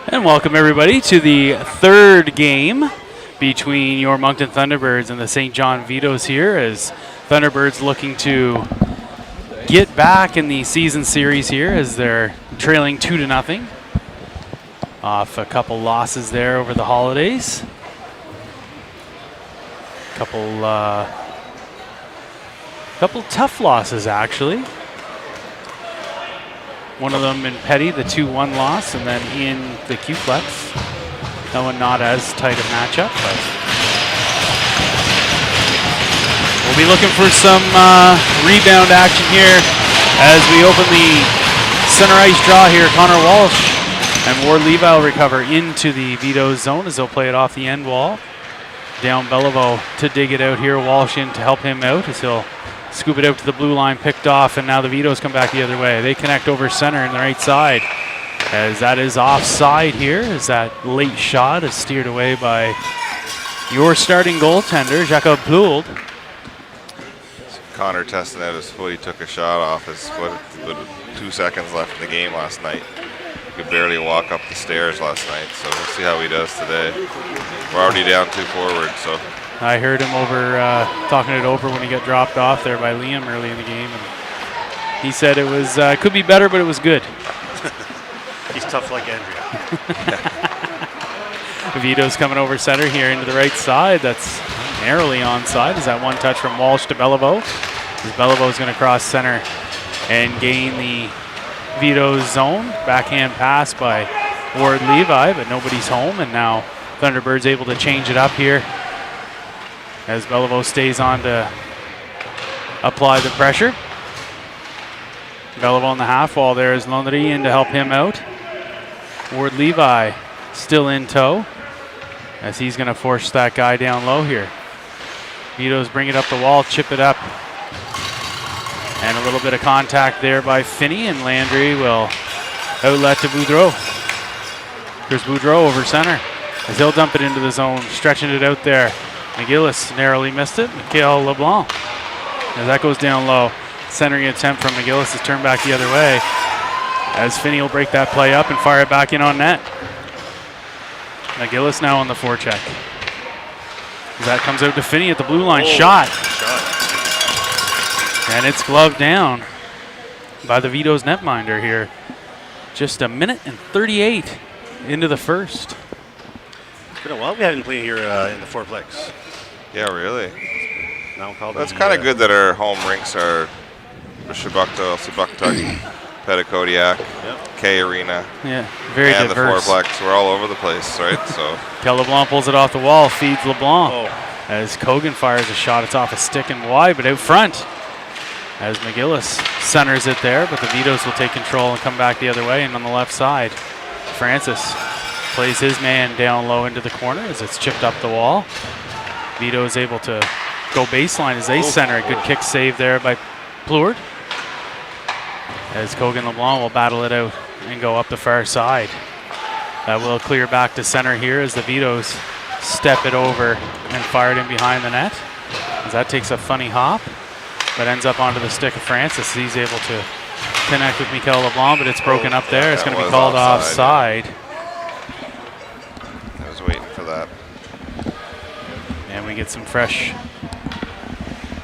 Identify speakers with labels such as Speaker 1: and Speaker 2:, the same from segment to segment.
Speaker 1: And welcome everybody to the third game between your Moncton Thunderbirds and the St. John Vitos here, as Thunderbirds looking to get back in the season series here as they're trailing 2-0 off a couple losses there over the holidays. Couple tough losses actually. One of them in Petty, the 2-1 loss, and then in the Q-Flex. That one not as tight a matchup, but we'll be looking for some rebound action here as we open the center ice draw here. Connor Walsh and Ward Levi will recover into the Vito zone as they'll play it off the end wall. Down Beliveau to dig it out here. Walsh in to help him out as he'll scoop it out to the blue line, picked off, and now the Vitos come back the other way. They connect over center in the right side, as that is offside here, as that late shot is steered away by your starting goaltender, Jacob Plould.
Speaker 2: Connor testing out his foot. He took a shot off his foot with 2 seconds left in the game last night. He could barely walk up the stairs last night, so we'll see how he does today. We're already down 2 forward, so.
Speaker 1: I heard him over talking it over when he got dropped off there by Liam early in the game, and he said it was could be better, but it was good.
Speaker 3: He's tough like Andrea.
Speaker 1: Vito's coming over center here into the right side. That's narrowly onside. Is that one touch from Walsh to Beliveau? As Beliveu's going to cross center and gain the Vito's zone. Backhand pass by Ward Levi, but nobody's home, and now Thunderbirds able to change it up here as Beliveau stays on to apply the pressure. Beliveau on the half wall there is Lundry in to help him out. Ward Levi still in tow as he's going to force that guy down low here. Vitos bring it up the wall, chip it up. And a little bit of contact there by Finney, and Landry will outlet to Boudreau. Here's Boudreau over center as he'll dump it into the zone, stretching it out there. McGillis narrowly missed it. Mikhail LeBlanc as that goes down low. Centering attempt from McGillis is turned back the other way as Finney will break that play up and fire it back in on net. McGillis now on the forecheck. That comes out to Finney at the blue line. Shot. And it's gloved down by the Vito's netminder here. Just a minute and 38 into the first.
Speaker 3: It's been a while we haven't played here in the fourplex.
Speaker 2: Yeah, really.
Speaker 3: Now called
Speaker 2: That's kind of good that our home rinks are Shabukta, Subuktuk, Petticodiac, K Arena,
Speaker 1: yeah, very
Speaker 2: and
Speaker 1: diverse.
Speaker 2: the fourplex. We're all over the place, right? So
Speaker 1: Kel LeBlanc pulls it off the wall, feeds LeBlanc. As Kogan fires a shot. It's off a stick and wide, but out front. As McGillis centers it there, but the Vitos will take control and come back the other way. And on the left side, Francis plays his man down low into the corner as it's chipped up the wall. Vito is able to go baseline as they center. A good kick save there by Plourde. As Kogan LeBlanc will battle it out and go up the far side. That will clear back to center here as the Vitos step it over and fire it in behind the net. As that takes a funny hop, but ends up onto the stick of Francis. He's able to connect with Mikhail LeBlanc, but it's broken up there. It's going to be called offside.
Speaker 2: I was waiting for that.
Speaker 1: And we get some fresh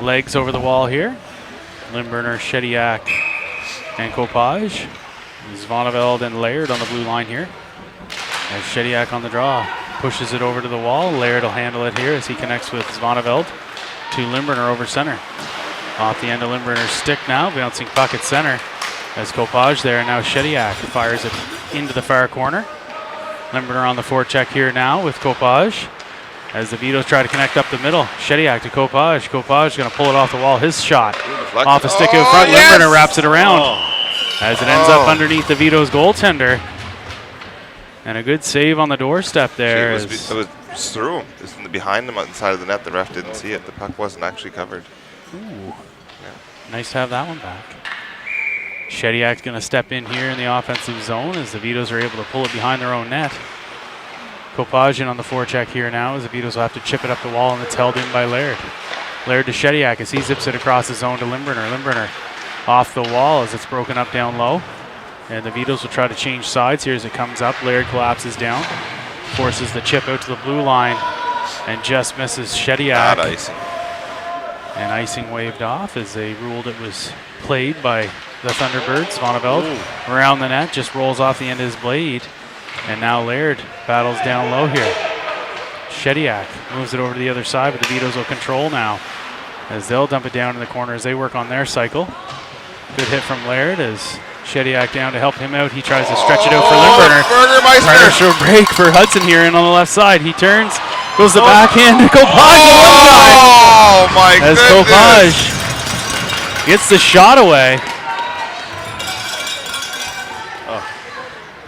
Speaker 1: legs over the wall here. Lindberner, Shediak, and Kopaj. Zvoneveld and Laird on the blue line here. As Shediak on the draw pushes it over to the wall. Laird will handle it here as he connects with Zvoneveld to Lindberner over center. Off the end of Lindberner's stick now, bouncing puck at center as Kopaj there. Now Shediak fires it into the far corner. Lindberner on the forecheck here now with Kopaj as the Vitos try to connect up the middle. Shediak to Kopaj. Kopaj going to pull it off the wall. His shot off a stick out front. Yes! Lindberner wraps it around as it ends up underneath the Vitos goaltender. And a good save on the doorstep there.
Speaker 2: It was through him. It was behind him inside of the net. The ref didn't see it. The puck wasn't actually covered.
Speaker 1: Ooh. Yeah. Nice to have that one back. Shediak's going to step in here in the offensive zone as the Vitos are able to pull it behind their own net. Kopaj on the forecheck here now as the Vitos will have to chip it up the wall, and it's held in by Laird. Laird to Shediak as he zips it across the zone to Lindberner. Lindberner off the wall as it's broken up down low. And the Vitos will try to change sides here as it comes up. Laird collapses down, forces the chip out to the blue line, and just misses Shediak.
Speaker 2: Not icing.
Speaker 1: And icing waved off as they ruled it was played by the Thunderbirds. Vonneveld around the net, just rolls off the end of his blade. And now Laird battles down low here. Shediak moves it over to the other side, but the Vitos will control now as they'll dump it down in the corner as they work on their cycle. Good hit from Laird as Shediak down to help him out. He tries to stretch it out for Limburner. Partial break for Hudson here and on the left side. He turns, goes the backhand to Kopaj.
Speaker 2: Oh my
Speaker 1: as
Speaker 2: goodness.
Speaker 1: Kopaj gets the shot away.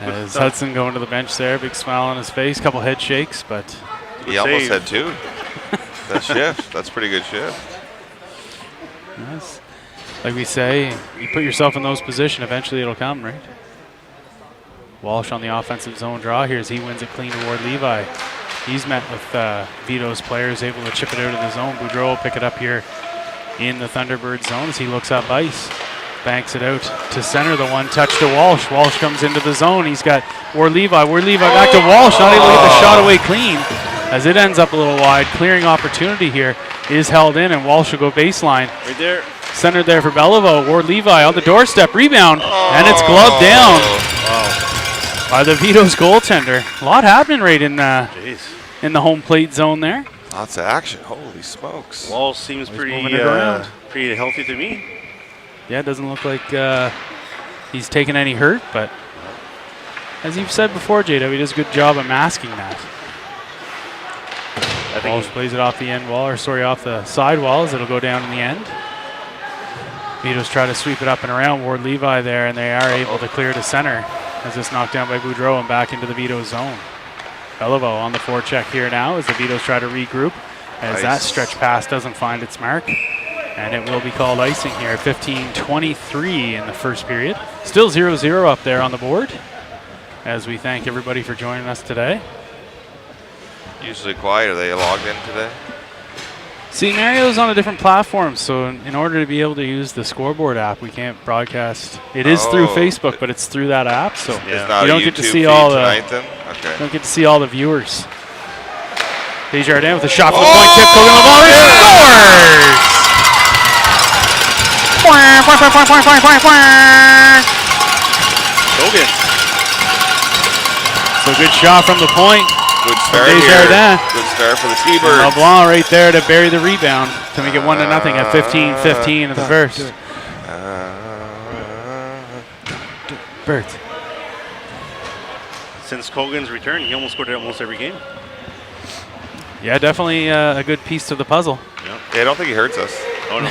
Speaker 1: As Hudson going to the bench there, big smile on his face, couple head shakes, but
Speaker 2: he almost had two. That shift, that's pretty good shift.
Speaker 1: Yes. Like we say, you put yourself in those positions, eventually it'll come, right? Walsh on the offensive zone draw here as he wins it clean toward Levi. He's met with Vito's players, able to chip it out of the zone. Boudreau will pick it up here in the Thunderbird zone as he looks up ice. Banks it out to center, the one touch to Walsh. Walsh comes into the zone. He's got Ward Levi back to Walsh, not able to get the shot away clean as it ends up a little wide. Clearing opportunity here is held in, and Walsh will go baseline.
Speaker 3: Right there.
Speaker 1: Centered there for Beliveau. Ward Levi on the doorstep, rebound, and it's gloved down by the Vito's goaltender. A lot happening right in the home plate zone there.
Speaker 2: Lots of action. Holy smokes.
Speaker 3: Walsh seems pretty healthy to me.
Speaker 1: Yeah, it doesn't look like he's taken any hurt, but as you've said before, JW, he does a good job of masking that. Walsh plays it off the end wall, off the side wall as it'll go down in the end. Vito's try to sweep it up and around Ward Levi there, and they are able to clear to center as it's knocked down by Boudreau and back into the Vito zone. Beliveau on the forecheck here now as the Vitos try to regroup as that stretch pass doesn't find its mark. And it will be called icing here. 15:23 in the first period. Still 0-0 up there on the board as we thank everybody for joining us today.
Speaker 2: Usually quiet. Are they logged in today?
Speaker 1: See, Mario's on a different platform, so in order to be able to use the scoreboard app, we can't broadcast. It is through Facebook, but it's through that app, so
Speaker 2: It's not
Speaker 1: you don't
Speaker 2: a
Speaker 1: get to
Speaker 2: YouTube
Speaker 1: see
Speaker 2: feed
Speaker 1: all
Speaker 2: tonight, then? Okay.
Speaker 1: don't get to see all the viewers. Desjardins with a shot from the point tip, Kogan Lamar scores!
Speaker 3: Kogan.
Speaker 1: So good shot from the point.
Speaker 2: Good start here. Good start for the Seabirds.
Speaker 1: LeBlanc right there to bury the rebound to make it 1-0 at 15:15 in the first. Bert.
Speaker 3: Since Kogan's return, he almost scored almost every game.
Speaker 1: Yeah, definitely a good piece to the puzzle.
Speaker 2: Yeah, I don't think he hurts us.
Speaker 3: Oh, no.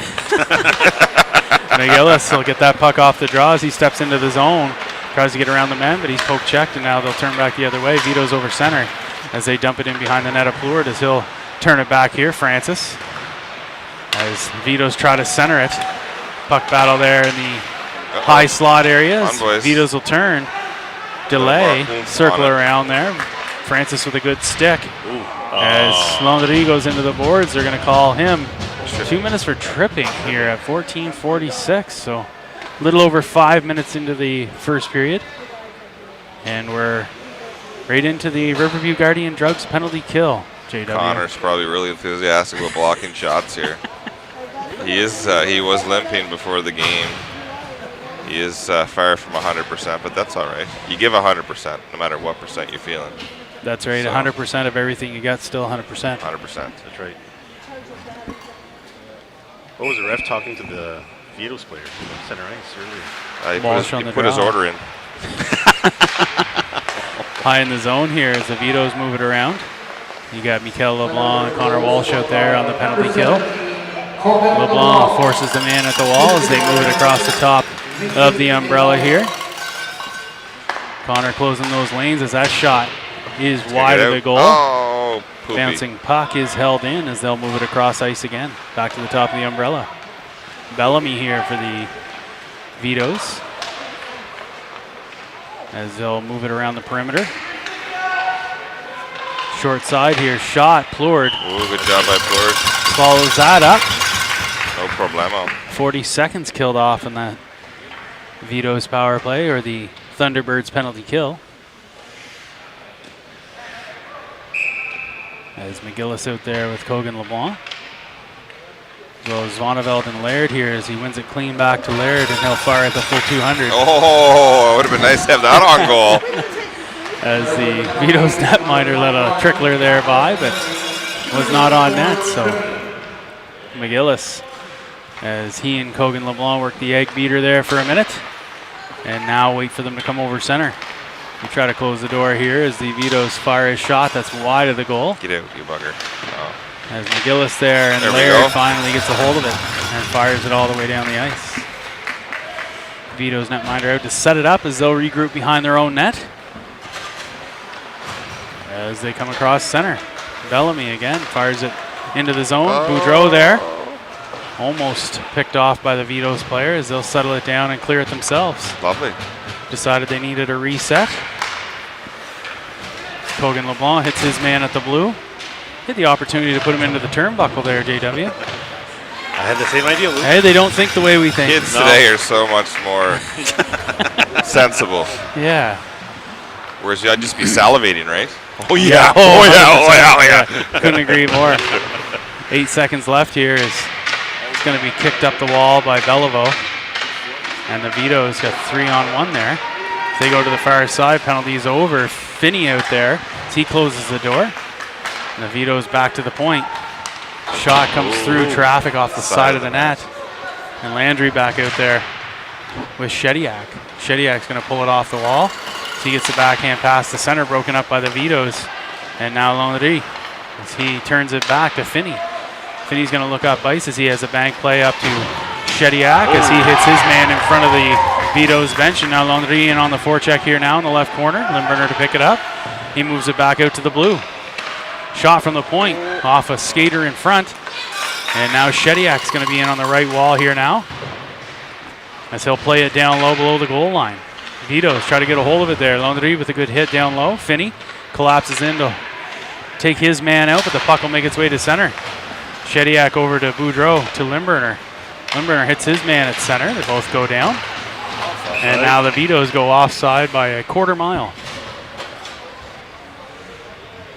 Speaker 1: Miguelis will get that puck off the draw as he steps into the zone. Tries to get around the men, but he's poke checked, and now they'll turn back the other way. Vito's over center as they dump it in behind the net of Pleward as he'll turn it back here. Francis as Vito's try to center it. Puck battle there in the high slot area. Vito's will turn, delay, circle around there. Francis with a good stick. As Landry goes into the boards, they're going to call him 2 minutes for tripping here at 14:46. So a little over 5 minutes into the first period. And we're right into the Riverview Guardian Drugs penalty kill, JW.
Speaker 2: Connor's probably really enthusiastic about blocking shots here. He was limping before the game. He is far from 100%, but that's all right. You give 100% no matter what percent you're feeling.
Speaker 1: That's right, 100% of everything you got, still 100%.
Speaker 2: 100%.
Speaker 3: That's right. What was the ref talking to the Vito's player in the center ice earlier?
Speaker 2: He put his order in.
Speaker 1: High in the zone here as the Vitos move it around. You got Mikel LeBlanc and Connor Walsh out there on the penalty kill. LeBlanc forces the man at the wall as they move it across the top of the umbrella here. Connor closing those lanes as that shot is wide of the goal.
Speaker 2: Oh, poopy.
Speaker 1: Bouncing puck is held in as they'll move it across ice again. Back to the top of the umbrella. Bellamy here for the Vitos as they'll move it around the perimeter. Short side here, shot, Pleward.
Speaker 2: Ooh, good job by Pleward.
Speaker 1: Follows that up.
Speaker 2: No problemo.
Speaker 1: 40 seconds killed off in that Vito's power play or the Thunderbirds penalty kill. As McGillis out there with Cogan LeBlanc. As well as Vonneveldt and Laird here as he wins it clean back to Laird, and he'll fire at the full 200.
Speaker 2: Oh, it would have been nice to have that on goal.
Speaker 1: As the Vito's netminder let a trickler there by, but was not on net. So McGillis, as he and Cogan LeBlanc work the egg beater there for a minute, and now wait for them to come over center. We try to close the door here as the Vito's fire his shot that's wide of the goal.
Speaker 2: Get out, you bugger. Oh.
Speaker 1: As McGillis there, and Laird finally gets a hold of it and fires it all the way down the ice. Vito's netminder out to set it up as they'll regroup behind their own net. As they come across center. Bellamy again fires it into the zone. Boudreau there. Almost picked off by the Vito's player as they'll settle it down and clear it themselves.
Speaker 2: Lovely.
Speaker 1: Decided they needed a reset. Cogan LeBlanc hits his man at the blue. Had the opportunity to put him into the turnbuckle there, JW.
Speaker 3: I had the same idea, Luke.
Speaker 1: Hey, they don't think the way we think.
Speaker 2: Kids today are so much more sensible.
Speaker 1: Yeah.
Speaker 2: Whereas I'd just be salivating, right?
Speaker 1: Oh
Speaker 2: yeah.
Speaker 1: Couldn't agree more. 8 seconds left here is it's going to be kicked up the wall by Beliveau. And the Vito's got 3-on-1 there. They go to the far side, penalties over. Finney out there as he closes the door. And the Vito's back to the point. Shot comes through traffic off the side of the net. And Landry back out there with Shediak. Shediak's going to pull it off the wall. So he gets the backhand pass to center, broken up by the Vito's. And now Landry as he turns it back to Finney. Finney's going to look up ice as he has a bank play up to Shediak as he hits his man in front of the Vito's bench. And now Landry in on the forecheck here now in the left corner. Limburner to pick it up. He moves it back out to the blue. Shot from the point off a skater in front. And now Shediak's going to be in on the right wall here now as he'll play it down low below the goal line. Vito's try to get a hold of it there. Landry with a good hit down low. Finney collapses in to take his man out, but the puck will make its way to center. Shediak over to Boudreau to Limburner. Limburner hits his man at center. They both go down. And now the Vito's go offside by a quarter mile.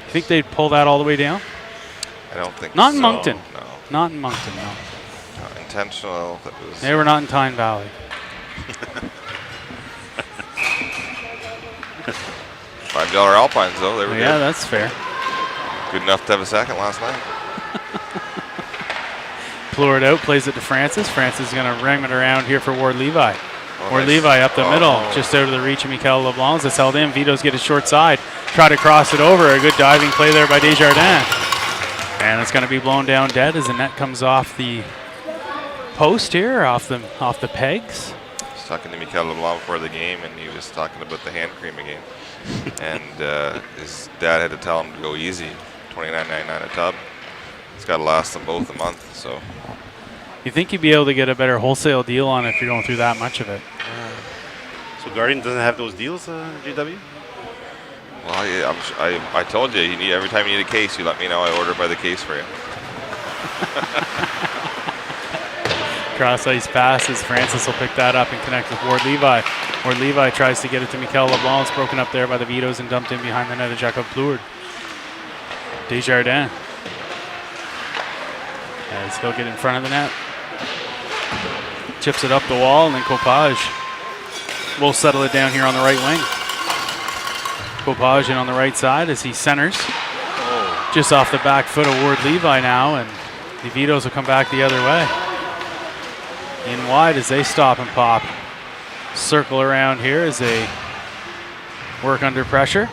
Speaker 1: You think they'd pull that all the way down?
Speaker 2: I don't think
Speaker 1: Not in
Speaker 2: so.
Speaker 1: Moncton.
Speaker 2: No.
Speaker 1: Not in Moncton, no.
Speaker 2: Not intentional. That was
Speaker 1: They were not in Tyne Valley.
Speaker 2: $5 Alpines, though. They were
Speaker 1: Yeah,
Speaker 2: good.
Speaker 1: that's fair.
Speaker 2: Good enough to have a second last night.
Speaker 1: Pleured out, plays it to Francis. Francis is going to ram it around here for Ward Levi.
Speaker 2: Oh,
Speaker 1: Ward
Speaker 2: nice.
Speaker 1: Levi up the middle, just out of the reach of Mikel LeBlanc. That's held in. Vito's get a short side. Try to cross it over. A good diving play there by Desjardins. And it's going to be blown down dead as the net comes off the post here, off the pegs.
Speaker 2: I was talking to Mikel LeBlanc before the game, and he was talking about the hand cream again. And his dad had to tell him to go easy. $29.99 a tub. It's got to last them both a month. So
Speaker 1: You think you'd be able to get a better wholesale deal on it if you're going through that much of it?
Speaker 3: So Guardian doesn't have those deals, JW?
Speaker 2: well, yeah, I told you, every time you need a case, you let me know. I order by the case for you.
Speaker 1: Cross ice passes. Francis will pick that up and connect with Ward Levi. Ward Levi tries to get it to Mikel LeBlanc. It's broken up there by the Vitos and dumped in behind the net of Jacob Pleured. Desjardins. As he'll get in front of the net. Chips it up the wall, and then Copage will settle it down here on the right wing. Copage in on the right side as he centers. Just off the back foot of Ward Levi now, and the Vitos will come back the other way. In wide as they stop and pop. Circle around here as they work under pressure.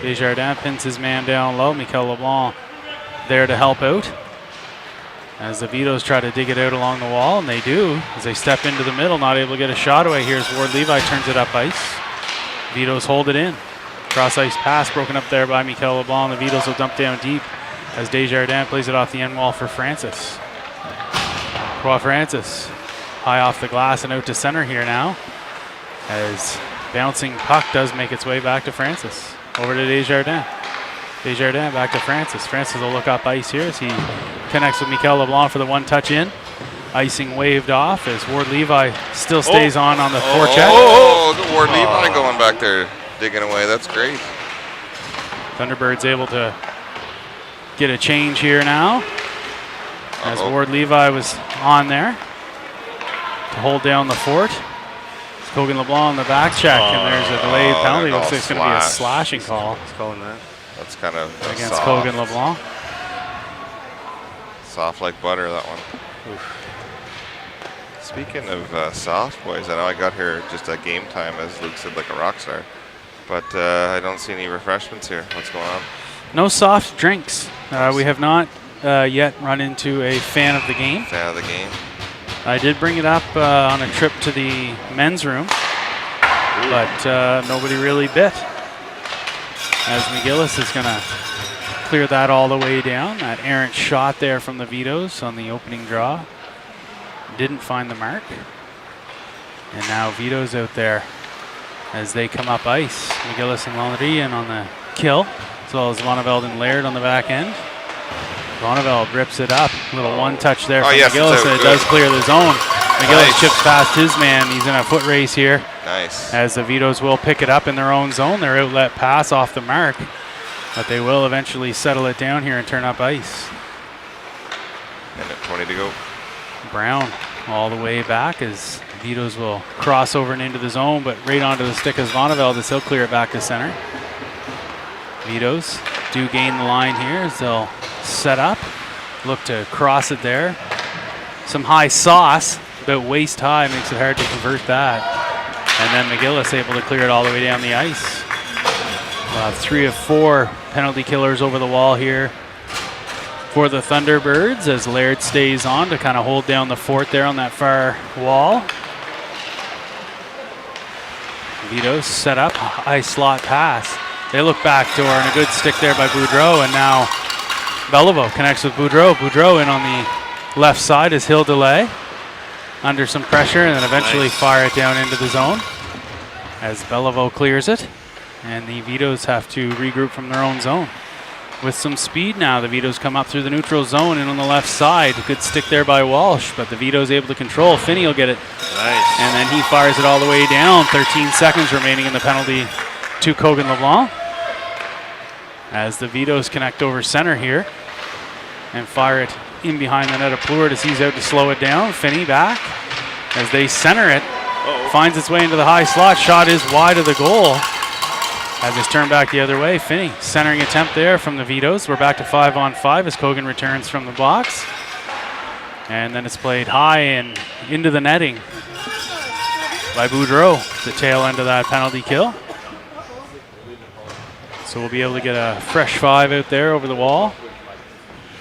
Speaker 1: Desjardins pins his man down low. Mikel LeBlanc there to help out. As the Vitos try to dig it out along the wall, and they do. As they step into the middle, not able to get a shot away. Here's Ward Levi, turns it up ice. Vitos hold it in. Cross ice pass broken up there by Mikel LeBlanc. The Vitos will dump down deep as Desjardins plays it off the end wall for Francis. Croix Francis high off the glass and out to center here now. As bouncing puck does make its way back to Francis. Over to Desjardins. Desjardins back to Francis. Francis will look up ice here as he connects with Mikel LeBlanc for the one touch in. icing waved off as Ward Levi still stays on the forecheck.
Speaker 2: Good Ward Levi going back there, digging away. That's great.
Speaker 1: Thunderbirds able to get a change here now as Ward Levi was on there to hold down the fort. It's Kogan LeBlanc on the back check, and there's a delayed penalty. Looks like it's going to be a slashing call.
Speaker 3: He's calling that.
Speaker 2: That's kind of
Speaker 1: against
Speaker 2: soft.
Speaker 1: Kogan LeBlanc.
Speaker 2: Soft like butter, that one.
Speaker 3: Oof.
Speaker 2: Speaking of soft, boys, I know I got here just at game time, as Luke said, like a rock star. But I don't see any refreshments here. What's going on?
Speaker 1: No soft drinks. We have not yet run into a fan of the game.
Speaker 2: Fan of the game.
Speaker 1: I did bring it up on a trip to the men's room, but nobody really bit. As McGillis is going to clear that all the way down. That errant shot there from the Vitos on the opening draw. Didn't find the mark. And now Vito's out there as they come up ice. McGillis and Landry in on the kill, as well as Vonneveld and Laird on the back end. Vonneveld rips it up. Little one touch there from McGillis, and it does clear the zone. McGillis chips past his man. He's in a foot race here.
Speaker 2: Nice.
Speaker 1: As the Vitos will pick it up in their own zone. Their outlet pass off the mark, but they will eventually settle it down here and turn up ice.
Speaker 2: Minute 20 to go.
Speaker 1: Brown all the way back as Vitos will cross over and into the zone, but right onto the stick as Vonneveld as he'll clear it back to center. Vitos do gain the line here as they'll set up, look to cross it there. Some high sauce, about waist high, makes it hard to convert that. And then McGillis able to clear it all the way down the ice. We'll have 3 of 4 penalty killers over the wall here for the Thunderbirds as Laird stays on to kind of hold down the fort there on that far wall. Vito set up, high slot pass. They look back door and a good stick there by Boudreau, and now Beliveau connects with Boudreau. Boudreau in on the left side as he'll delay under some pressure and then eventually fire it down into the zone as Beliveau clears it, and the Vitos have to regroup from their own zone. With some speed now, the Vitos come up through the neutral zone and on the left side. Good stick there by Walsh, but the Vitos able to control. Finney will get it.
Speaker 3: Nice.
Speaker 1: And then he fires it all the way down. 13 seconds remaining in the penalty to Kogan LeBlanc. As the Vitos connect over center here and fire it in behind the net of Pleward as he's out to slow it down. Finney back as they center it. Finds its way into the high slot. Shot is wide of the goal. As it's turned back the other way, Finney centering attempt there from the Vitos. We're back to 5-on-5 as Kogan returns from the box. And then it's played high and into the netting by Boudreau, the tail end of that penalty kill. So we'll be able to get a fresh 5 out there over the wall.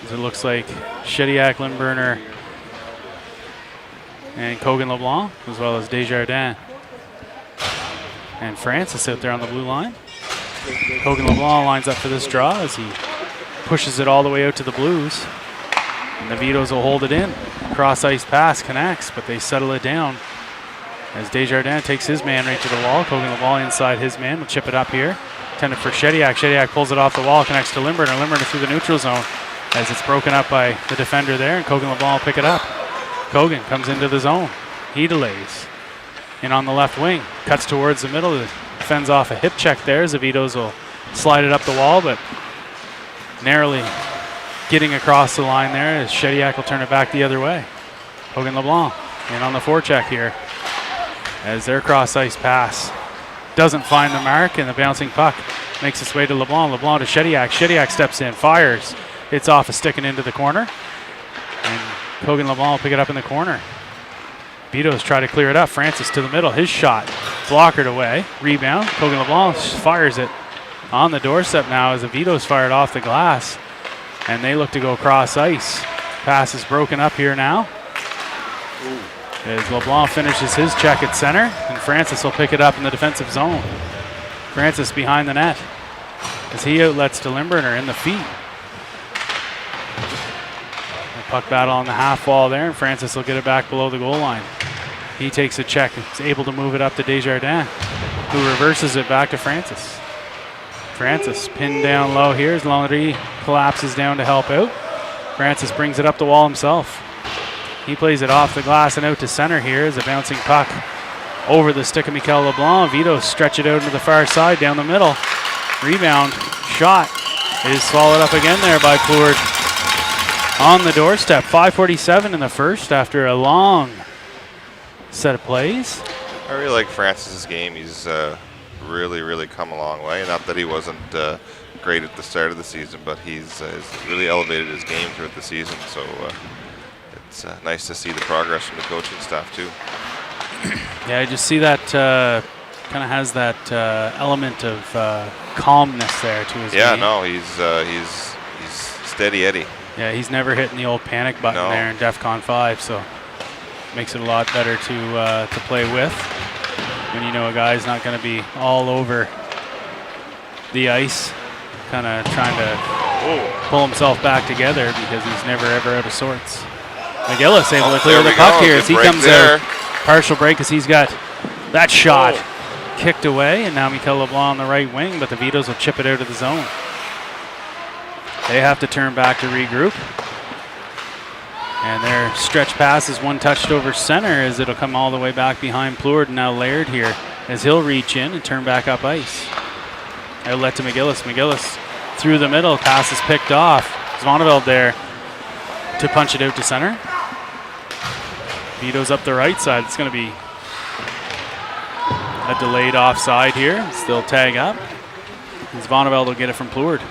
Speaker 1: As it looks like Shediac, Lindberner, and Kogan LeBlanc, as well as Desjardins and Francis out there on the blue line. Kogan LeBlanc lines up for this draw as he pushes it all the way out to the Blues. And the Vitos will hold it in. Cross ice pass connects, but they settle it down as Desjardins takes his man right to the wall. Kogan LeBlanc inside his man will chip it up here. Intended for Shediac. Shediac pulls it off the wall, connects to Lindberner. Lindberner through the neutral zone as it's broken up by the defender there, and Kogan LeBlanc will pick it up. Kogan comes into the zone. He delays. In on the left wing, cuts towards the middle, fends off a hip check there. Vitos will slide it up the wall, but narrowly getting across the line there as Shediac will turn it back the other way. Kogan LeBlanc in on the forecheck here as their cross ice pass doesn't find the mark, and the bouncing puck makes its way to LeBlanc. LeBlanc to Shediac. Shediac steps in, fires. It's off a stick and into the corner, and Kogan LeBlanc will pick it up in the corner. Vitos try to clear it up. Francis to the middle. His shot blockered away. Rebound. Kogan LeBlanc fires it on the doorstep now as the Vitos fired off the glass. And they look to go cross ice. Pass is broken up here now. As LeBlanc finishes his check at center. And Francis will pick it up in the defensive zone. Francis behind the net as he outlets to Lindberner in the feet. Puck battle on the half wall there, and Francis will get it back below the goal line. He takes a check and is able to move it up to Desjardins, who reverses it back to Francis. Francis pinned down low here as Landry collapses down to help out. Francis brings it up the wall himself. He plays it off the glass and out to center here as a bouncing puck over the stick of Mikel LeBlanc. Vito stretch it out into the far side down the middle. Rebound, shot is swallowed up again there by Plourde on the doorstep. 5:47 in the first after a long set of plays.
Speaker 2: I really like Francis's game. He's really come a long way. Not that he wasn't great at the start of the season, but he's really elevated his game throughout the season. So it's nice to see the progress from the coaching staff too.
Speaker 1: Yeah, I just see that kind of has that element of calmness there to his game.
Speaker 2: No, he's steady Eddie.
Speaker 1: Yeah, he's never hitting the old panic button there in DEFCON 5, so makes it a lot better to play with when you know a guy's not going to be all over the ice, kind of trying to pull himself back together because he's never ever out of sorts. McGillis able to clear the puck here as he comes out. Partial break as he's got that shot kicked away, and now Mikel LeBlanc on the right wing, but the Vitos will chip it out of the zone. They have to turn back to regroup. And their stretch pass is one touched over center as it'll come all the way back behind Plourde, and now Laird here as he'll reach in and turn back up ice. Outlet to McGillis. McGillis through the middle, pass is picked off. Zvoneveld there to punch it out to center. Vito's up the right side. It's going to be a delayed offside here. Still tag up. And Zvoneveld will get it from Plourde.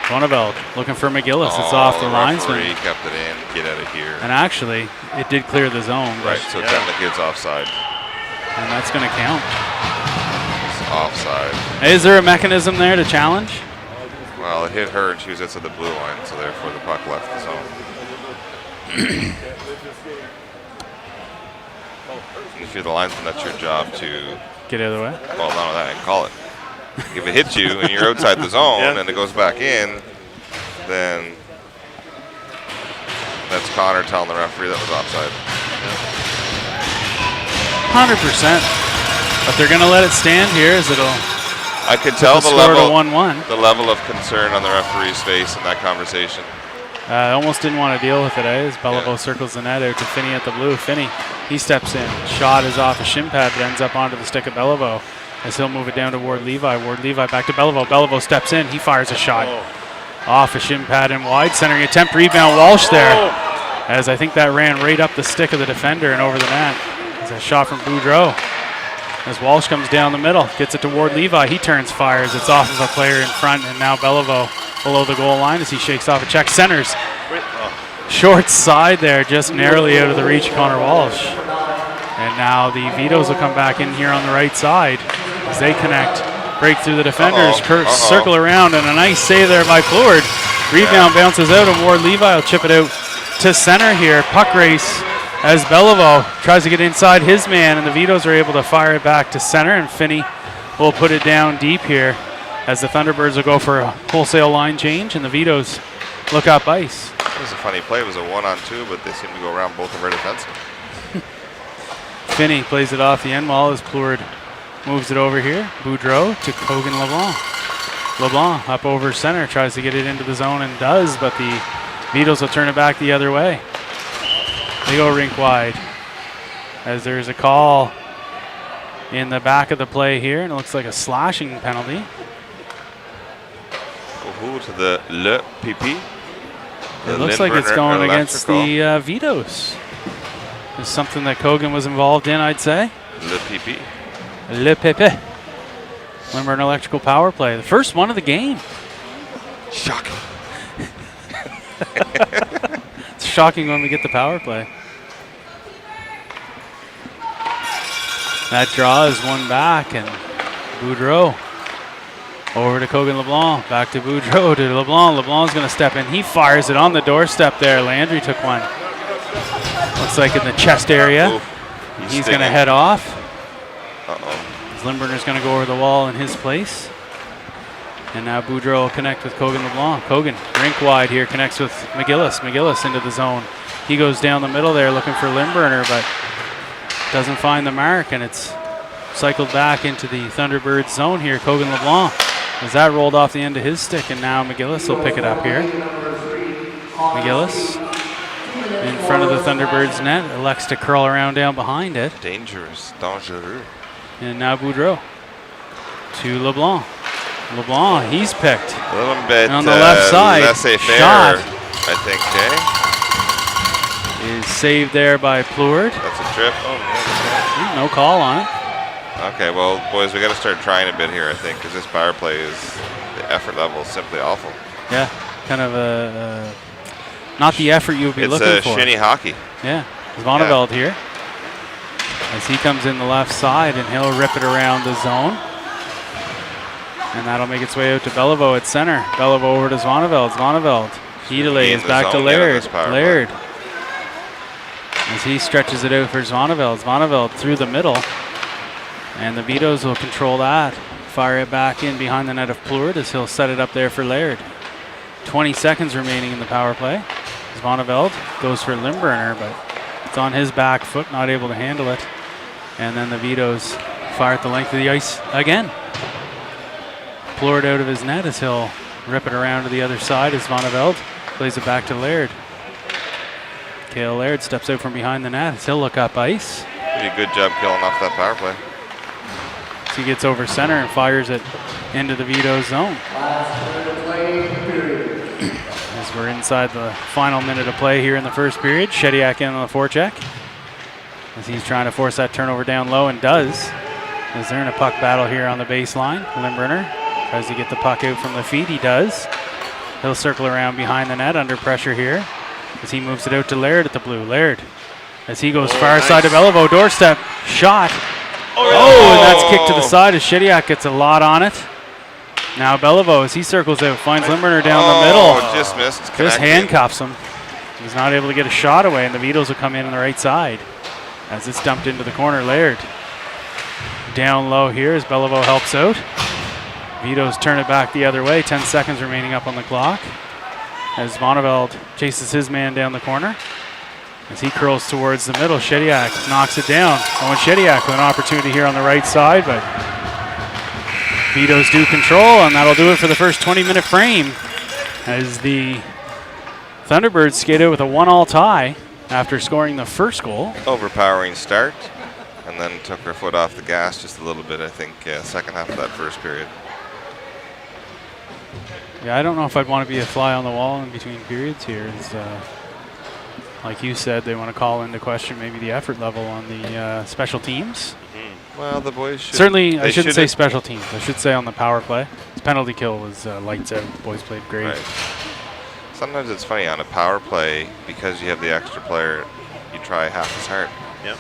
Speaker 1: Zvoneveld looking for McGillis. It's off the linesman.
Speaker 2: He kept it in. Get out of here.
Speaker 1: And actually, it did clear the zone.
Speaker 2: Right, so technically it's offside.
Speaker 1: And that's going to count.
Speaker 2: It's offside.
Speaker 1: Is there a mechanism there to challenge?
Speaker 2: Well, it hit her and she was outside the blue line, so therefore the puck left the zone. If you're the linesman, that's your job to
Speaker 1: get out of the way.
Speaker 2: Well, none of that, and call it. If it hits you and you're outside the zone and it goes back in, then that's Connor telling the referee that was offside.
Speaker 1: 100%. But they're going to let it stand here as it'll.
Speaker 2: I could tell the level of concern on the referee's face in that conversation.
Speaker 1: I almost didn't want to deal with it, as Beliveau circles the net out to Finney at the blue. Finney, he steps in. Shot is off a shin pad, but ends up onto the stick of Beliveau as he'll move it down to Ward Levi. Ward Levi back to Beliveau. Beliveau steps in. He fires a shot off a shin pad and wide. Centering attempt, rebound, Walsh there. As I think that ran right up the stick of the defender and over the net. It's a shot from Boudreau. As Walsh comes down the middle, gets it to Ward Levi. He turns, fires. It's off of a player in front, and now Beliveau below the goal line as he shakes off a check. Centers. Short side there, just narrowly out of the reach of Connor Walsh. And now the Vitos will come back in here on the right side as they connect. Break through the defenders, circle around, and a nice save there by Plourde. Rebound bounces out, and Ward Levi will chip it out to center here. Puck race as Beliveau tries to get inside his man, and the Vitos are able to fire it back to center, and Finney will put it down deep here as the Thunderbirds will go for a wholesale line change, and the Vitos look up ice.
Speaker 2: It was a funny play. It was a 1-on-2, but they seem to go around both of our defensemen.
Speaker 1: Finney plays it off the end wall as Plourde moves it over here. Boudreau to Kogan LeBlanc. LeBlanc up over center, tries to get it into the zone and does, but the Vitos will turn it back the other way. They go rink wide as there's a call in the back of the play here, and it looks like a slashing penalty.
Speaker 2: To the Le Pipi.
Speaker 1: It looks like it's going against the Vitos. It's something that Kogan was involved in, I'd say.
Speaker 2: Le Pipi.
Speaker 1: Le Pepe. Limburn Electrical power play. The first one of the game.
Speaker 2: Shocking.
Speaker 1: It's shocking when we get the power play. That draw is one back, and Boudreau over to Kogan LeBlanc. Back to Boudreau to LeBlanc. LeBlanc's going to step in. He fires it on the doorstep there. Landry took one. Looks like in the chest area.
Speaker 2: Oof,
Speaker 1: he's going to head off.
Speaker 2: Uh-oh.
Speaker 1: Limburner's going to go over the wall in his place. And now Boudreau will connect with Kogan LeBlanc. Kogan, rink wide here, connects with McGillis. McGillis into the zone. He goes down the middle there looking for Limburner, but doesn't find the mark, and it's cycled back into the Thunderbirds zone here. Kogan LeBlanc, as that rolled off the end of his stick, and now McGillis will pick it up here. McGillis in front of the Thunderbirds net. Elects to curl around down behind it.
Speaker 2: Dangerous.
Speaker 1: And now Boudreau to LeBlanc. LeBlanc, he's picked.
Speaker 2: A little bit
Speaker 1: and on the left side,
Speaker 2: laissez-faire,
Speaker 1: shot
Speaker 2: I think,
Speaker 1: is saved there by Plourde.
Speaker 2: That's a trip.
Speaker 1: No call on it.
Speaker 2: Okay, well, boys, we got to start trying a bit here, I think, because this power play is, the effort level is simply awful.
Speaker 1: Yeah, kind of not the effort you would be looking for.
Speaker 2: It's shinny hockey.
Speaker 1: Yeah, Zvoneveld here. As he comes in the left side, and he'll rip it around the zone. And that'll make its way out to Beliveau at center. Beliveau over to Zvoneveld. Zvoneveld. Hidele is back to Laird. Laird. As he stretches it out for Zvoneveld. Zvoneveld through the middle. And the Vitos will control that. Fire it back in behind the net of Plourde as he'll set it up there for Laird. 20 seconds remaining in the power play. Zvoneveld goes for Limburner, but it's on his back foot, not able to handle it. And then the Vitos fire at the length of the ice again. Plourde out of his net as he'll rip it around to the other side as Zvoneveld plays it back to Laird. Cale Laird steps out from behind the net as he'll look up ice.
Speaker 2: Pretty good job killing off that power play.
Speaker 1: So he gets over center and fires it into the Vito zone. As we're inside the final minute of play here in the first period, Shediak in on the forecheck. As he's trying to force that turnover down low and does. As they're in a puck battle here on the baseline. Limburner tries to get the puck out from the feet. He does. He'll circle around behind the net under pressure here as he moves it out to Laird at the blue. Laird, as he goes far side of Beliveau, doorstep, shot. Oh, and that's kicked to the side as Shediak gets a lot on it. Now Beliveau, as he circles out, finds Limburner down the middle.
Speaker 2: Just missed.
Speaker 1: Just handcuffs him. He's not able to get a shot away, and the Vitos will come in on the right side as it's dumped into the corner. Laird down low here as Beliveau helps out. Vitos turn it back the other way. 10 seconds remaining up on the clock as Zvoneveld chases his man down the corner. As he curls towards the middle, Shediak knocks it down. Owen Shediak with an opportunity here on the right side, but Vitos do control, and that'll do it for the first 20-minute frame as the Thunderbirds skate out with a 1-1 tie after scoring the first goal.
Speaker 2: Overpowering start, and then took her foot off the gas just a little bit, I think, second half of that first period.
Speaker 1: Yeah, I don't know if I'd want to be a fly on the wall in between periods here. It's, like you said, they want to call into question maybe the effort level on the special teams.
Speaker 2: Well, the boys should...
Speaker 1: Certainly, I shouldn't say special teams. I should say on the power play. His penalty kill was lights out. The boys played great.
Speaker 2: Right. Sometimes it's funny, on a power play, because you have the extra player, you try half as hard.
Speaker 3: Yep.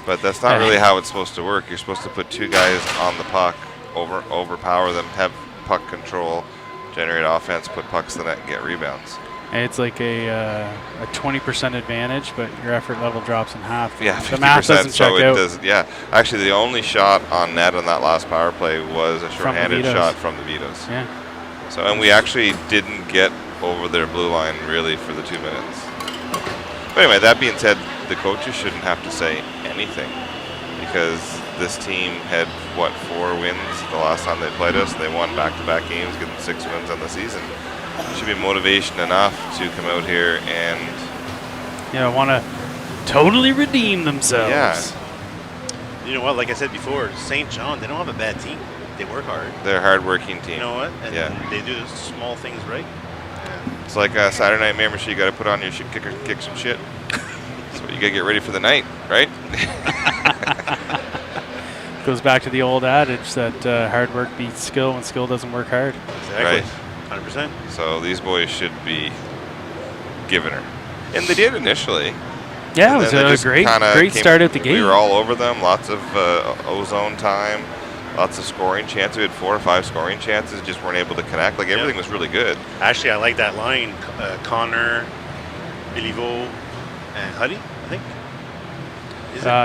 Speaker 2: But that's not really how it's supposed to work. You're supposed to put two guys on the puck, overpower them, have puck control, generate offense, put pucks in the net, and get rebounds.
Speaker 1: It's like a 20% advantage, but your effort level drops in half.
Speaker 2: Yeah, 50%,
Speaker 1: the math doesn't check
Speaker 2: so it
Speaker 1: out.
Speaker 2: does. Yeah, actually, the only shot on net on that last power play was a shorthanded shot from the Vitos.
Speaker 1: Yeah.
Speaker 2: So, and we actually didn't get over their blue line really for the 2 minutes. But anyway, that being said, the coaches shouldn't have to say anything because this team had, what, 4 wins the last time they played us. They won back-to-back games, getting 6 wins on the season. Should be motivation enough to come out here and
Speaker 1: want to totally redeem themselves.
Speaker 2: Yeah.
Speaker 3: You know what? Like I said before, St. John, they don't have a bad team. They work hard.
Speaker 2: They're a hard-working team.
Speaker 3: You know what? And
Speaker 2: yeah.
Speaker 3: they do the small things right.
Speaker 2: It's like a Saturday night membership. You got to put on your shit kicker, kick some shit. So you got to get ready for the night, right?
Speaker 1: Goes back to the old adage that hard work beats skill when skill doesn't work hard.
Speaker 3: Exactly.
Speaker 2: Right.
Speaker 3: 100%.
Speaker 2: So these boys should be giving her. And they did initially.
Speaker 1: Yeah, it was a great start at the game.
Speaker 2: We were all over them. Lots of ozone time. Lots of scoring chances. We had 4 or 5 scoring chances. Just weren't able to connect. Like, everything was really good.
Speaker 3: Actually, I like that line. Connor, Beliveau, and Huddy, I think.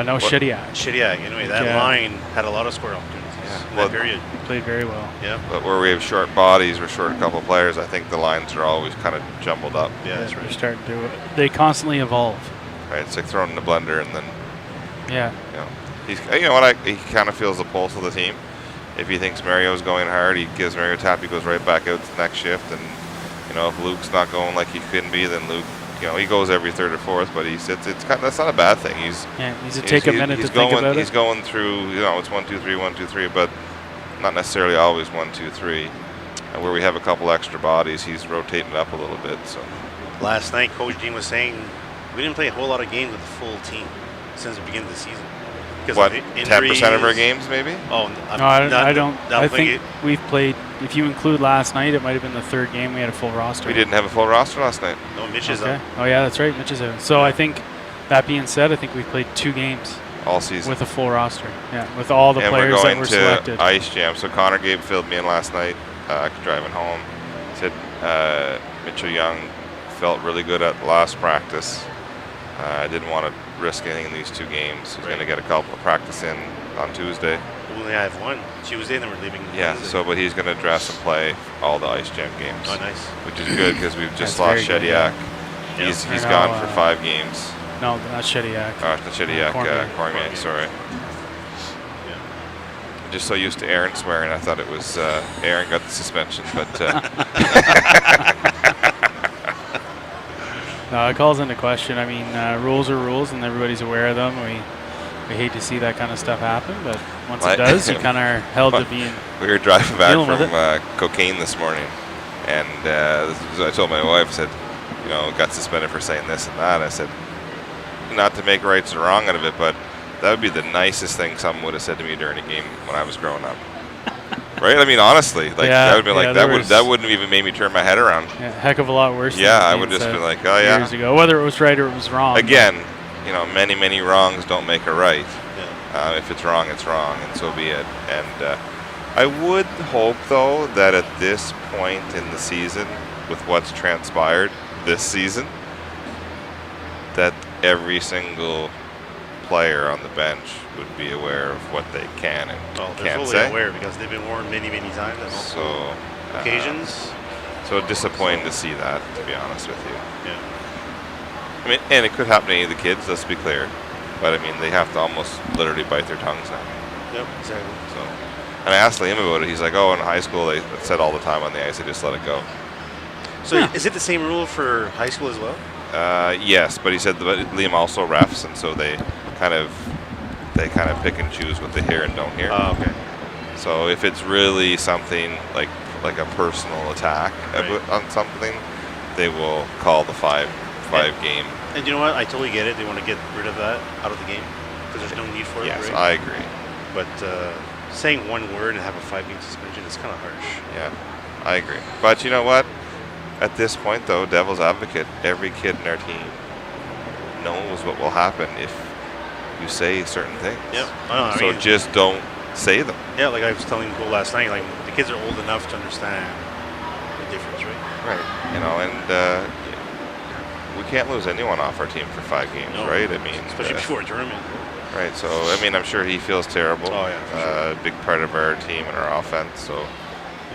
Speaker 1: No, Shediak.
Speaker 3: Shediak. Anyway, that line had a lot of score opportunities. Yeah. That period.
Speaker 1: Played very well.
Speaker 3: Yeah.
Speaker 2: But where we have short bodies, we're short a couple players, I think the lines are always kind of jumbled up.
Speaker 3: Yeah, that's right.
Speaker 1: They're starting to they constantly evolve.
Speaker 2: Right, it's like throwing in the blender and then...
Speaker 1: Yeah.
Speaker 2: You know what, he kind of feels the pulse of the team. If he thinks Mario's going hard, he gives Mario a tap, he goes right back out to the next shift. And, if Luke's not going like he couldn't be, then Luke he goes every third or fourth, but that's not a bad thing.
Speaker 1: He's to take a minute to think about it.
Speaker 2: He's going through, it's 1, 2, 3, 1, 2, 3, but not necessarily always 1, 2, 3. And where we have a couple extra bodies, he's rotating it up a little bit. So
Speaker 3: last night, Coach Dean was saying we didn't play a whole lot of games with the full team since the beginning of the season.
Speaker 2: What, 10% of our games, maybe?
Speaker 3: Oh,
Speaker 1: no, I don't. I think we've played. If you include last night, it might have been the third game we had a full roster.
Speaker 2: We didn't have a full roster last night.
Speaker 3: No, Mitch is out.
Speaker 1: Oh yeah, that's right. Mitch is out. So I think, that being said, I think we've played 2 games
Speaker 2: all season
Speaker 1: with a full roster. Yeah, with all the players that were selected.
Speaker 2: And we're going to Ice Jam. So Connor Gabe filled me in last night. Driving home, said Mitchell Young felt really good at the last practice. I didn't want to risk anything in these 2 games. He's going to get a couple of practice in on Tuesday.
Speaker 3: We only have one Tuesday, and then we're leaving.
Speaker 2: Yeah,
Speaker 3: Wednesday.
Speaker 2: but he's going to dress and play all the Ice Jam games.
Speaker 3: Oh, nice.
Speaker 2: Which is good because we've just lost Shediak. He's gone for 5 games.
Speaker 1: No, not Shediak.
Speaker 2: Not Shediak, Cormier, sorry. Just so used to Aaron swearing, I thought it was Aaron got the suspension, but
Speaker 1: no, it calls into question. I mean, rules are rules, and everybody's aware of them. We hate to see that kind of stuff happen, but once it does, you kind of are held to being.
Speaker 2: We were driving back from cocaine this morning, and I told my wife, I said, got suspended for saying this and that. I said, not to make rights or wrong out of it, but that would be the nicest thing someone would have said to me during a game when I was growing up. Right? I mean, honestly, that would be that wouldn't have even made me turn my head around.
Speaker 1: Yeah, heck of a lot worse.
Speaker 2: Yeah, I would just be like, oh yeah.
Speaker 1: Years ago, whether it was right or it was wrong.
Speaker 2: Again, many wrongs don't make a right. Yeah. If it's wrong, it's wrong, and so be it. And I would hope, though, that at this point in the season, with what's transpired this season, that every single player on the bench would be aware of what they can and can't say.
Speaker 3: They're fully aware because they've been warned many times on multiple occasions.
Speaker 2: So disappointing to see that, to be honest with you.
Speaker 3: Yeah.
Speaker 2: I mean, and it could happen to any of the kids, let's be clear. But, I mean, they have to almost literally bite their tongues now.
Speaker 3: Yep, exactly.
Speaker 2: So, and I asked Liam about it. He's like, in high school, they said all the time on the ice, they just let it go.
Speaker 3: So is it the same rule for high school as well?
Speaker 2: Yes, but he said Liam also refs, and so they kind of pick and choose what they hear and don't hear.
Speaker 3: Oh, okay.
Speaker 2: So if it's really something like a personal attack on something, they will call the five game.
Speaker 3: And you know what? I totally get it. They want to get rid of that out of the game because there's no need for it.
Speaker 2: Yes,
Speaker 3: right?
Speaker 2: I agree.
Speaker 3: But saying one word and have a 5-game suspension is kind of harsh.
Speaker 2: Yeah, I agree. But you know what? At this point, though, devil's advocate, every kid in our team knows what will happen if you say certain things.
Speaker 3: Yep.
Speaker 2: So just don't say them.
Speaker 3: Yeah, like I was telling Cole last night, like the kids are old enough to understand the difference, right?
Speaker 2: Right. And we can't lose anyone off our team for 5 games, right? I mean,
Speaker 3: especially before a tournament.
Speaker 2: Right. So I mean, I'm sure he feels terrible.
Speaker 3: Oh yeah. For
Speaker 2: sure. Big part of our team and our offense, so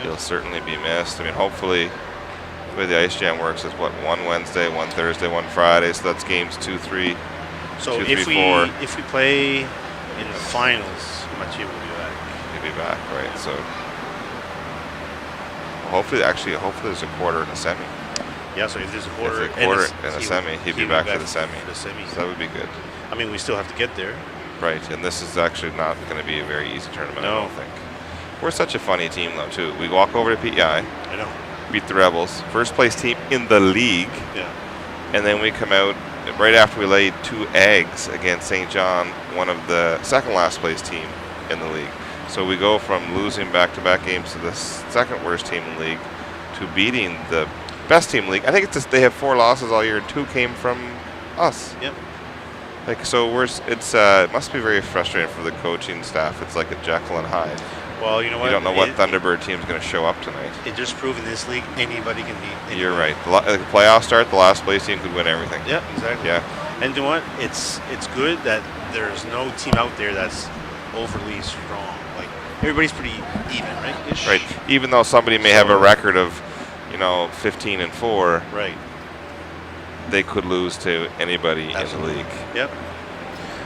Speaker 2: he'll certainly be missed. I mean, hopefully. The way the Ice Jam works is one Wednesday, one Thursday, one Friday. So that's games 2, 3.
Speaker 3: So
Speaker 2: 2, 3,
Speaker 3: if
Speaker 2: 4.
Speaker 3: we play in the finals, Mathieu will be back.
Speaker 2: He'll be back, right? So hopefully there's a quarter and a semi.
Speaker 3: Yeah. So if there's a quarter,
Speaker 2: and a semi, he'd be back for the semi. So that would be good.
Speaker 3: I mean, we still have to get there.
Speaker 2: Right, and this is actually not going to be a very easy tournament.
Speaker 3: No.
Speaker 2: I don't think. We're such a funny team, though, too. We walk over to PEI.
Speaker 3: I know.
Speaker 2: Beat the Rebels, first place team in the league.
Speaker 3: Yeah.
Speaker 2: And then we come out right after we laid 2 eggs against St. John, one of the second last place team in the league. So we go from losing back-to-back games to the second worst team in the league to beating the best team in the league. I think it's just they have 4 losses all year and 2 came from us.
Speaker 3: Yep.
Speaker 2: It must be very frustrating for the coaching staff. It's like a Jekyll and Hyde.
Speaker 3: Well, you know what?
Speaker 2: You don't know what Thunderbird team's going to show up tonight.
Speaker 3: It just proved in this league anybody can beat anybody.
Speaker 2: You're right. The playoffs start, the last place team could win everything.
Speaker 3: Yeah, exactly.
Speaker 2: Yeah.
Speaker 3: And you know what? It's good that there's no team out there that's overly strong. Like everybody's pretty even, right? Ish.
Speaker 2: Right. Even though somebody may have a record of, 15-4.
Speaker 3: Right.
Speaker 2: They could lose to anybody
Speaker 3: Absolutely.
Speaker 2: in the league.
Speaker 3: Yep.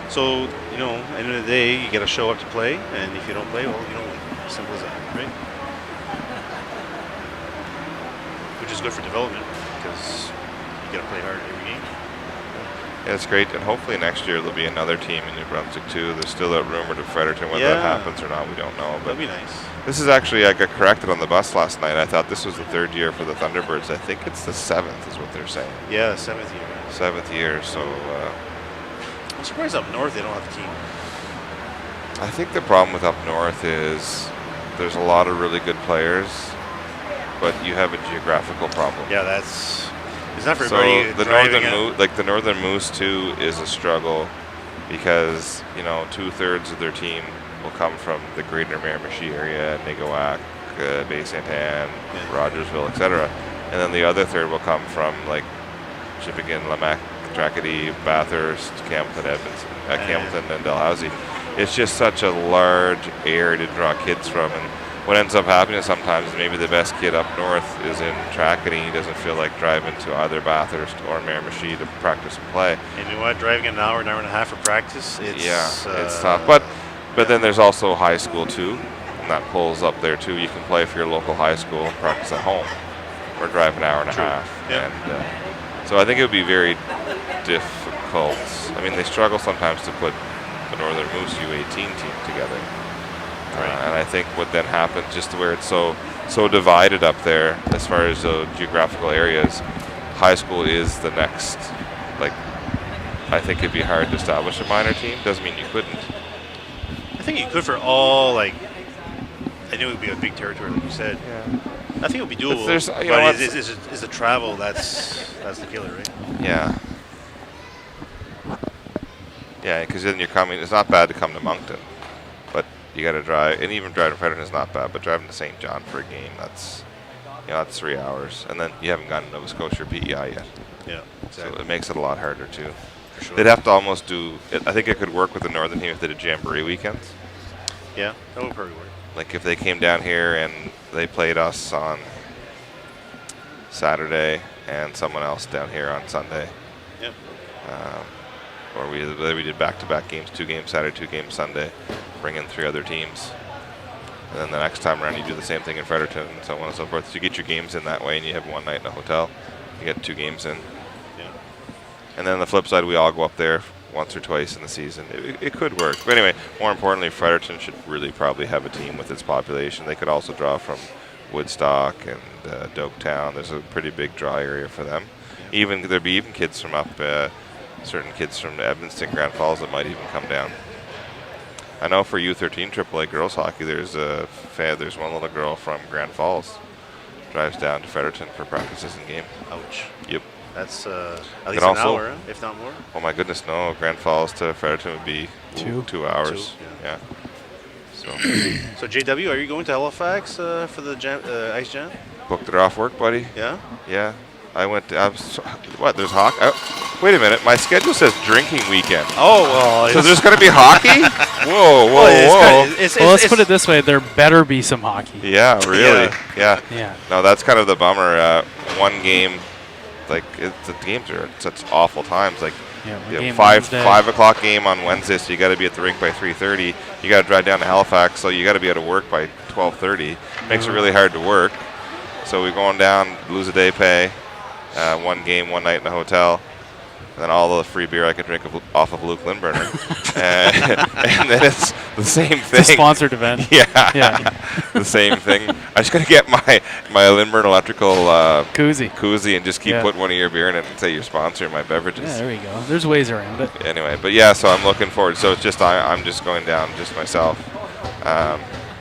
Speaker 3: So, at the end of the day, you got to show up to play, and if you don't play, well, you don't win. Simple as that, right? Which is good for development because You got to play hard every game.
Speaker 2: Yeah, it's great, and hopefully next year there'll be another team in New Brunswick too. There's still that rumor to Fredericton. Whether that happens or not, we don't know. But
Speaker 3: that'd be nice.
Speaker 2: this is actually, I got corrected on the bus last night. I thought this was the 3rd year for the Thunderbirds. I think it's the 7th, is what they're saying.
Speaker 3: Yeah, 7th year.
Speaker 2: 7th year. So
Speaker 3: I'm surprised up north they don't have a team.
Speaker 2: I think the problem with up north is there's a lot of really good players, but you have a geographical problem.
Speaker 3: Yeah, it's not for
Speaker 2: So
Speaker 3: everybody.
Speaker 2: the northern the Northern Moose too is a struggle because 2/3 of their team will come from the Greater Miramichi area, Nigawak, Bay St. Anne, Rogersville, etc., and then the other third will come from like Shippagan, Lamac, Tracadie, Bathurst, Campbellton, Campbellton, and Dalhousie. It's just such a large area to draw kids from, and what ends up happening sometimes is maybe the best kid up north is in Tracadie. He doesn't feel like driving to either Bathurst or Miramichi to practice and play.
Speaker 3: And you know what? Driving an hour and a half for practice,
Speaker 2: it's tough. But then there's also high school too, and that pulls up there too. You can play for your local high school and practice at home, or drive an hour and a half.
Speaker 3: Yeah.
Speaker 2: And so I think it would be very difficult. I mean, they struggle sometimes to put the Northern Moose U18 team together. And I think what then happens, just where it's so divided up there as far as the geographical areas, high school is the next. Like, I think it'd be hard to establish a minor team. Doesn't mean you couldn't.
Speaker 3: I think you could for all, like, I knew it would be a big territory, like you said.
Speaker 2: Yeah.
Speaker 3: I think it would be doable.
Speaker 2: But
Speaker 3: is the travel that's the killer, right?
Speaker 2: Yeah. Yeah, because then you're coming. It's not bad to come to Moncton, but you got to drive, and even driving to Fredericton is not bad. But driving to St. John for a game, that's 3 hours, and then you haven't gotten to Nova Scotia or PEI yet.
Speaker 3: Yeah, exactly.
Speaker 2: So it makes it a lot harder too.
Speaker 3: For sure.
Speaker 2: They'd have to almost do. I think it could work with the Northern team if they did Jamboree weekends.
Speaker 3: Yeah, that would probably work.
Speaker 2: Like if they came down here and they played us on Saturday and someone else down here on Sunday.
Speaker 3: Yep.
Speaker 2: Or we did back-to-back games, 2 games Saturday, 2 games Sunday, bring in 3 other teams. And then the next time around you do the same thing in Fredericton and so on and so forth. So you get your games in that way and you have one night in a hotel. You get 2 games in.
Speaker 3: Yeah.
Speaker 2: And then on the flip side, we all go up there once or twice in the season. It could work. But anyway, more importantly, Fredericton should really probably have a team with its population. They could also draw from Woodstock and Doketown. There's a pretty big draw area for them. There'd be even kids from up, certain kids from Edmonton, Grand Falls that might even come down. I know for U13 AAA girls hockey, there's one little girl from Grand Falls drives down to Fredericton for practices and game.
Speaker 3: Ouch.
Speaker 2: Yep.
Speaker 3: That's at least an hour, if not more.
Speaker 2: Oh my goodness, no! Grand Falls to Fredericton would be 2 hours.
Speaker 3: 2,
Speaker 2: yeah. So.
Speaker 3: So JW, are you going to Halifax for the Ice Jam?
Speaker 2: Booked it off work, buddy.
Speaker 3: Yeah.
Speaker 2: Yeah. I went. What? There's hockey. Wait a minute. My schedule says drinking weekend.
Speaker 3: Oh well.
Speaker 2: So there's going to be hockey? Whoa.
Speaker 3: Well,
Speaker 1: let's put it this way: there better be some hockey.
Speaker 2: Yeah. Really.
Speaker 1: Yeah.
Speaker 2: No, that's kind of the bummer. One game, like the games are at such awful times. Like you have 5 o'clock game on Wednesday, so you got to be at the rink by 3:30. You got to drive down to Halifax, so you got to be out of work by 12:30. Makes it really hard to work. So we're going down, lose a day pay. 1 game, 1 night in a hotel, and then all the free beer I could drink off of Luke Lindberner. and then it's the same thing.
Speaker 1: It's a sponsored event.
Speaker 2: Yeah. The same thing. I just got to get my Lindberner Electrical koozie and just keep putting one of your beer in it and say you're sponsoring my beverages.
Speaker 1: Yeah, there we go. There's ways around it.
Speaker 2: Anyway, but yeah, so I'm looking forward. So it's just I'm just going down just myself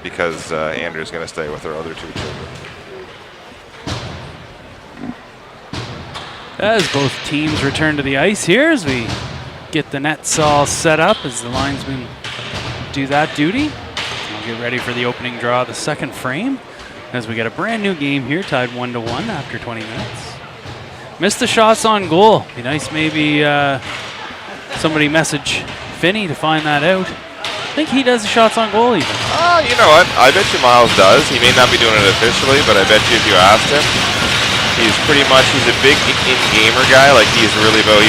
Speaker 2: because Andrew's going to stay with our other 2 children.
Speaker 1: As both teams return to the ice here, as we get the nets all set up, as the linesmen do that duty. We'll get ready for the opening draw of the second frame, as we get a brand new game here, tied 1-1 after 20 minutes. Missed the shots on goal. Be nice maybe somebody message Finney to find that out. I think he does the shots on goal even.
Speaker 2: You know what? I bet you Miles does. He may not be doing it officially, but I bet you if you asked him, he's a big in-gamer guy. Like he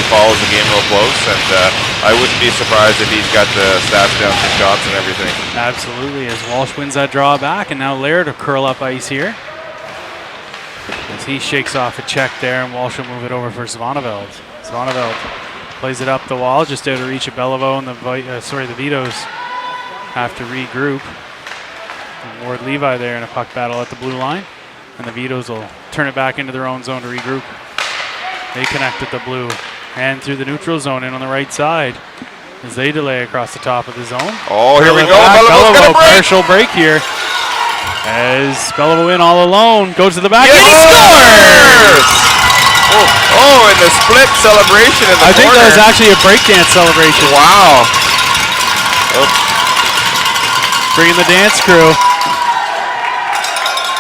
Speaker 2: follows the game real close, and I wouldn't be surprised if he's got the stats down for shots and everything.
Speaker 1: Absolutely, as Walsh wins that draw back, and now Laird to curl up ice here. as he shakes off a check there, and Walsh will move it over for Svaneveld. Svaneveld plays it up the wall, just out of reach of Beliveau, and the Vitos have to regroup. And Ward Levi there in a puck battle at the blue line, and the Vitos will turn it back into their own zone to regroup. They connect at the blue and through the neutral zone in on the right side as they delay across the top of the zone.
Speaker 2: Oh, here we go.
Speaker 1: Beliveau partial break here. As Beliveau in all alone, goes to the back, and he scores!
Speaker 2: Oh, and the split celebration in the
Speaker 1: I think
Speaker 2: corner.
Speaker 1: that was actually a breakdance celebration.
Speaker 2: Wow.
Speaker 1: Bringing the dance crew.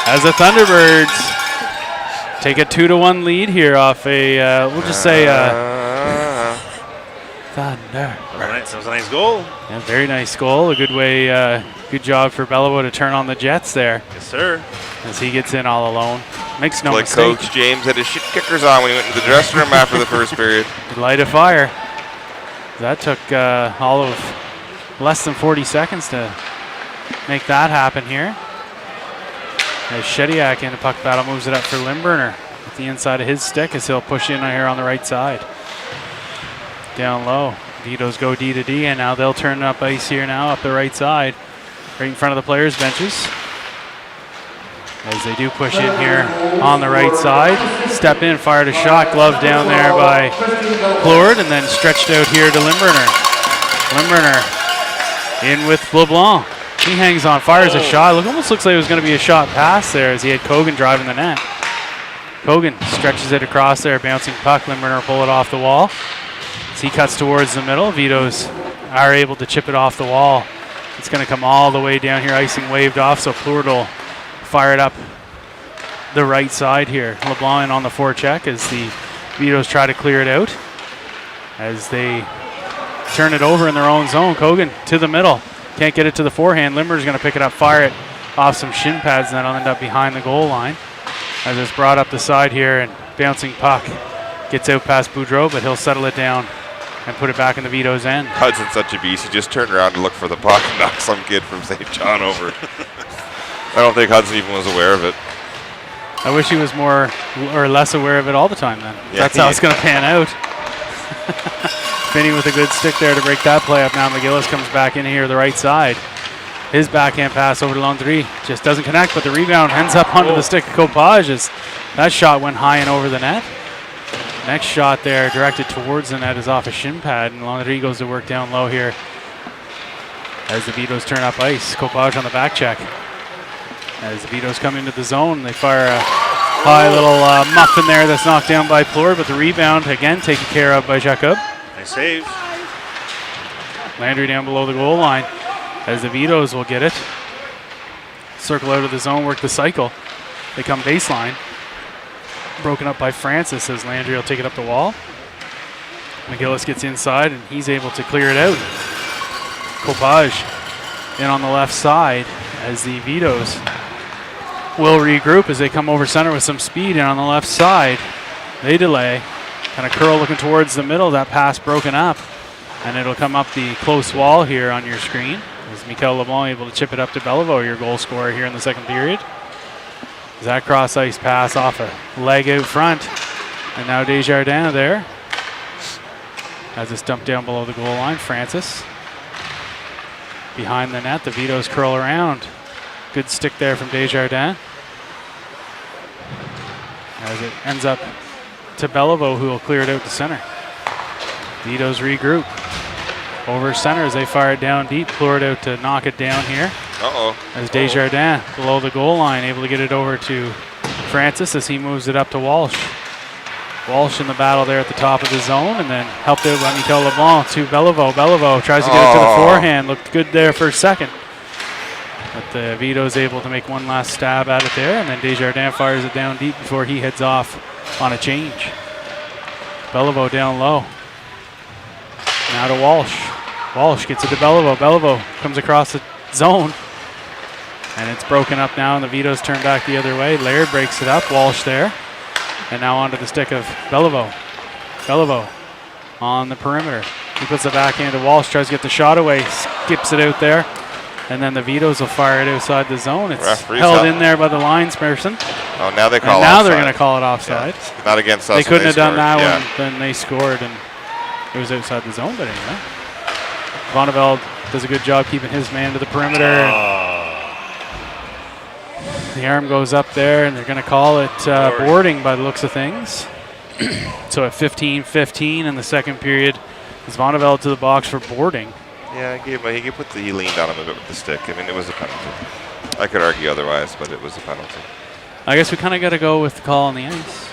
Speaker 1: As the Thunderbirds take a 2-1 lead here off a, we'll just say, Thunder.
Speaker 3: That was a nice goal.
Speaker 1: Yeah, very nice goal. A good way, good job for Beliveau to turn on the Jets there.
Speaker 3: Yes, sir.
Speaker 1: As he gets in all alone. Makes no
Speaker 2: Like
Speaker 1: mistake.
Speaker 2: Coach James had his shit kickers on when he went into the dressing room after the first period.
Speaker 1: Light a fire. That took all of less than 40 seconds to make that happen here. As Shediak in the puck battle moves it up for Limburner at the inside of his stick as he'll push in here on the right side. Down low. Vito's go D to D, and now they'll turn up ice here now up the right side, right in front of the players' benches. As they do push in here on the right side. Step in, fired a shot, glove down there by Plourde, and then stretched out here to Limburner. Limburner in with LeBlanc. He hangs on, fires a shot. Almost looks like it was going to be a shot pass there as he had Kogan driving the net. Kogan stretches it across there, bouncing puck. Limburner pull it off the wall. As he cuts towards the middle, Vitos are able to chip it off the wall. It's going to come all the way down here, icing waved off, so Plourde will fire it up the right side here. LeBlanc in on the forecheck as the Vitos try to clear it out. As they turn it over in their own zone, Kogan to the middle. Can't get it to the forehand. Limburner's going to pick it up, fire it off some shin pads, and then it'll end up behind the goal line. As it's brought up the side here, and bouncing puck gets out past Boudreau, but he'll settle it down and put it back in the Vito's end.
Speaker 2: Hudson's such a beast. He just turned around to look for the puck and knocked some kid from St. John over. I don't think Hudson even was aware of it.
Speaker 1: I wish he was more or less aware of it all the time then.
Speaker 2: Yeah,
Speaker 1: That's how it's going to pan out. Finney with a good stick there to break that play up. Now McGillis comes back in here the right side. His backhand pass over to Landry just doesn't connect, but the rebound ends up onto the stick of Copage as that shot went high and over the net. Next shot there directed towards the net is off a shin pad, and Landry goes to work down low here as the Vitos turn up ice. Copage on the back check. As the Vitos come into the zone, they fire a high little muffin there that's knocked down by Plourde, but the rebound again taken care of by Jacob.
Speaker 3: Nice save.
Speaker 1: Landry down below the goal line as the Vitos will get it. Circle out of the zone, work the cycle. They come baseline. Broken up by Francis as Landry will take it up the wall. McGillis gets inside and he's able to clear it out. Copage in on the left side as the Vitos will regroup as they come over center with some speed, and on the left side they delay. Kind of curl looking towards the middle. That pass broken up, and it'll come up the close wall here on your screen as Mikel LeBlanc able to chip it up to Beliveau, your goal scorer here in the second period. That cross ice pass off a leg out front, and now Desjardins there as it's dumped down below the goal line. Francis behind the net. The Vitos curl around. Good stick there from Desjardins as it ends up to Beliveau, who will clear it out to center. Vitos regroup over center as they fire it down deep. Plourde out to knock it down here. As Desjardins below the goal line, able to get it over to Francis as he moves it up to Walsh. Walsh in the battle there at the top of the zone, and then helped out by Mikel LeBlanc to Beliveau. Beliveau tries to get it to the forehand. Looked good there for a second. But the Vito's able to make one last stab at it there, and then Desjardins fires it down deep before he heads off on a change. Beliveau down low. Now to Walsh. Walsh gets it to Beliveau. Beliveau comes across the zone. And it's broken up now, and the Vito's turn back the other way. Laird breaks it up. Walsh there. And now onto the stick of Beliveau. Beliveau on the perimeter. He puts the backhand to Walsh, tries to get the shot away. Skips it out there. And then the Vitos will fire it outside the zone. It's
Speaker 2: Referee's
Speaker 1: held
Speaker 2: up.
Speaker 1: in there by the lines person.
Speaker 2: Oh, now they call
Speaker 1: And now
Speaker 2: offside.
Speaker 1: they're going to call it offside.
Speaker 2: Yeah. Not against us.
Speaker 1: They couldn't have done
Speaker 2: scored.
Speaker 1: that when they scored, and it was outside the zone. But anyway, Vonneveld does a good job keeping his man to the perimeter. The arm goes up there, and they're going to call it boarding by the looks of things. So at 15-15 in the second period, is Vonneveld to the box for boarding.
Speaker 2: Yeah, he leaned on him a bit with the stick. I mean, it was a penalty. I could argue otherwise, but it was a penalty.
Speaker 1: I guess we kind of got to go with the call on the ice.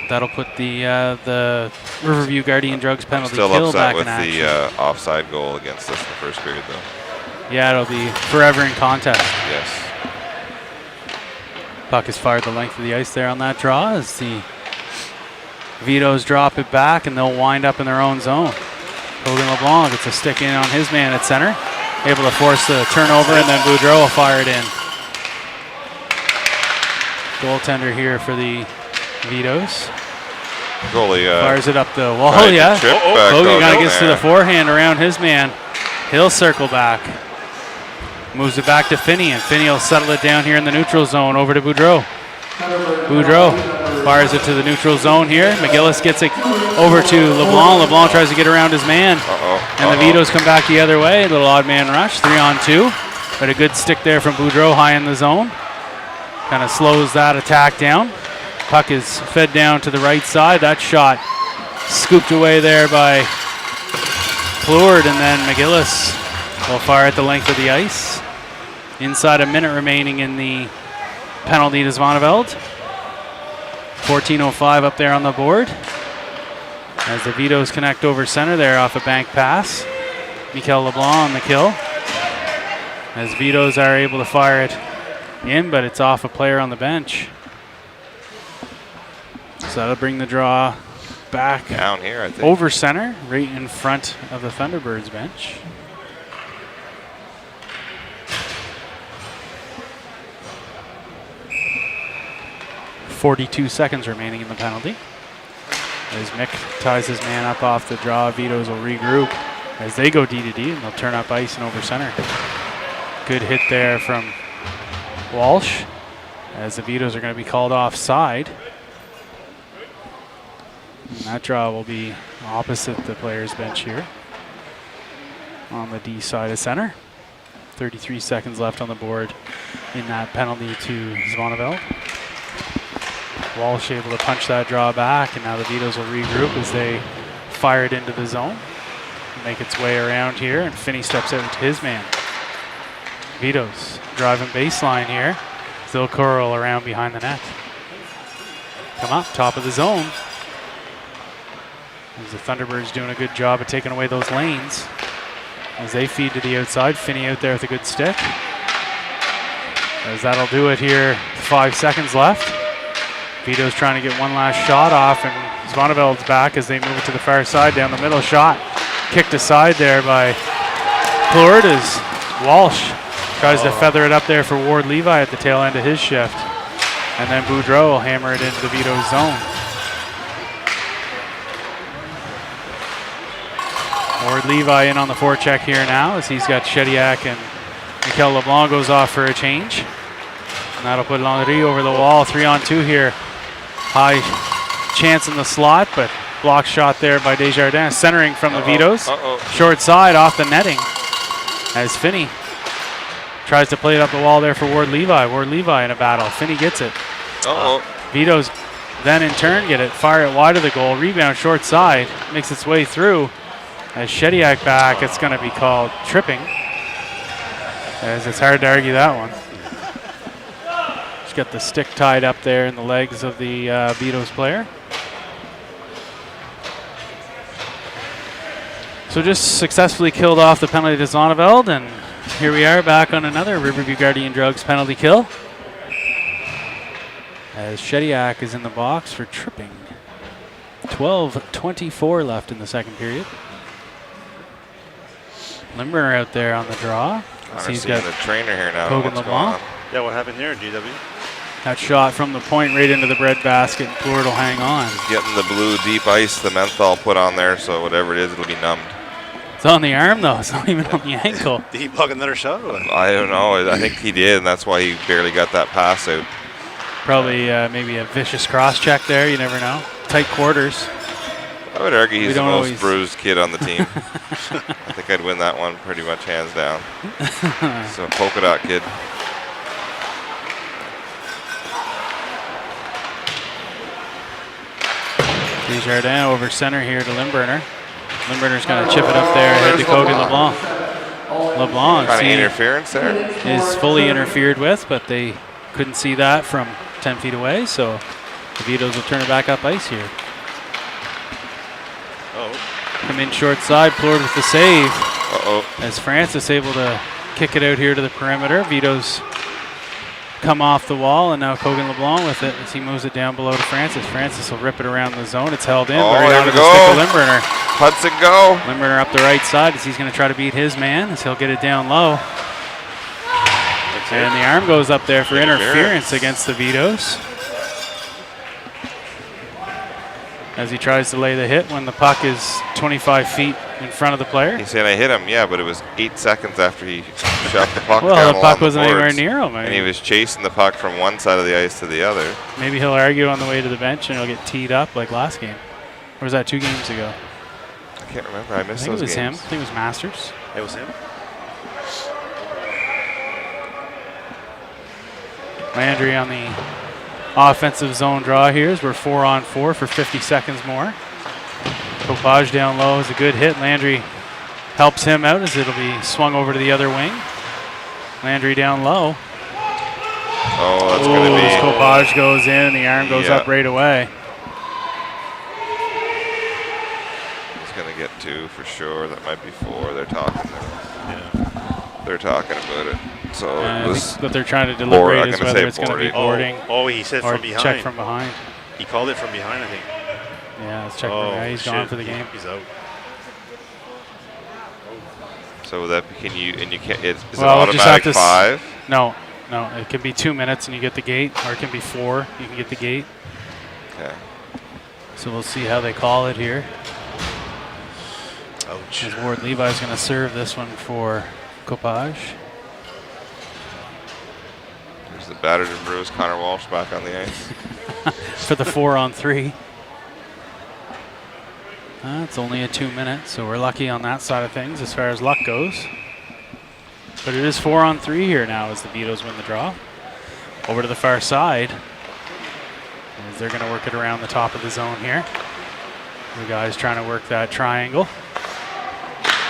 Speaker 1: That'll put the Riverview Guardian Drugs penalty
Speaker 2: Still
Speaker 1: kill
Speaker 2: upset
Speaker 1: back
Speaker 2: with
Speaker 1: in action.
Speaker 2: the offside goal against us in the first period, though.
Speaker 1: Yeah, it'll be forever in contest.
Speaker 2: Yes.
Speaker 1: Puck is fired the length of the ice there on that draw as the Vitos drop it back, and they'll wind up in their own zone. Hogan LeBlanc gets a stick in on his man at center, able to force the turnover, and then Boudreau will fire it in. Goaltender here for the Vitos.
Speaker 2: Goalie
Speaker 1: Fires it up the wall,
Speaker 2: tried to
Speaker 1: yeah.
Speaker 2: trip back
Speaker 1: Hogan
Speaker 2: out
Speaker 1: kind of gets to
Speaker 2: there.
Speaker 1: the forehand around his man. He'll circle back. Moves it back to Finney, and Finney will settle it down here in the neutral zone over to Boudreau. Boudreau fires it to the neutral zone here. McGillis gets it over to LeBlanc. LeBlanc tries to get around his man. And the Vitos come back the other way. A little odd man rush, 3-on-2. But a good stick there from Boudreau high in the zone. Kind of slows that attack down. Puck is fed down to the right side. That shot scooped away there by Plourde, and then McGillis will fire at the length of the ice. Inside a minute remaining in the penalty to Zvoneveld. 14:05 up there on the board. As the Vitos connect over center there off a bank pass. Mikel LeBlanc on the kill. As Vitos are able to fire it in, but it's off a player on the bench. So that'll bring the draw back
Speaker 2: Down here, I think.
Speaker 1: over center, right in front of the Thunderbirds bench. .42 seconds remaining in the penalty. As Mick ties his man up off the draw, Vitos will regroup as they go D-to-D, and they'll turn up ice and over center. Good hit there from Walsh, as the Vitos are going to be called offside. And that draw will be opposite the players' bench here on the D side of center. 33 seconds left on the board in that penalty to Zvoneveld. Walsh able to punch that draw back, and now the Vitos will regroup as they fire it into the zone. Make its way around here, and Finney steps out to his man. Vitos driving baseline here. Still curl around behind the net. Come up, top of the zone. As the Thunderbirds doing a good job of taking away those lanes. As they feed to the outside, Finney out there with a good stick. As that'll do it here, 5 seconds left. Vito's trying to get one last shot off, and Zvoneveld's back as they move it to the far side down the middle. Shot kicked aside there by Plourde as Walsh tries to feather it up there for Ward Levi at the tail end of his shift. And then Boudreau will hammer it into Vito's zone. Ward Levi in on the forecheck here now as he's got Shediak, and Mikel LeBlanc goes off for a change. And that'll put Landry over the wall. 3-on-2 here. High chance in the slot, but block shot there by Desjardins. Centering from the Vitos. Short side off the netting as Finney tries to play it up the wall there for Ward Levi. Ward Levi in a battle. Finney gets it. Vitos then in turn get it. Fire it wide of the goal. Rebound short side. Makes its way through. As Shediak back, it's going to be called tripping. As it's hard to argue that one. Just got the stick tied up there in the legs of the Vitos player. So just successfully killed off the penalty to Zonneveld, and here we are back on another Riverview Guardian Drugs penalty kill. As Shediak is in the box for tripping. 12:24 left in the second period. Limburner out there on the draw.
Speaker 2: He's got the trainer here now.
Speaker 1: Hogan
Speaker 2: What's going
Speaker 1: LeBlanc.
Speaker 2: on?
Speaker 3: Yeah, what happened there, GW?
Speaker 1: That shot from the point right into the bread basket, and Plourde will hang on.
Speaker 2: Getting the blue deep ice, the menthol put on there, so whatever it is, it'll be numbed.
Speaker 1: It's on the arm, though. It's not even on the ankle.
Speaker 3: Did he block another shot? Or what?
Speaker 2: I don't know. I think he did, and that's why he barely got that pass out.
Speaker 1: Probably maybe a vicious cross check there. You never know. Tight quarters.
Speaker 2: I would argue he's the most
Speaker 1: always
Speaker 2: bruised kid on the team. I think I'd win that one pretty much hands down. So polka dot kid.
Speaker 1: Desjardins over center here to Limburner. Limburner's going to chip it up there ahead to Kogan LeBlanc. LeBlanc
Speaker 2: Kind of interference there.
Speaker 1: is fully interfered with, but they couldn't see that from 10 feet away, so the Vitos will turn it back up ice here. Come in short side, Plord with the save. As Francis able to kick it out here to the perimeter. Vito's come off the wall, and now Kogan LeBlanc with it as he moves it down below to Francis. Francis will rip it around the zone. It's held in.
Speaker 2: There we go.
Speaker 1: Limburner.
Speaker 2: Hudson go.
Speaker 1: Limburner up the right side as he's going to try to beat his man as he'll get it down low. And the arm goes up there for interference against the Vitos. As he tries to lay the hit when the puck is 25 feet in front of the player.
Speaker 2: He said I hit him, yeah, but it was 8 seconds after he shot the puck.
Speaker 1: Well, the puck wasn't anywhere near him.
Speaker 2: And he was chasing the puck from one side of the ice to the other.
Speaker 1: Maybe he'll argue on the way to the bench and he'll get teed up like last game. Or was that 2 games ago?
Speaker 2: I can't remember. I missed those games.
Speaker 1: Him. I think it was Masters.
Speaker 3: It was him.
Speaker 1: Landry on the offensive zone draw here as we're 4-on-4 for 50 seconds more. Copage down low is a good hit. Landry helps him out as it'll be swung over to the other wing. Landry down low.
Speaker 2: Oh, that's going to be...
Speaker 1: Copage goes in and the arm goes up right away.
Speaker 2: He's going to get 2 for sure. That might be 4. They're talking. They're talking about it. So
Speaker 1: what they're trying to deliberate is whether it's going to be boarding.
Speaker 3: He said
Speaker 1: or
Speaker 3: from behind.
Speaker 1: check from behind.
Speaker 3: He called it from behind, I think.
Speaker 1: Yeah, let's check from behind. He's gone for the game.
Speaker 3: He's out.
Speaker 2: So that can you and you can't. Is it
Speaker 1: Well, we'll
Speaker 2: automatic 5?
Speaker 1: No. It can be 2 minutes and you get the gate, or it can be 4. You can get the gate.
Speaker 2: Okay.
Speaker 1: So we'll see how they call it here.
Speaker 3: Ouch.
Speaker 1: As Ward Levi's going to serve this one for Copage.
Speaker 2: There's the battered and bruised Connor Walsh back on the ice.
Speaker 1: For the 4-on-3. It's only a 2 minute, so we're lucky on that side of things as far as luck goes. But it is 4-on-3 here now as the Vitos win the draw. Over to the far side. As they're going to work it around the top of the zone here. The guys trying to work that triangle.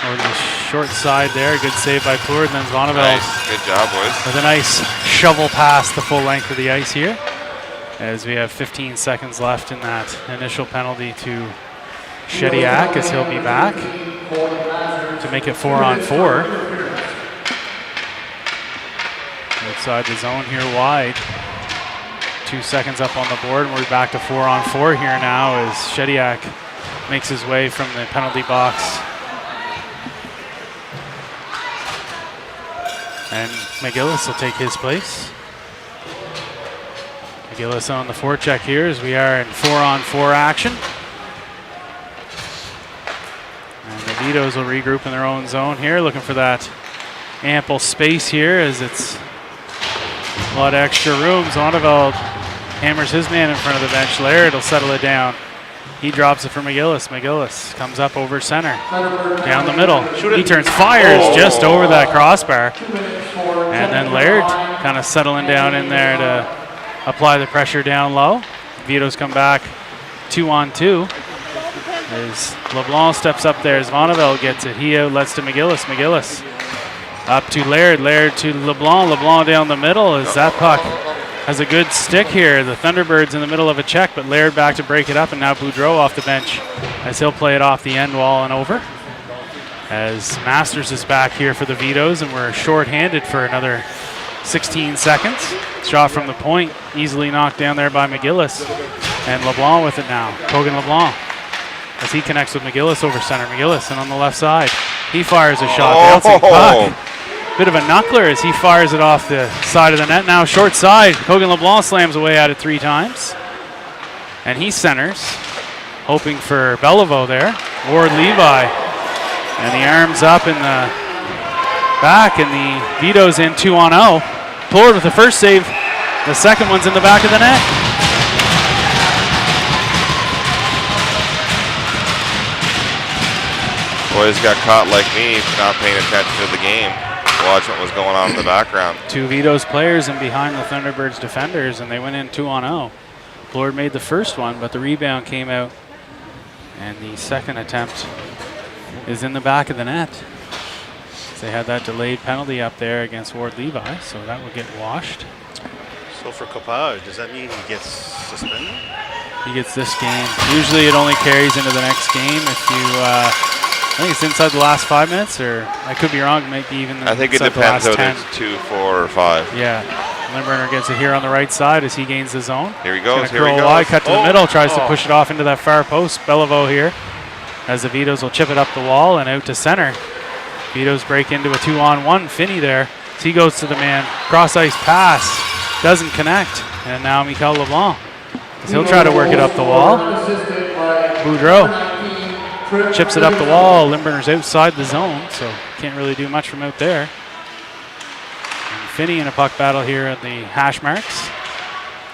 Speaker 1: Over to the short side there. Good save by Plord, and then Zvonnevel.
Speaker 2: Nice. Good job, boys.
Speaker 1: With a nice shovel pass the full length of the ice here. As we have 15 seconds left in that initial penalty to Shediak as he'll be back to make it 4-on-4. Outside the zone here wide. 2 seconds up on the board, and we're back to 4-on-4 here now as Shediak makes his way from the penalty box. And McGillis will take his place. McGillis on the forecheck here as we are in 4-on-4 action. And the Vitos will regroup in their own zone here, looking for that ample space here as it's a lot of extra room. Zonderveld hammers his man in front of the bench. Laird will settle it down. He drops it for McGillis. McGillis comes up over center, down the middle. He turns, fires just over that crossbar. And then Laird kind of settling down in there to apply the pressure down low. Vito's come back 2-on-2. As LeBlanc steps up there, as Vonnevel gets it. He outlets to McGillis. McGillis up to Laird. Laird to LeBlanc. LeBlanc down the middle as that puck has a good stick here. The Thunderbirds in the middle of a check, but Laird back to break it up, and now Boudreau off the bench as he'll play it off the end wall and over. As Masters is back here for the Vitos, and we're short-handed for another 16 seconds. Shot from the point, easily knocked down there by McGillis. And LeBlanc with it now. Kogan LeBlanc as he connects with McGillis over center. McGillis, and on the left side, he fires a shot. Bouncing puck. Bit of a knuckler as he fires it off the side of the net. Now short side. Kogan LeBlanc slams away at it 3 times. And he centers, hoping for Beliveau there. Ward Levi And the arms up in the back, and the Vito's in 2-0. Plord with the first save. The second one's in the back of the net.
Speaker 2: Boys got caught like me not paying attention to the game. Watch what was going on in the background.
Speaker 1: Two Vito's players in behind the Thunderbirds defenders, and they went in 2-0. Plord made the first one, but the rebound came out, and the second attempt is in the back of the net. They had that delayed penalty up there against Ward Levi, so that would get washed.
Speaker 3: So for Copage, does that mean he gets suspended?
Speaker 1: He gets this game. Usually it only carries into the next game if you, I think it's inside the last 5 minutes, or I could be wrong, it might be even
Speaker 2: I think it
Speaker 1: inside the
Speaker 2: depends
Speaker 1: last
Speaker 2: whether
Speaker 1: 10.
Speaker 2: it's 2, 4, or 5.
Speaker 1: Yeah, Limburner gets it here on the right side as he gains the zone.
Speaker 2: Here he goes,
Speaker 1: here he goes. Wide, cut to the middle, tries to push it off into that far post. Beliveau here, as the Vitos will chip it up the wall and out to center. Vitos break into a 2-on-1. Finney there. So he goes to the man. Cross ice pass. Doesn't connect. And now Michael LeBlanc. He'll try to work it up the wall. Boudreau chips it up the wall. Limburner's outside the zone, so can't really do much from out there. And Finney in a puck battle here at the hash marks.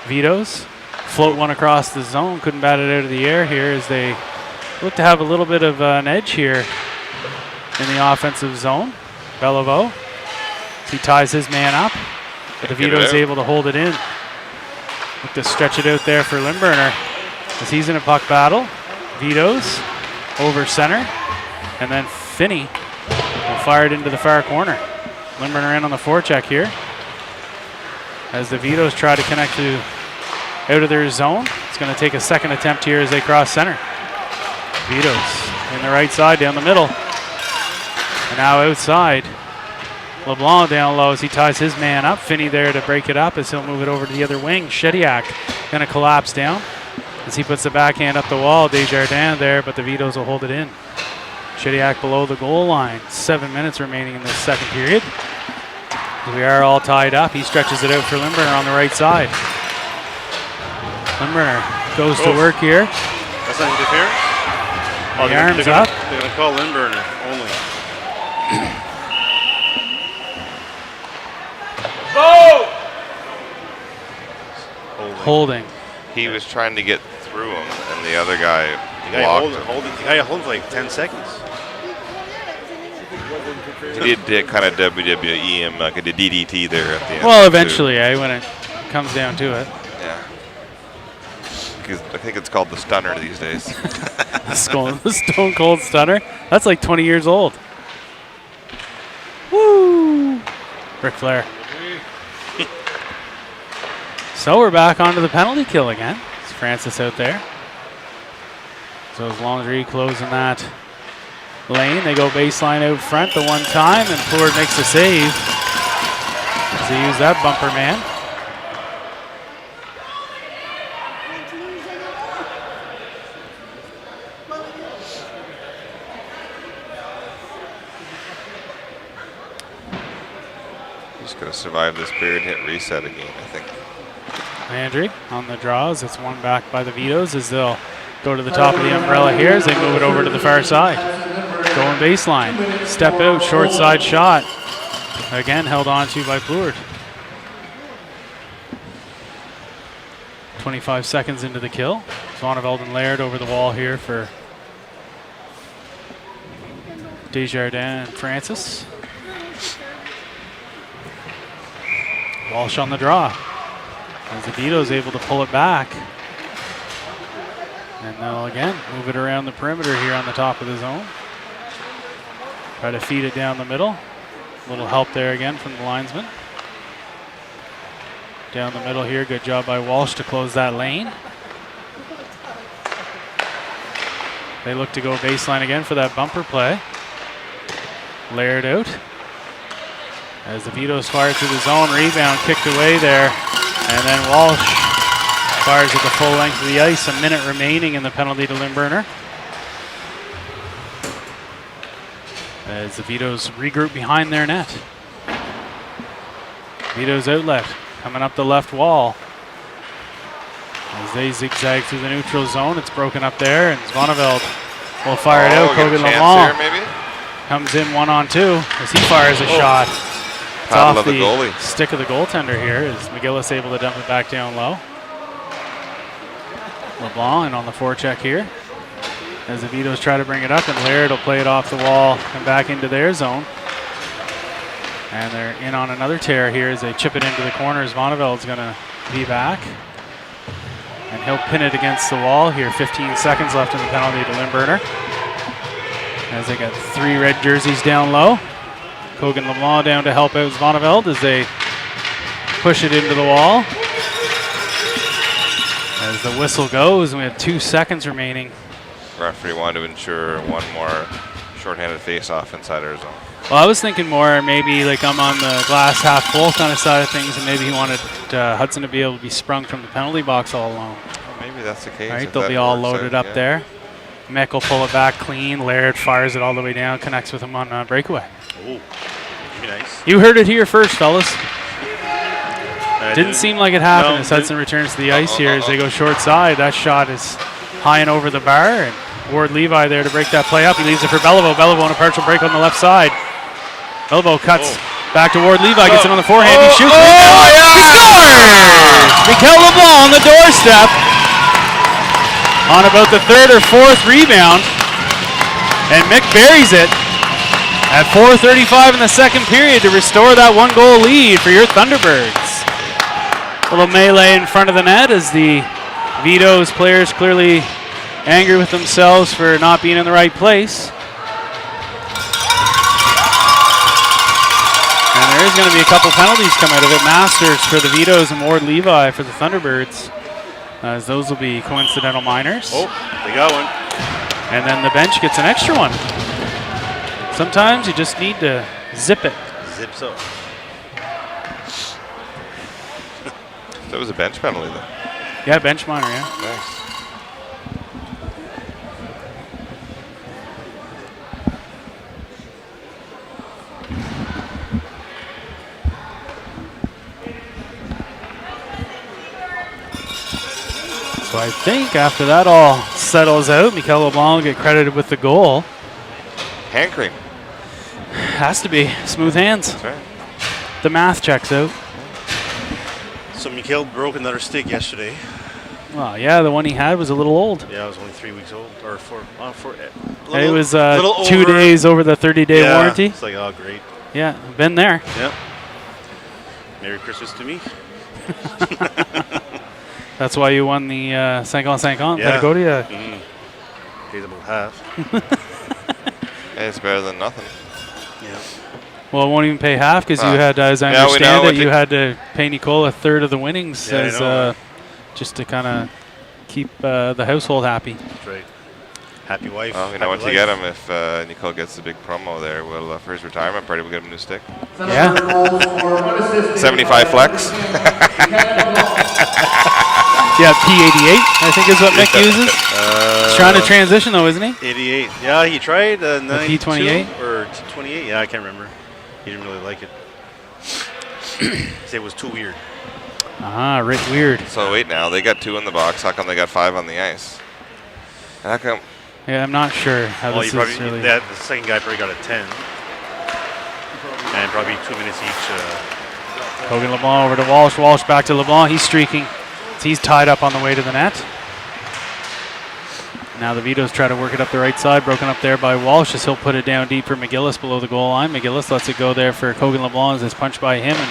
Speaker 1: Vitos float one across the zone. Couldn't bat it out of the air here as they look to have a little bit of an edge here in the offensive zone. Beliveau, he ties his man up, but DeVito is able to hold it in. Look to stretch it out there for Limburner as he's in a puck battle. Vito's over center, and then Finney will fire it into the far corner. Limburner in on the forecheck here as the Vitos try to connect to out of their zone. It's going to take a second attempt here as they cross center. Vitos in the right side down the middle. And now outside, LeBlanc down low as he ties his man up. Finney there to break it up as he'll move it over to the other wing. Shediak going to collapse down as he puts the backhand up the wall. Desjardins there, but the Vitos will hold it in. Shediak below the goal line. 7 minutes remaining in this second period. We are all tied up. He stretches it out for Limburner on the right side. Limburner goes to work here.
Speaker 3: That's not interference?
Speaker 1: The arms up.
Speaker 3: They're going to call Limburner only.
Speaker 1: Holding.
Speaker 2: He was trying to get through him, and the other guy blocked him.
Speaker 3: The guy held for like 10 seconds.
Speaker 2: He did kind of WWE him like a DDT there at the end.
Speaker 1: Well, eventually, when it comes down to it.
Speaker 2: Yeah. Because I think it's called the stunner these days.
Speaker 1: The Stone Cold Stunner. That's like 20 years old. Woo! Ric Flair. So we're back onto the penalty kill again. It's Francis out there. So as Laundry closing that lane, they go baseline out front the one time, and Plord makes the save as he used that bumper man.
Speaker 2: Just going to survive this period, hit reset again, I think.
Speaker 1: Landry on the draws. It's one back by the Vitos as they'll go to the top of the umbrella here as they move it over to the far side. Going baseline. Step out, short side shot. Again held on to by Plord. 25 seconds into the kill. Zvoneveld and Laird over the wall here for Desjardins and Francis. Walsh on the draw. As the Vito's able to pull it back. And they'll again move it around the perimeter here on the top of the zone. Try to feed it down the middle. A little help there again from the linesman. Down the middle here, good job by Walsh to close that lane. They look to go baseline again for that bumper play. Layered out. As the Vito's fired through the zone, rebound kicked away there. And then Walsh fires at the full length of the ice. A minute remaining in the penalty to Limburner. As the Vitos regroup behind their net. Vito's outlet coming up the left wall. As they zigzag through the neutral zone, it's broken up there, and Zvoneveld will fire it out. Kobe LeBlanc.
Speaker 2: Maybe?
Speaker 1: comes in 1-on-2 as he fires a shot. It's
Speaker 2: Paddle
Speaker 1: off
Speaker 2: of the goalie.
Speaker 1: stick of the goaltender here. Is McGillis able to dump it back down low? LeBlanc in on the forecheck here. As the Vitos try to bring it up, and Laird will play it off the wall and back into their zone. And they're in on another tear here as they chip it into the corners. Vonneveld's going to be back. And he'll pin it against the wall here. 15 seconds left in the penalty to Limburner. As they got 3 red jerseys down low. Kogan LeBlanc down to help out Vonneveld as they push it into the wall. As the whistle goes, and we have 2 seconds remaining.
Speaker 2: Referee wanted to ensure one more shorthanded face-off inside our zone.
Speaker 1: Well, I was thinking more maybe like I'm on the glass half full kind of side of things, and maybe he wanted Hudson to be able to be sprung from the penalty box all along.
Speaker 2: Well, maybe that's the case.
Speaker 1: All right, they'll be all loaded up there. Mick will pull it back clean. Laird fires it all the way down, connects with him on a breakaway.
Speaker 3: Oh, nice.
Speaker 1: You heard it here first, fellas. Didn't seem like it happened as Hudson returns to the ice here as they go short side. That shot is high and over the bar, and Ward Levi there to break that play up. He leaves it for Beliveau. Beliveau on a partial break on the left side. Beliveau cuts back to Ward Levi, gets it on the forehand. He shoots. He scores! Mikel LeBlanc on the doorstep on about the 3rd or 4th rebound, and Mick buries it at 4:35 in the second period to restore that 1-goal lead for your Thunderbirds. Little melee in front of the net as the Vito's players clearly angry with themselves for not being in the right place. And there is going to be a couple penalties come out of it. Masters for the Vitos and Ward Levi for the Thunderbirds, as those will be coincidental minors.
Speaker 3: Oh, they got one.
Speaker 1: And then the bench gets an extra one. Sometimes you just need to zip it.
Speaker 3: Zips up.
Speaker 2: That was a bench penalty, though.
Speaker 1: Yeah, bench minor, yeah.
Speaker 2: Nice.
Speaker 1: So I think after that all settles out, Mikel LeBlanc will get credited with the goal.
Speaker 2: Hand cream.
Speaker 1: Has to be. Smooth hands.
Speaker 2: That's right.
Speaker 1: The math checks out.
Speaker 3: So Mikel broke another stick yesterday.
Speaker 1: Well, yeah, the one he had was a little old.
Speaker 3: Yeah, it was only 3 weeks old, or 4.
Speaker 1: It was 2 days over the 30-day warranty.
Speaker 3: It's like, oh, great.
Speaker 1: Yeah, been there.
Speaker 3: Yep. Merry Christmas to me.
Speaker 1: That's why you won the 50-50 Patagonia.
Speaker 3: Pays about half.
Speaker 2: Hey, it's better than nothing.
Speaker 3: Yeah.
Speaker 1: Well, it won't even pay half because you had, as I understand it, you had to pay Nicole a third of the winnings just to kind of keep the household happy.
Speaker 3: That's right. Happy wife.
Speaker 2: Well, we know what to get him if Nicole gets the big promo there. We'll for his retirement party, we'll get him a new stick.
Speaker 1: Yeah.
Speaker 2: 75 flex.
Speaker 1: Yeah, P88, I think is what Mick uses. He's trying to transition though, isn't he?
Speaker 3: 88. Yeah, he tried
Speaker 1: P28
Speaker 3: or 28. Yeah, I can't remember. He didn't really like it. He said it was too weird.
Speaker 1: Weird.
Speaker 2: So wait now, they got 2 in the box. How come they got 5 on the ice? And how come?
Speaker 1: Yeah, I'm not sure how this is really.
Speaker 3: The second guy probably got a 10. And probably 2 minutes each.
Speaker 1: Kogan LeBlanc over to Walsh. Walsh back to LeBlanc. He's streaking. He's tied up on the way to the net. Now the Vitos try to work it up the right side. Broken up there by Walsh as he'll put it down deep for McGillis below the goal line. McGillis lets it go there for Kogan LeBlanc as it's punched by him, and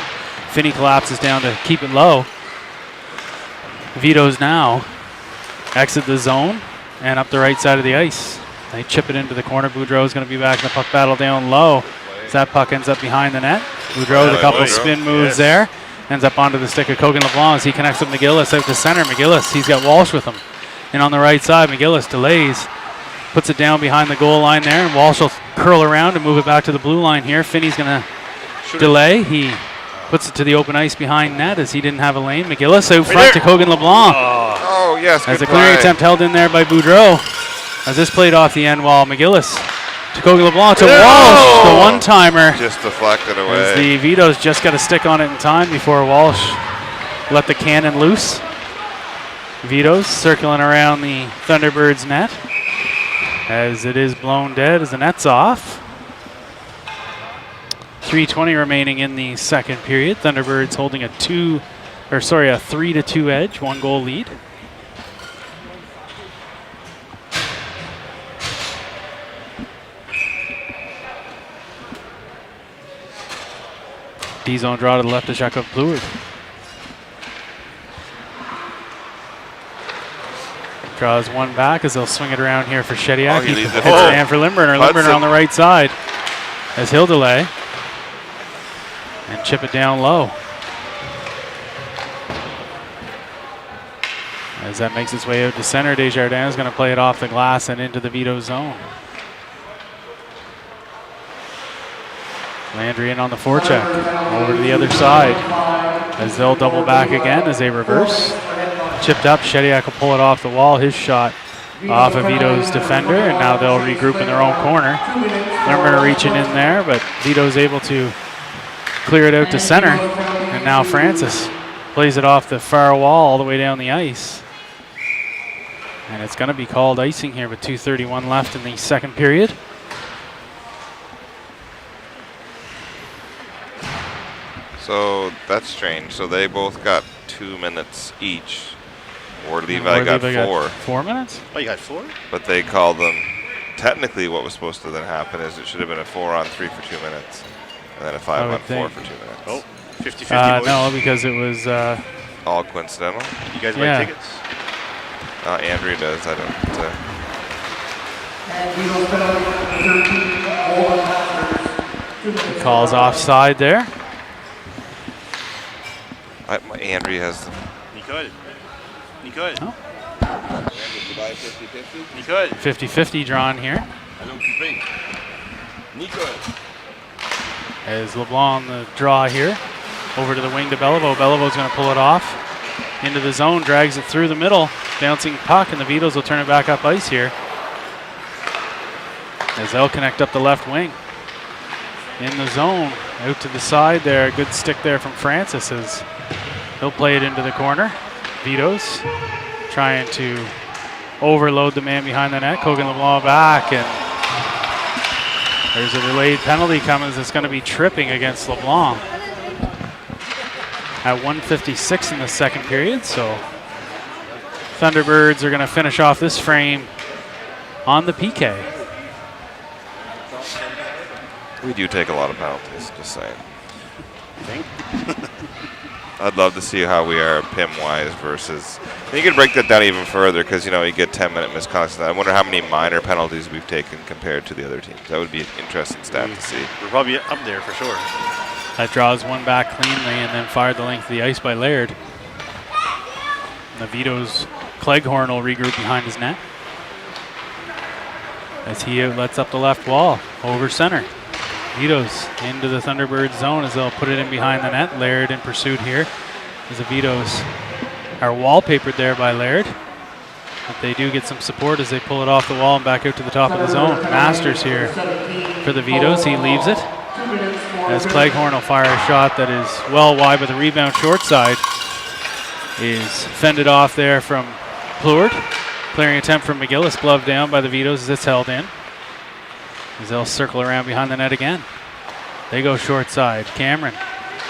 Speaker 1: Finney collapses down to keep it low. Vitos now exit the zone and up the right side of the ice. They chip it into the corner. Boudreau's going to be back in the puck battle down low. As that puck ends up behind the net. Boudreau with a couple spin moves there. Ends up onto the stick of Kogan LeBlanc as he connects with McGillis out to center. McGillis, he's got Walsh with him. And on the right side, McGillis delays. Puts it down behind the goal line there. And Walsh will curl around and move it back to the blue line here. Finney's going to delay. He puts it to the open ice behind net as he didn't have a lane. McGillis out front to Kogan LeBlanc.
Speaker 2: Oh, yes,
Speaker 1: as the clearing attempt held in there by Boudreau. As this played off the end while McGillis to Kogan LeBlanc to Walsh, the one-timer.
Speaker 2: Just deflected away.
Speaker 1: As the Vitos just got a stick on it in time before Walsh let the cannon loose. Vitos circling around the Thunderbirds net as it is blown dead as the net's off. 3:20 remaining in the second period. Thunderbirds holding a 3-2 edge, 1 goal lead. D-zone draw to the left to Jacob Pleward. Draws one back as they'll swing it around here for Shediak.
Speaker 2: He leaves it.
Speaker 1: And for Limburner. Limburner on the right side as he'll delay and chip it down low. As that makes its way out to center, Desjardins is going to play it off the glass and into the Vito zone. Landry in on the forecheck. Over to the other side as they'll double back again as they reverse. Chipped up, Shediak will pull it off the wall. His shot off of Vito's defender, and now they'll regroup in their own corner. Limburner reaching in there, but Vito's able to clear it out to center. And now Francis plays it off the far wall all the way down the ice. And it's going to be called icing here with 2:31 left in the second period.
Speaker 2: So that's strange. So they both got 2 minutes each. Ward Levi got 4.
Speaker 1: 4 minutes?
Speaker 3: Oh, you got 4?
Speaker 2: But they called them. Technically, what was supposed to then happen is it should have been a 4-on-3 for 2 minutes, and then a 5-on-4 for 2 minutes.
Speaker 3: Oh, 50-50 boys.
Speaker 1: No, because it was.
Speaker 2: All coincidental.
Speaker 3: You guys
Speaker 1: yeah.
Speaker 3: buy tickets?
Speaker 2: Andrea does. I don't.
Speaker 1: He calls offside there.
Speaker 2: Andrea has them.
Speaker 3: You could. You could.
Speaker 1: Oh.
Speaker 3: You could.
Speaker 1: 50-50 drawn here. As LeBlanc on the draw here. Over to the wing to Beliveau. Belivo's going to pull it off. Into the zone, drags it through the middle. Bouncing puck, and the Beatles will turn it back up ice here. As they'll connect up the left wing. In the zone, out to the side there. Good stick there from Francis as he'll play it into the corner. Vito's trying to overload the man behind the net. Kogan LeBlanc back, and there's a delayed penalty coming. It's going to be tripping against LeBlanc at 1:56 in the second period. So Thunderbirds are going to finish off this frame on the PK.
Speaker 2: We do take a lot of penalties, just saying.
Speaker 3: Think?
Speaker 2: I'd love to see how we are PIM-wise versus... And you could break that down even further because, you get 10-minute misconduct. I wonder how many minor penalties we've taken compared to the other teams. That would be an interesting stat to see.
Speaker 3: We're probably up there for sure.
Speaker 1: That draws one back cleanly and then fired the length of the ice by Laird. And the Vito's Cleghorn will regroup behind his net. As he outlets up the left wall, over center. Vito's into the Thunderbird zone as they'll put it in behind the net. Laird in pursuit here as the Vitos are wallpapered there by Laird. But they do get some support as they pull it off the wall and back out to the top of the zone. Masters here for the Vitos. He leaves it. As Cleghorn will fire a shot that is well wide, but the rebound short side is fended off there from Pleward. Clearing attempt from McGillis, gloved down by the Vitos as it's held in. As they'll circle around behind the net again. They go short side. Cameron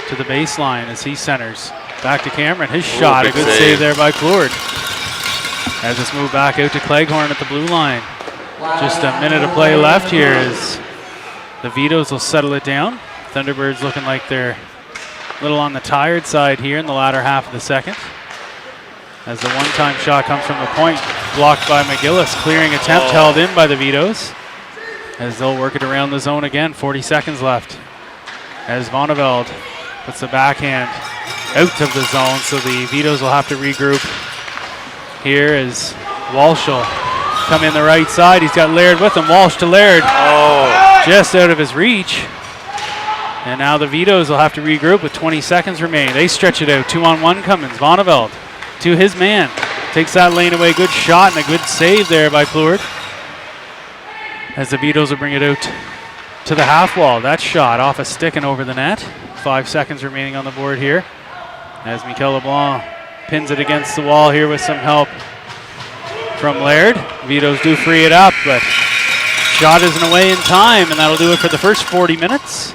Speaker 1: to the baseline as he centers. Back to Cameron. His shot, a good save there by Pleward. As it's moved back out to Cleghorn at the blue line. Just a minute of play left here as the Vitos will settle it down. Thunderbirds looking like they're a little on the tired side here in the latter half of the second. As the one-time shot comes from the point, blocked by McGillis. Clearing attempt held in by the Vitos. As they'll work it around the zone again, 40 seconds left. As Vonneveld puts the backhand out of the zone, so the Vitos will have to regroup here as Walsh will come in the right side. He's got Laird with him. Walsh to Laird. Just out of his reach. And now the Vitos will have to regroup with 20 seconds remaining. They stretch it out. 2-on-1 Cummins. Vonneveld to his man. Takes that lane away. Good shot and a good save there by Pleward. As the Vitos will bring it out to the half wall. That shot off a stick and over the net. 5 seconds remaining on the board here. As Mikel LeBlanc pins it against the wall here with some help from Laird. Vitos do free it up, but shot isn't away in time, and that'll do it for the first 40 minutes.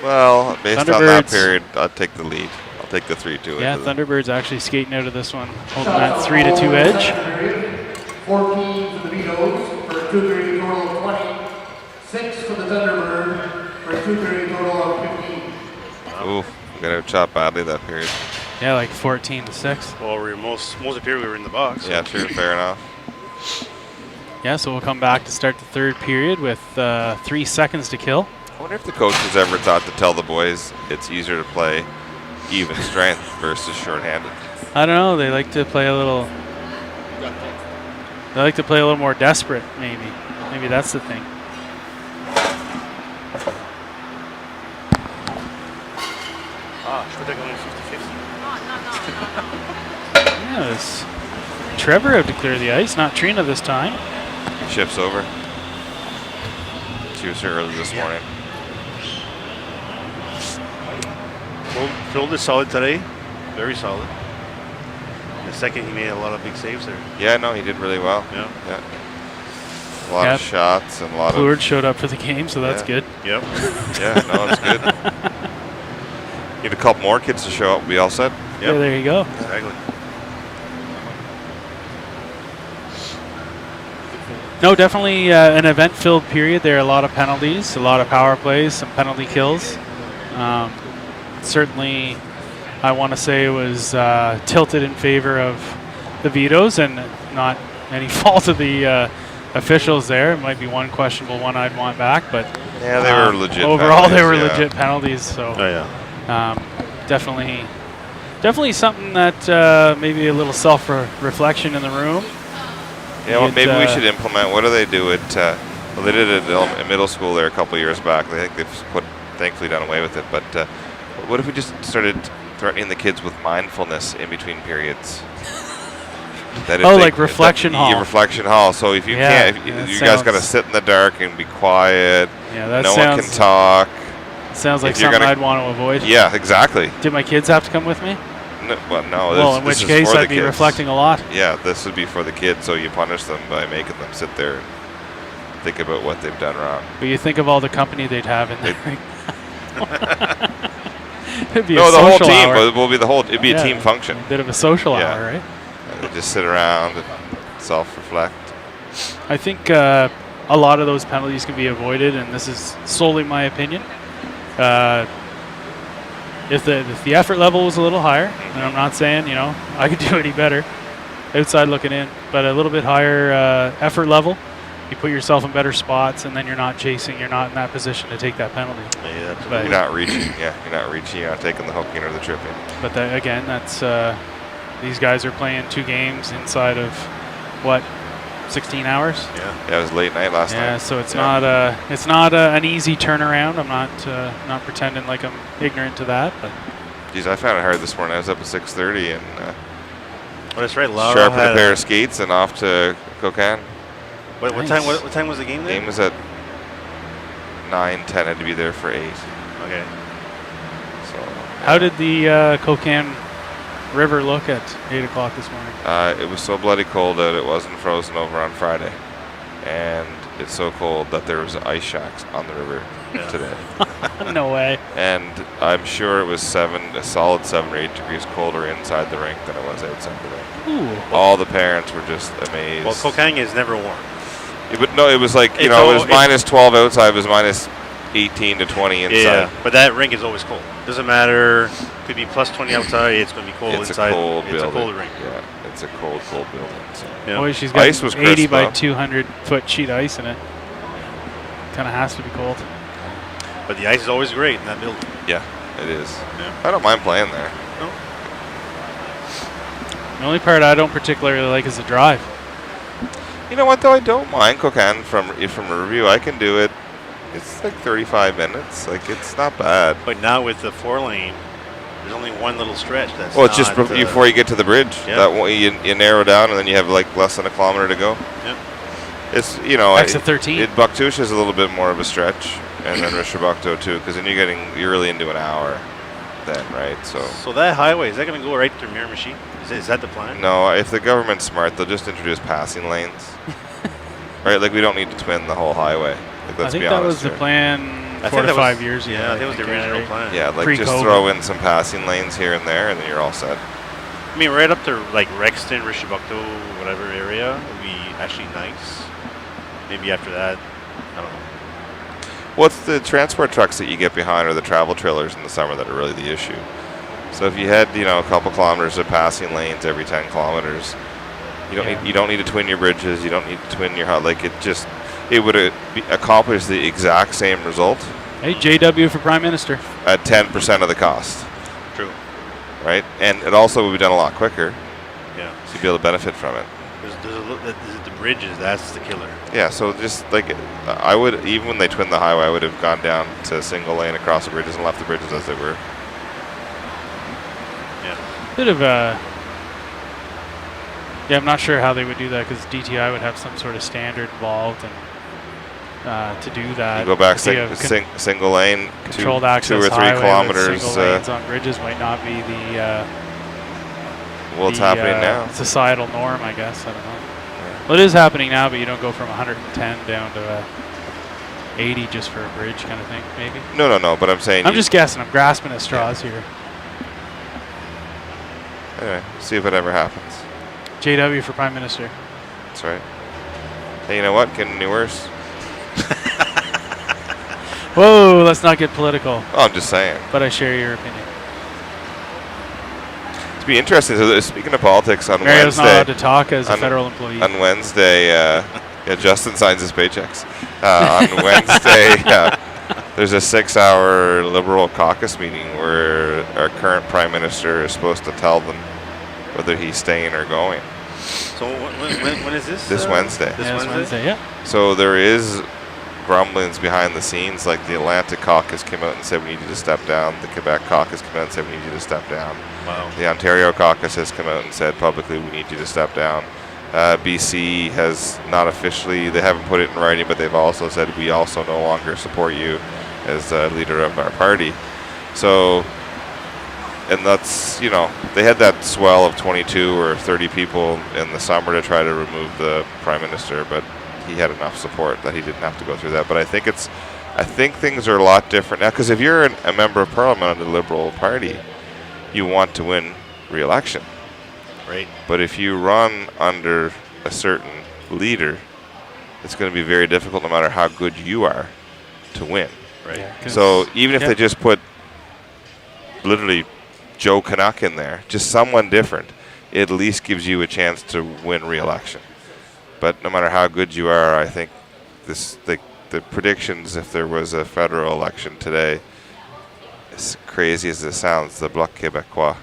Speaker 2: Well, based on that
Speaker 1: Thunderbirds.
Speaker 2: period, I'll take the lead. I'll take the 3-2.
Speaker 1: Yeah, Thunderbirds actually skating out of this one, holding that 3-2 edge.
Speaker 4: 14 for the Vitos for a 2-period total of 20. 6 for the Thunderbird for a 2-period total of 15.
Speaker 2: Ooh, we got outshot badly that period.
Speaker 1: Yeah, like 14-6.
Speaker 3: Well, we were most of the period we were in the box.
Speaker 2: Yeah, true, fair enough.
Speaker 1: Yeah, so we'll come back to start the third period with 3 seconds to kill.
Speaker 2: I wonder if the coaches ever thought to tell the boys it's easier to play even strength versus shorthanded.
Speaker 1: I don't know. They like to play a little. They like to play a little more desperate. Maybe that's the thing.
Speaker 3: Should they go in 50-50?
Speaker 1: Yeah, it's Trevor out to clear the ice, not Trina this time.
Speaker 2: Shifts over. She was here early this morning.
Speaker 3: Phil is solid today. Very solid. In the second, he made a lot of big saves there.
Speaker 2: Yeah, no, he did really well.
Speaker 3: Yeah.
Speaker 2: A lot of shots and a lot
Speaker 1: Pleward showed up for the game, so that's good.
Speaker 3: Yep.
Speaker 2: Yeah, no, it's good. Need a couple more kids to show up. We all set?
Speaker 1: Yeah, there you go.
Speaker 3: Exactly.
Speaker 1: No, definitely an event-filled period. There are a lot of penalties, a lot of power plays, some penalty kills. Certainly, I want to say it was tilted in favor of the Vitos, and not any fault of the officials there. It might be one questionable one I'd want back, but
Speaker 2: yeah, they were legit.
Speaker 1: Overall, they were legit penalties. So
Speaker 3: definitely
Speaker 1: definitely something that maybe a little self-reflection in the room.
Speaker 2: Yeah, well, maybe we should implement. What do they do at? Well, they did it at middle school there a couple of years back. I think they've thankfully done away with it. But what if we just started threatening the kids with mindfulness in between periods?
Speaker 1: Like reflection hall.
Speaker 2: Yeah, reflection hall. So if you can't, you guys got to sit in the dark and be quiet.
Speaker 1: Yeah, that
Speaker 2: no one can talk.
Speaker 1: Sounds like something I'd want to avoid.
Speaker 2: Yeah, exactly.
Speaker 1: Did my kids have to come with me?
Speaker 2: No, no.
Speaker 1: Well, in which case I'd be reflecting a lot.
Speaker 2: Yeah, this would be for the kids, so you punish them by making them sit there and think about what they've done wrong.
Speaker 1: But you think of all the company they'd have in there. It'd be
Speaker 2: the whole team.
Speaker 1: Hour.
Speaker 2: Will be the whole. It'd be a team function.
Speaker 1: A bit of a social hour, right?
Speaker 2: And they just sit around and self-reflect.
Speaker 1: I think a lot of those penalties can be avoided, and this is solely my opinion. If the effort level was a little higher, and I'm not saying I could do any better, outside looking in, but a little bit higher effort level, you put yourself in better spots, and then you're not chasing, you're not in that position to take that penalty.
Speaker 3: Yeah,
Speaker 1: but
Speaker 2: you're not reaching. Yeah, you're not reaching. You're not taking the hooking or the tripping.
Speaker 1: But again, that's these guys are playing 2 games inside of what, 16 hours?
Speaker 2: Yeah, it was late night last night.
Speaker 1: Yeah, so it's not an easy turnaround. I'm not pretending like I'm ignorant to that, but.
Speaker 2: Geez, I found it hard this morning. I was up at 6:30 and
Speaker 3: well, that's right. Laura
Speaker 2: sharpened a pair of skates and off to Cocan.
Speaker 3: What time? What time was the game?
Speaker 2: The game was at 9:10. Had to be there for 8.
Speaker 3: Okay.
Speaker 2: So.
Speaker 1: How did the Cocan River look at 8 o'clock this morning?
Speaker 2: It was so bloody cold that it wasn't frozen over on Friday, and it's so cold that there was ice shacks on the river today.
Speaker 1: No way.
Speaker 2: And I'm sure it was a solid 7 or 8 degrees colder inside the rink than it was outside the rink.
Speaker 1: Ooh.
Speaker 2: All the parents were just amazed.
Speaker 3: Well, Cocan is never warm.
Speaker 2: But no, it was like it was minus 12 outside. It was minus 18 to 20 inside.
Speaker 3: Yeah, but that rink is always cold. Doesn't matter. Could be plus 20 outside. It's going to be cold inside.
Speaker 2: It's a cold building.
Speaker 3: It's a cold rink.
Speaker 2: Yeah, it's a cold building. So.
Speaker 3: Yeah.
Speaker 1: Boy, she's got
Speaker 2: ice was
Speaker 1: 80
Speaker 2: crisp,
Speaker 1: by
Speaker 2: though.
Speaker 1: 200 foot sheet ice in it. Kind of has to be cold.
Speaker 3: But the ice is always great in that building.
Speaker 2: Yeah, it is.
Speaker 3: Yeah.
Speaker 2: I don't mind playing there.
Speaker 3: No.
Speaker 1: The only part I don't particularly like is the drive.
Speaker 2: You know what, though? I don't mind Cocan from Riverview. I can do it. It's like 35 minutes. Like, it's not bad.
Speaker 3: But now with the 4-lane, there's only one little stretch. That's
Speaker 2: well, it's just before you get to the bridge.
Speaker 3: Yeah.
Speaker 2: That one, you narrow down, and then you have like less than a kilometer to go.
Speaker 3: Yeah.
Speaker 2: It's
Speaker 1: Exit 13.
Speaker 2: Bucktush is a little bit more of a stretch, and then Rishabakto too, because then you're really into an hour, then right.
Speaker 3: So that highway, is that going to go right through Miramichi? Is that the plan?
Speaker 2: No, if the government's smart, they'll just introduce passing lanes. Right, like we don't need to twin the whole highway. Like, let's
Speaker 1: I think
Speaker 2: be
Speaker 1: that
Speaker 2: honest
Speaker 1: was the
Speaker 2: here.
Speaker 1: plan
Speaker 3: I
Speaker 1: 4
Speaker 3: think
Speaker 1: to
Speaker 3: that
Speaker 1: 5
Speaker 3: was,
Speaker 1: years ago.
Speaker 3: Yeah, I think it was the original
Speaker 1: right?
Speaker 3: plan.
Speaker 2: Yeah, like just
Speaker 1: Pre-COVID.
Speaker 2: throw in some passing lanes here and there, and then you're all set.
Speaker 3: I mean, right up to like Rexton, Richibukto, whatever area would be actually nice. Maybe after that, I don't know.
Speaker 2: What's the transport trucks that you get behind, or the travel trailers in the summer that are really the issue? So if you had, a couple kilometers of passing lanes every 10 kilometers, you don't need to twin your bridges. You don't need to twin your it would accomplish the exact same result
Speaker 1: Hey, JW for Prime Minister.
Speaker 2: at 10% of the cost,
Speaker 3: True.
Speaker 2: right? And it also would be done a lot quicker,
Speaker 3: Yeah.
Speaker 2: so you'd be able to benefit from it.
Speaker 3: The bridges, that's the killer.
Speaker 2: Yeah, so just like I would, even when they twinned the highway, I would have gone down to single lane across the bridges and left the bridges as they were.
Speaker 3: Yeah.
Speaker 1: Bit of I'm not sure how they would do that because DTI would have some sort of standard involved and to do that.
Speaker 2: You go back
Speaker 1: if you have
Speaker 2: single lane,
Speaker 1: controlled
Speaker 2: 2
Speaker 1: access
Speaker 2: or 3
Speaker 1: highway with
Speaker 2: kilometers.
Speaker 1: single lanes on bridges might not be the
Speaker 2: Well, it's happening now.
Speaker 1: societal norm, I guess. I don't know. Well, it is happening now, but you don't go from 110 down to 80 just for a bridge kind of thing, maybe.
Speaker 2: No. But I'm saying.
Speaker 1: I'm just guessing. I'm grasping at straws here.
Speaker 2: Anyway, see if it ever happens.
Speaker 1: JW for Prime Minister.
Speaker 2: That's right. Hey, you know what? Can be worse.
Speaker 1: Whoa, let's not get political.
Speaker 2: Oh, I'm just saying.
Speaker 1: But I share your opinion.
Speaker 2: It'd be interesting. So, speaking of politics, on
Speaker 1: Mario's not
Speaker 2: Wednesday.
Speaker 1: allowed to talk as a federal employee.
Speaker 2: On Wednesday, Justin signs his paychecks. On Wednesday, there's a 6-hour Liberal caucus meeting where our current Prime Minister is supposed to tell them whether he's staying or going.
Speaker 3: So when is this?
Speaker 2: This Wednesday.
Speaker 3: This
Speaker 1: It's Wednesday, yeah.
Speaker 2: So there is grumblings behind the scenes, like the Atlantic caucus came out and said we need you to step down. The Quebec caucus came out and said we need you to step down.
Speaker 3: Wow.
Speaker 2: The Ontario caucus has come out and said publicly we need you to step down. BC has not officially, they haven't put it in writing, but they've also said we also no longer support you as leader of our party. So, and that's, they had that swell of 22 or 30 people in the summer to try to remove the Prime Minister, but he had enough support that he didn't have to go through that. But I think things are a lot different now, because if you're a member of Parliament under the Liberal Party, you want to win re-election.
Speaker 3: Right.
Speaker 2: But if you run under a certain leader, it's going to be very difficult, no matter how good you are, to win.
Speaker 3: Right.
Speaker 1: Yeah,
Speaker 2: So even if they just put literally Joe Canuck in there, just someone different, it at least gives you a chance to win re-election. But no matter how good you are, I think the predictions, if there was a federal election today, as crazy as it sounds, the Bloc Québécois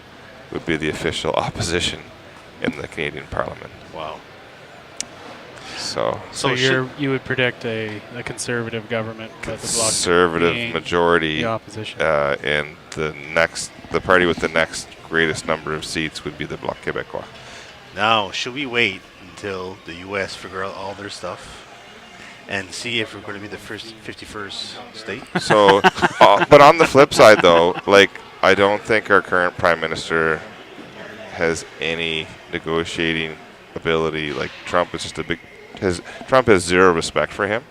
Speaker 2: would be the official opposition in the Canadian Parliament.
Speaker 3: Wow.
Speaker 2: So
Speaker 1: So you would predict a conservative government, but the Bloc
Speaker 2: conservative
Speaker 1: being
Speaker 2: majority,
Speaker 1: the opposition.
Speaker 2: and the party with the next greatest number of seats would be the Bloc Québécois.
Speaker 3: Now, should we wait until the U.S. figure out all their stuff and see if we're going to be the 51st state?
Speaker 2: So, but on the flip side, though, I don't think our current Prime Minister has any negotiating ability. Like, Trump is just Trump has zero respect for him.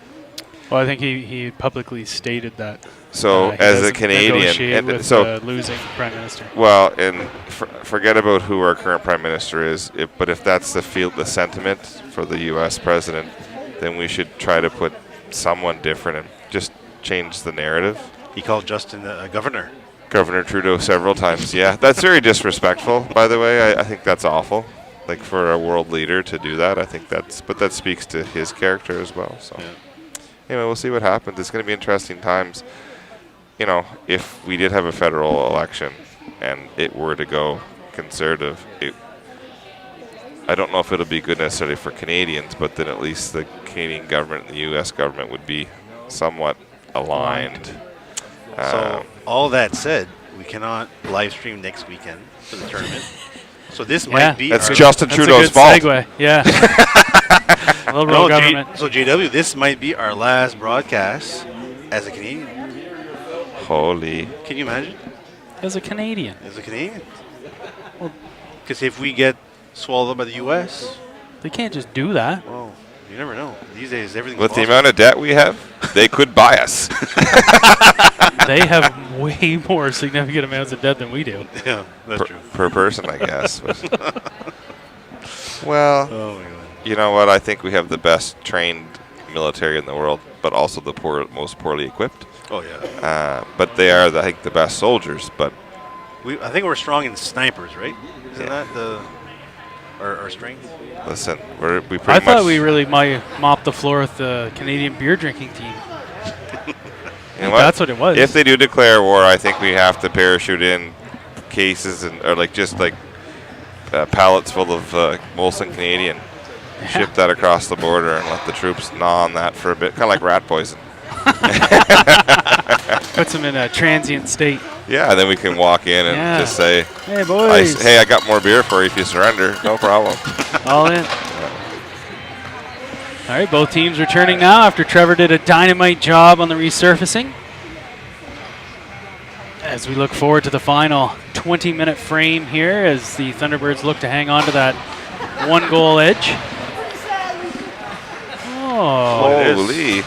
Speaker 1: Well, I think he publicly stated that.
Speaker 2: So
Speaker 1: he
Speaker 2: as a
Speaker 1: doesn't
Speaker 2: Canadian,
Speaker 1: negotiate
Speaker 2: and
Speaker 1: with
Speaker 2: so
Speaker 1: losing Prime Minister.
Speaker 2: well, and forget about who our current Prime Minister is. But if that's the sentiment for the U.S. president, then we should try to put someone different and just change the narrative.
Speaker 3: He called Justin governor.
Speaker 2: Governor Trudeau several times. Yeah, that's very disrespectful, by the way. I think that's awful. Like, for a world leader to do that, I think but that speaks to his character as well. So, anyway, we'll see what happens. It's going to be interesting times. If we did have a federal election and it were to go conservative, I don't know if it'll be good necessarily for Canadians, but then at least the Canadian government and the U.S. government would be somewhat aligned.
Speaker 3: So, all that said, we cannot live stream next weekend for the tournament. So this might be
Speaker 2: that's
Speaker 3: our
Speaker 2: Justin
Speaker 1: That's
Speaker 2: Trudeau's
Speaker 1: a good
Speaker 2: fault.
Speaker 1: segue. Yeah. Liberal government.
Speaker 3: So JW, this might be our last broadcast as a Canadian.
Speaker 2: Holy.
Speaker 3: Can you imagine?
Speaker 1: As a Canadian.
Speaker 3: As a Canadian. Because if we get swallowed up by the U.S.,
Speaker 1: They can't just do that.
Speaker 3: well, You never know. These days, everything's
Speaker 2: With the
Speaker 3: possible.
Speaker 2: amount of debt we have, they could buy us.
Speaker 1: They have way more significant amounts of debt than we do.
Speaker 3: Yeah, that's true.
Speaker 2: Per person, I guess. Well,
Speaker 3: Oh my god.
Speaker 2: you know what? I think we have the best trained military in the world, but also the most poorly equipped.
Speaker 3: Oh yeah.
Speaker 2: But they are, I think, the best soldiers. But
Speaker 3: I think we're strong in snipers, right? Isn't
Speaker 2: Yeah.
Speaker 3: that our strength?
Speaker 2: listen, we pretty
Speaker 1: I
Speaker 2: much.
Speaker 1: thought we really might mop the floor with the Canadian beer drinking team.
Speaker 2: You know what?
Speaker 1: That's what it was.
Speaker 2: If they do declare war, I think we have to parachute in cases or pallets full of Molson Canadian. Ship that across the border and let the troops gnaw on that for a bit, kind of like rat poison.
Speaker 1: Puts them in a transient state.
Speaker 2: Yeah, then we can walk in and just say,
Speaker 1: Hey, boys.
Speaker 2: "Hey, I got more beer for you if you surrender. No problem."
Speaker 1: All in. All right, both teams returning now after Trevor did a dynamite job on the resurfacing. As we look forward to the final 20-minute frame here as the Thunderbirds look to hang on to that one-goal edge. Oh,
Speaker 2: Holy!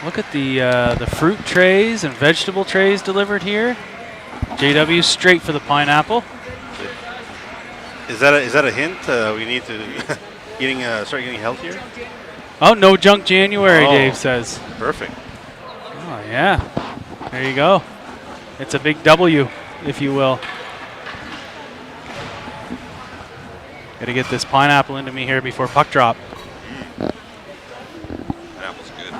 Speaker 1: look at the fruit trays and vegetable trays delivered here. JW straight for the pineapple.
Speaker 3: Is that a hint? We need to start getting healthier.
Speaker 1: Oh, no junk January,
Speaker 3: Oh.
Speaker 1: Dave says.
Speaker 3: Perfect.
Speaker 1: Oh, yeah. There you go. It's a big W, if you will. Got to get this pineapple into me here before puck drop.
Speaker 2: That was good.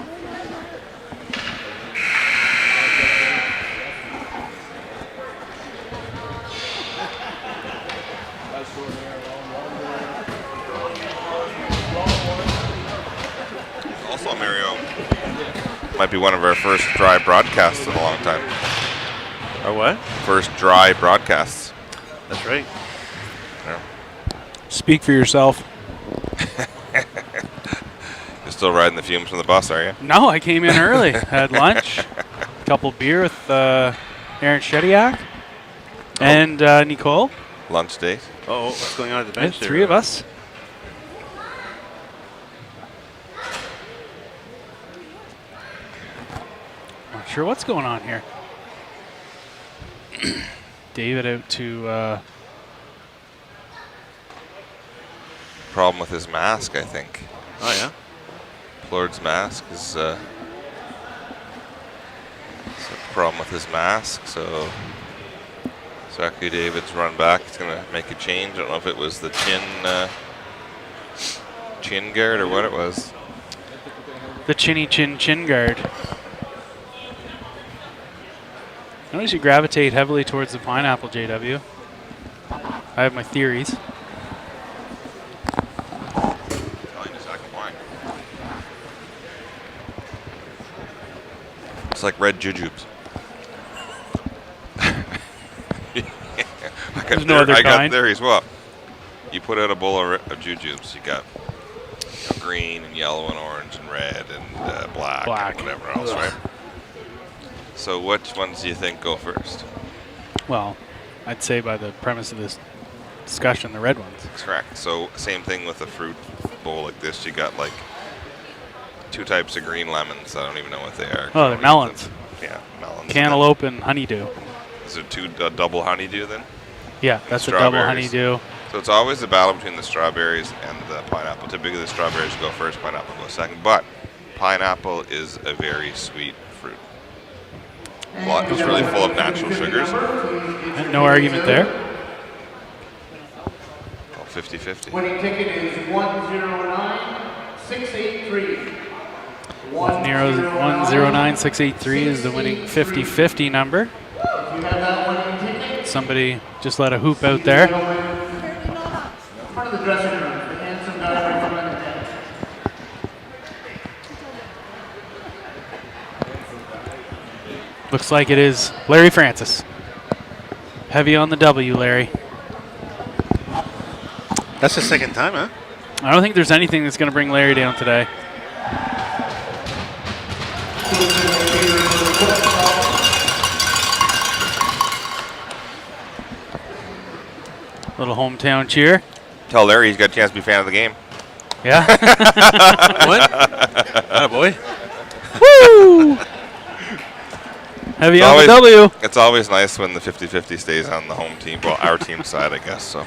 Speaker 2: Also, Mario, might be one of our first dry broadcasts in a long time.
Speaker 3: Or what?
Speaker 2: First dry broadcasts.
Speaker 3: That's right.
Speaker 2: Yeah.
Speaker 5: Speak for yourself.
Speaker 2: You're still riding the fumes from the bus, are you?
Speaker 1: No, I came in early. Had lunch. A couple beer with Aaron Shediak and Nicole.
Speaker 2: Lunch date.
Speaker 3: Oh, what's going on at the
Speaker 1: Yeah,
Speaker 3: bench there?
Speaker 1: three of us. Not sure what's going on here. David out to
Speaker 2: Problem with his mask, I think.
Speaker 3: Oh yeah.
Speaker 2: Plord's mask is a problem with his mask, so Zachary David's run back. He's going to make a change. I don't know if it was the chin guard or what it was.
Speaker 1: the chinny chin guard. Notice you gravitate heavily towards the pineapple, JW. I have my theories.
Speaker 2: Telling you exactly why. It's like red jujubes.
Speaker 1: There's no other
Speaker 2: I got
Speaker 1: kind.
Speaker 2: theories. Well, you put out a bowl of jujubes. You got green and yellow and orange and red and black and whatever else, right? So which ones do you think go first?
Speaker 1: Well, I'd say by the premise of this discussion, the red ones.
Speaker 2: Correct. So same thing with a fruit bowl like this. You got like two types of green lemons. I don't even know what they are.
Speaker 1: Oh, they're melons.
Speaker 2: Yeah, melons.
Speaker 1: Cantaloupe and honeydew.
Speaker 2: Is it double honeydew then?
Speaker 1: Yeah, that's a double
Speaker 2: Strawberries.
Speaker 1: honeydew.
Speaker 2: So it's always a battle between the strawberries and the pineapple. Typically the strawberries go first, pineapple goes second. But pineapple is a very sweet fruit. It's really full of natural sugars.
Speaker 1: No argument there.
Speaker 2: 50-50.
Speaker 4: Winning ticket is 109683.
Speaker 1: 109683 is the winning 50-50 number.
Speaker 4: If you have that winning ticket,
Speaker 1: Somebody just let a hoop out there.
Speaker 4: front of the dressing room, the handsome guy right behind the desk.
Speaker 1: Looks like it is Larry Francis. Heavy on the W, Larry.
Speaker 3: That's the second time, huh?
Speaker 1: I don't think there's anything that's going to bring Larry down today. Little hometown cheer.
Speaker 2: Tell Larry he's got a chance to be fan of the game.
Speaker 1: Yeah.
Speaker 3: What? Attaboy.
Speaker 1: Woo! Heavy on the W.
Speaker 2: It's always nice when the 50-50 stays on the home team. Well, our team side, I guess. So.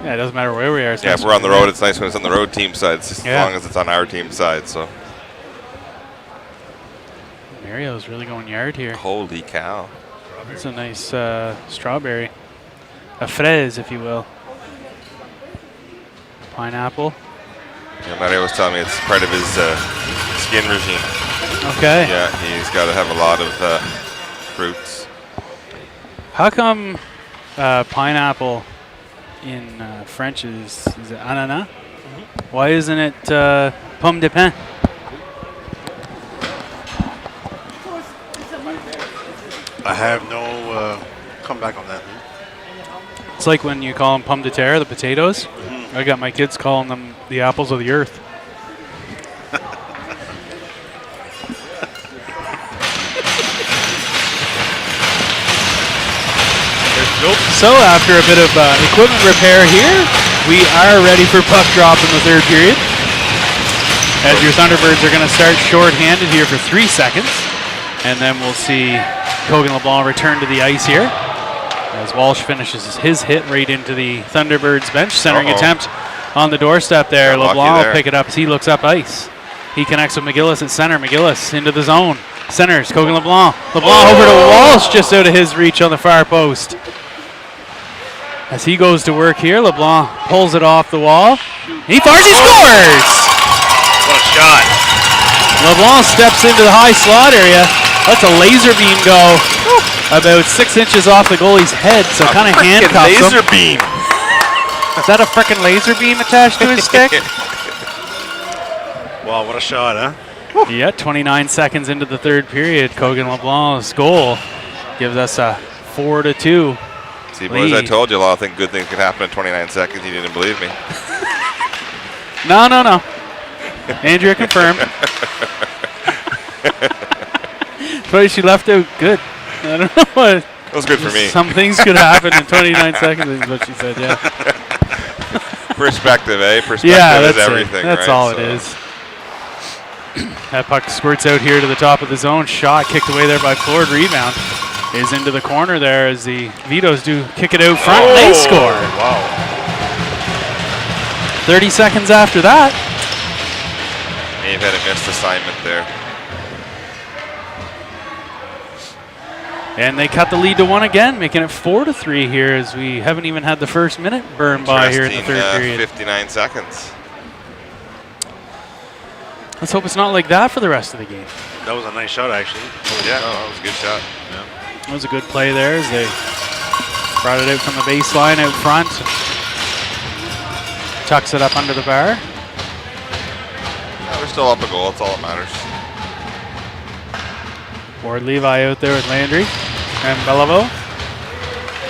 Speaker 1: Yeah, it doesn't matter where we are.
Speaker 2: Yeah, if we're on the road, it's nice when it's on the road team side, as
Speaker 1: Yeah.
Speaker 2: long as it's on our team side. So.
Speaker 1: Mario's really going yard here.
Speaker 2: Holy cow.
Speaker 1: It's a nice strawberry. A fraise, if you will. Pineapple.
Speaker 2: Yeah, Mario was telling me it's part of his skin regime.
Speaker 1: Okay.
Speaker 2: Yeah, he's got to have a lot of fruits.
Speaker 1: How come pineapple in French is it ananas? Why isn't it pomme de pin?
Speaker 3: I have no comeback on that.
Speaker 1: It's like when you call them pomme de terre, the potatoes. I got my kids calling them the apples of the earth. So after a bit of equipment repair here, we are ready for puck drop in the third period. As your Thunderbirds are going to start short-handed here for 3 seconds. And then we'll see Kogan LeBlanc return to the ice here. As Walsh finishes his hit right into the Thunderbirds bench. Centering attempt on the doorstep there.
Speaker 2: Got lucky
Speaker 1: LeBlanc
Speaker 2: there.
Speaker 1: will pick it up as he looks up ice. He connects with McGillis at center. McGillis into the zone. Centers, Kogan LeBlanc. LeBlanc over to Walsh, just out of his reach on the far post. As he goes to work here, LeBlanc pulls it off the wall. He fires, he scores!
Speaker 3: What a shot.
Speaker 1: LeBlanc steps into the high slot area. Lets a laser beam go about 6 inches off the goalie's head, so kind of handcuffs him.
Speaker 2: Laser beam.
Speaker 1: Is that a frickin' laser beam attached to his stick?
Speaker 3: Wow, what a shot, huh?
Speaker 1: Yeah, 29 seconds into the third period. Kogan LeBlanc's goal gives us a 4-2.
Speaker 2: See, boys, I
Speaker 1: lead.
Speaker 2: told you a lot of good things could happen in 29 seconds. You didn't believe me.
Speaker 1: No. Andrea confirmed. But she left out good. I don't know what.
Speaker 2: It was good for me.
Speaker 1: Some things could happen in 29 seconds is what she said, yeah.
Speaker 2: Perspective, eh? Perspective
Speaker 1: Yeah,
Speaker 2: is
Speaker 1: that's
Speaker 2: everything,
Speaker 1: it. That's
Speaker 2: right?
Speaker 1: all
Speaker 2: So-
Speaker 1: it is. That puck squirts out here to the top of the zone. Shot kicked away there by Ford. Rebound is into the corner there as the Vitos do kick it out front. And they score.
Speaker 3: Wow.
Speaker 1: 30 seconds after that.
Speaker 2: May have had a missed assignment there.
Speaker 1: And they cut the lead to 1 again, making it 4-3 here as we haven't even had the first minute burned by here in the
Speaker 2: Interesting,
Speaker 1: third period.
Speaker 2: 59 seconds.
Speaker 1: Let's hope it's not like that for the rest of the game.
Speaker 3: That was a nice shot, actually.
Speaker 2: Yeah, that was a good shot.
Speaker 1: That was a good play there as they brought it out from the baseline out front. Tucks it up under the bar.
Speaker 2: Yeah, we're still up a goal. That's all that matters.
Speaker 1: Ward Levi out there with Landry and Beliveau.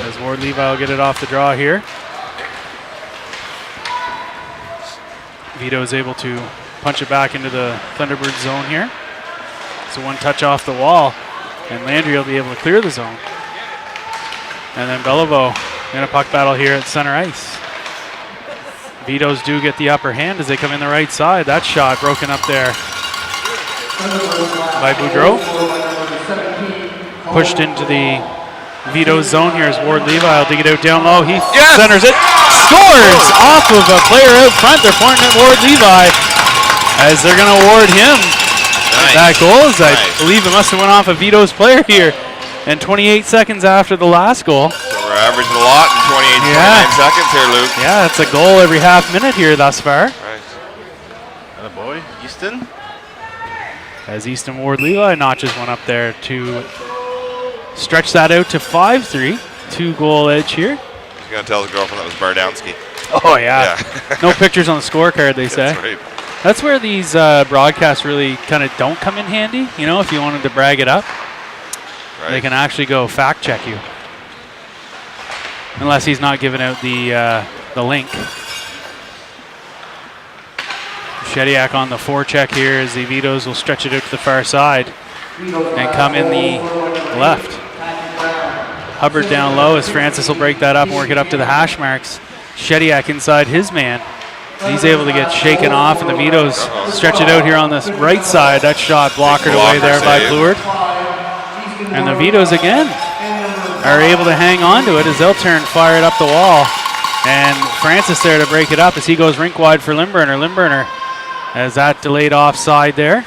Speaker 1: As Ward Levi will get it off the draw here. Vito is able to punch it back into the Thunderbird zone here. So one touch off the wall, and Landry will be able to clear the zone. And then Beliveau in a puck battle here at center ice. Vitos do get the upper hand as they come in the right side. That shot broken up there by Boudreau. Pushed into the Vito zone here as Ward Levi will dig it out down low. He centers it, scores off of a player out front. They're pointing at Ward Levi as they're going to award him that goal. As I believe it must have went off a Vito's player here. And 28 seconds after the last goal.
Speaker 2: So we're averaging a lot in 29 seconds here, Luke.
Speaker 1: Yeah, it's a goal every half minute here thus far.
Speaker 2: Right.
Speaker 3: Attaboy. Easton.
Speaker 1: As Easton Ward Levi notches one up there to stretch that out to 5-3. 2-goal edge here.
Speaker 2: He's going to tell his girlfriend that was Bardowski.
Speaker 1: Oh, yeah. No pictures on the scorecard, they say.
Speaker 2: That's right.
Speaker 1: That's where these broadcasts really kind of don't come in handy. You know, if you wanted to brag it up, they can actually go fact check you. Unless he's not giving out the link. Shediak on the forecheck here as the Vitos will stretch it out to the far side and come in the left. Hubbard down low as Francis will break that up and work it up to the hash marks. Shediak inside his man. He's able to get shaken off, and the Vitos stretch it out here on this right side. That shot blockered away there by Pleward. And the Vitos again are able to hang on to it as they'll turn, fire it up the wall. And Francis there to break it up as he goes rink wide for Limburner. Limburner has that delayed offside there.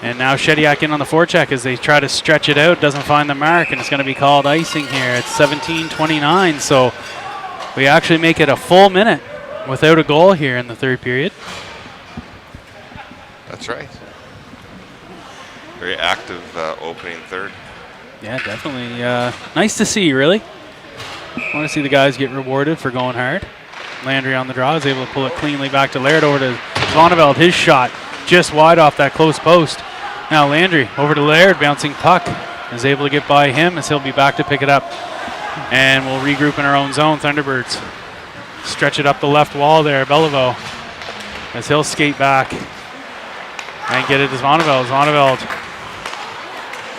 Speaker 1: And now Shediak in on the forecheck as they try to stretch it out. Doesn't find the mark, and it's going to be called icing here. It's 17-29, so we actually make it a full minute without a goal here in the third period.
Speaker 2: That's right. Very active opening third.
Speaker 1: Yeah, definitely. Nice to see, really. Want to see the guys get rewarded for going hard. Landry on the draw is able to pull it cleanly back to Laird over to Zvoneveld. His shot just wide off that close post. Now Landry over to Laird, bouncing puck. Is able to get by him as he'll be back to pick it up. And we'll regroup in our own zone. Thunderbirds stretch it up the left wall there. Beliveau as he'll skate back and get it to Zvoneveld. Zvoneveld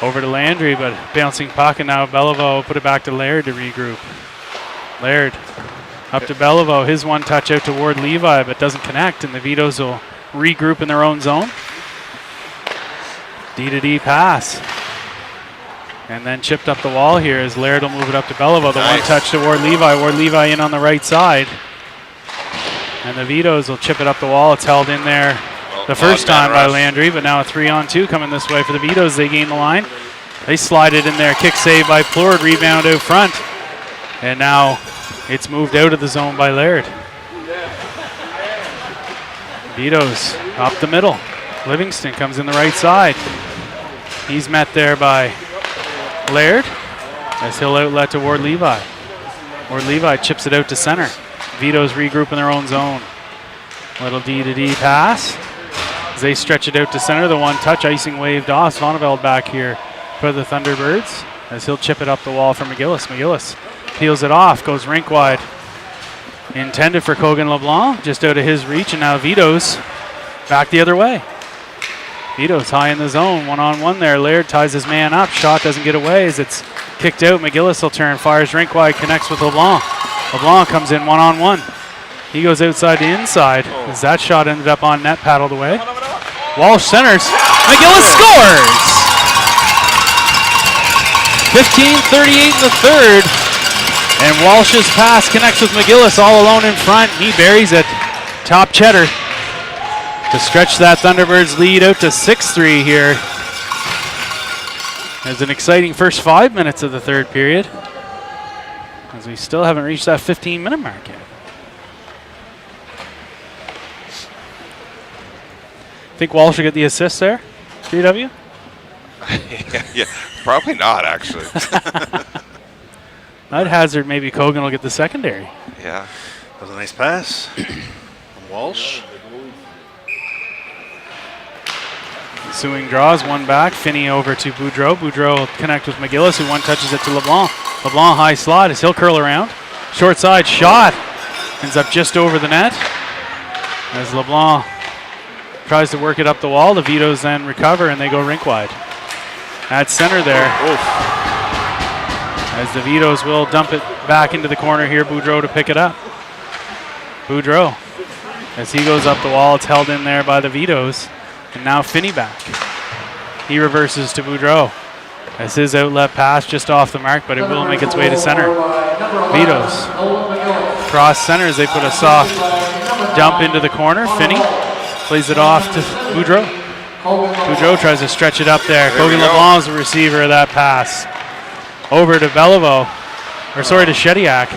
Speaker 1: over to Landry, but bouncing puck, and now Beliveau put it back to Laird to regroup. Laird up to Beliveau. His one touch out toward Levi, but doesn't connect, and the Vitos will regroup in their own zone. D-to-D pass. And then chipped up the wall here as Laird will move it up to Beliveau. The one touch toward Levi. Ward Levi in on the right side. And the Vitos will chip it up the wall. It's held in there the first time by Landry, but now a 3-on-2 coming this way for the Vitos. They gain the line. They slide it in there. Kick save by Pleward. Rebound out front. And now it's moved out of the zone by Laird. Vitos up the middle. Livingston comes in the right side. He's met there by Laird as he'll outlet to Ward Levi. Ward Levi chips it out to center. Vitos regroup in their own zone. Little D-to-D pass. As they stretch it out to center, the one touch, icing waved off. Zvoneveld back here for the Thunderbirds as he'll chip it up the wall for McGillis. McGillis peels it off, goes rink wide. Intended for Kogan LeBlanc, just out of his reach, and now Vitos back the other way. Vito's high in the zone, one-on-one there. Laird ties his man up. Shot doesn't get away as it's kicked out. McGillis will turn, fires rink wide, connects with LeBlanc. LeBlanc comes in one-on-one. He goes outside to inside as that shot ended up on net, paddled away. Walsh centers. McGillis scores! 15:38 in the third. And Walsh's pass connects with McGillis all alone in front. He buries it. Top cheddar to stretch that Thunderbirds lead out to 6-3 here. There's an exciting first 5 minutes of the third period, as we still haven't reached that 15-minute mark yet. Think Walsh should get the assist there, GW?
Speaker 2: Yeah, probably not, actually.
Speaker 1: I'd hazard maybe Kogan will get the secondary.
Speaker 2: Yeah.
Speaker 3: That was a nice pass from Walsh.
Speaker 1: Sewing draws one back. Finney over to Boudreau. Boudreau will connect with McGillis, who one touches it to LeBlanc. LeBlanc high slot as he'll curl around. Short side shot. Ends up just over the net. As LeBlanc tries to work it up the wall, the Vitos then recover and they go rink wide. At center there. As the Vitos will dump it back into the corner here, Boudreau to pick it up. Boudreau, as he goes up the wall, it's held in there by the Vitos. And now Finney back. He reverses to Boudreau as his outlet pass just off the mark, but it will make its way to center. Vitos cross center as they put a soft dump into the corner. Finney plays it off to Boudreau. Boudreau tries to stretch it up there. Kogan LeBlanc is the receiver of that pass. Over to Beliveau, or sorry, to Shediak.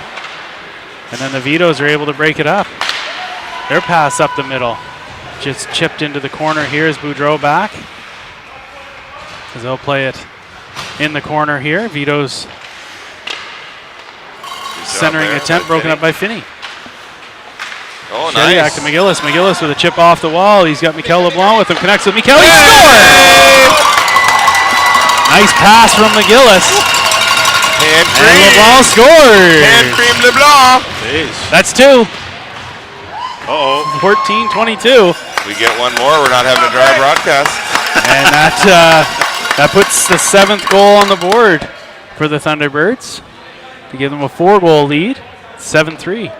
Speaker 1: And then the Vitos are able to break it up. Their pass up the middle. Just chipped into the corner here is Boudreau back. As they'll play it in the corner here. Vito's centering attempt broken up by Finney.
Speaker 2: Oh,
Speaker 1: Shediak
Speaker 2: nice.
Speaker 1: to McGillis. McGillis with a chip off the wall. He's got Mikel LeBlanc with him. Connects with Mikel. He scores! Nice pass from McGillis.
Speaker 2: Hand
Speaker 1: And
Speaker 2: cream.
Speaker 1: LeBlanc scores.
Speaker 2: Hand cream LeBlanc.
Speaker 3: Jeez.
Speaker 1: That's two.
Speaker 3: Uh-oh.
Speaker 1: 14-22.
Speaker 2: We get one more. We're not having a dry broadcast.
Speaker 1: And that puts the 7th goal on the board for the Thunderbirds to give them a 4-goal lead. 7-3.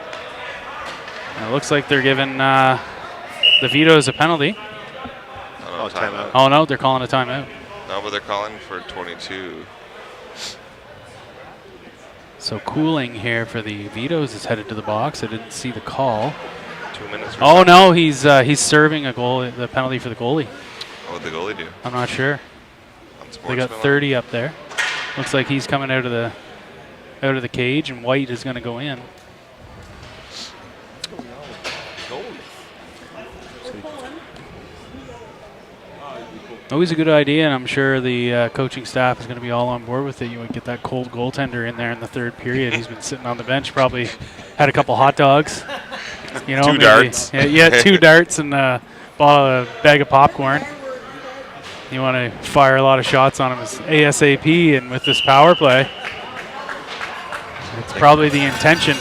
Speaker 1: It looks like they're giving the Vitos a penalty.
Speaker 2: Oh, timeout.
Speaker 1: Oh, no, they're calling a timeout.
Speaker 2: No, but they're calling for 22.
Speaker 1: So Cooling here for the Vitos is headed to the box. I didn't see the call.
Speaker 2: 2 minutes.
Speaker 1: Oh, no, he's serving a goal, the penalty for the goalie.
Speaker 2: What did the goalie do?
Speaker 1: I'm not sure. They got
Speaker 2: Unsportsmanlike?
Speaker 1: 30 up there. Looks like he's coming out of the cage, and White is going to go in. Always a good idea, and I'm sure the coaching staff is going to be all on board with it. You would get that cold goaltender in there in the third period. He's been sitting on the bench, probably had a couple hot dogs. You know,
Speaker 2: 2 darts.
Speaker 1: Yeah, 2 darts and a bag of popcorn. You want to fire a lot of shots on him as ASAP, and with this power play, it's probably the intention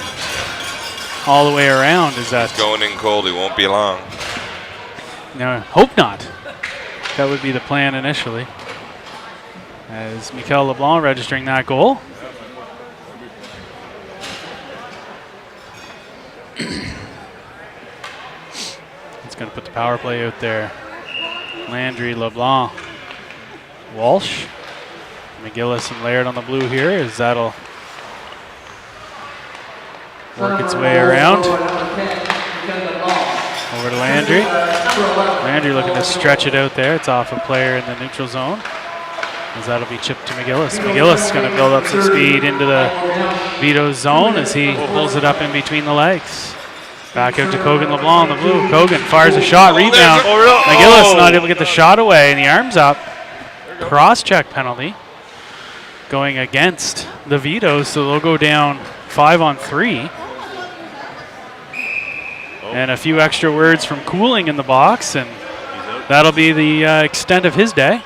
Speaker 1: all the way around is that.
Speaker 2: He's going in cold. He won't be long.
Speaker 1: No, hope not. That would be the plan initially. As Mikel LeBlanc registering that goal. It's going to put the power play out there. Landry, LeBlanc, Walsh, McGillis, and Laird on the blue here as that'll work its way around. Over to Landry. Landry looking to stretch it out there. It's off a player in the neutral zone. As that'll be chipped to McGillis. McGillis is going to build up some speed into the Vito zone as he pulls it up in between the legs. Back out to Kogan LeBlanc on the blue. Kogan fires a shot, rebound. McGillis not able to get the shot away, and the arm's up. Cross-check penalty going against the Vitos, so they'll go down 5-on-3. And a few extra words from Cooling in the box, and that'll be the extent of his day.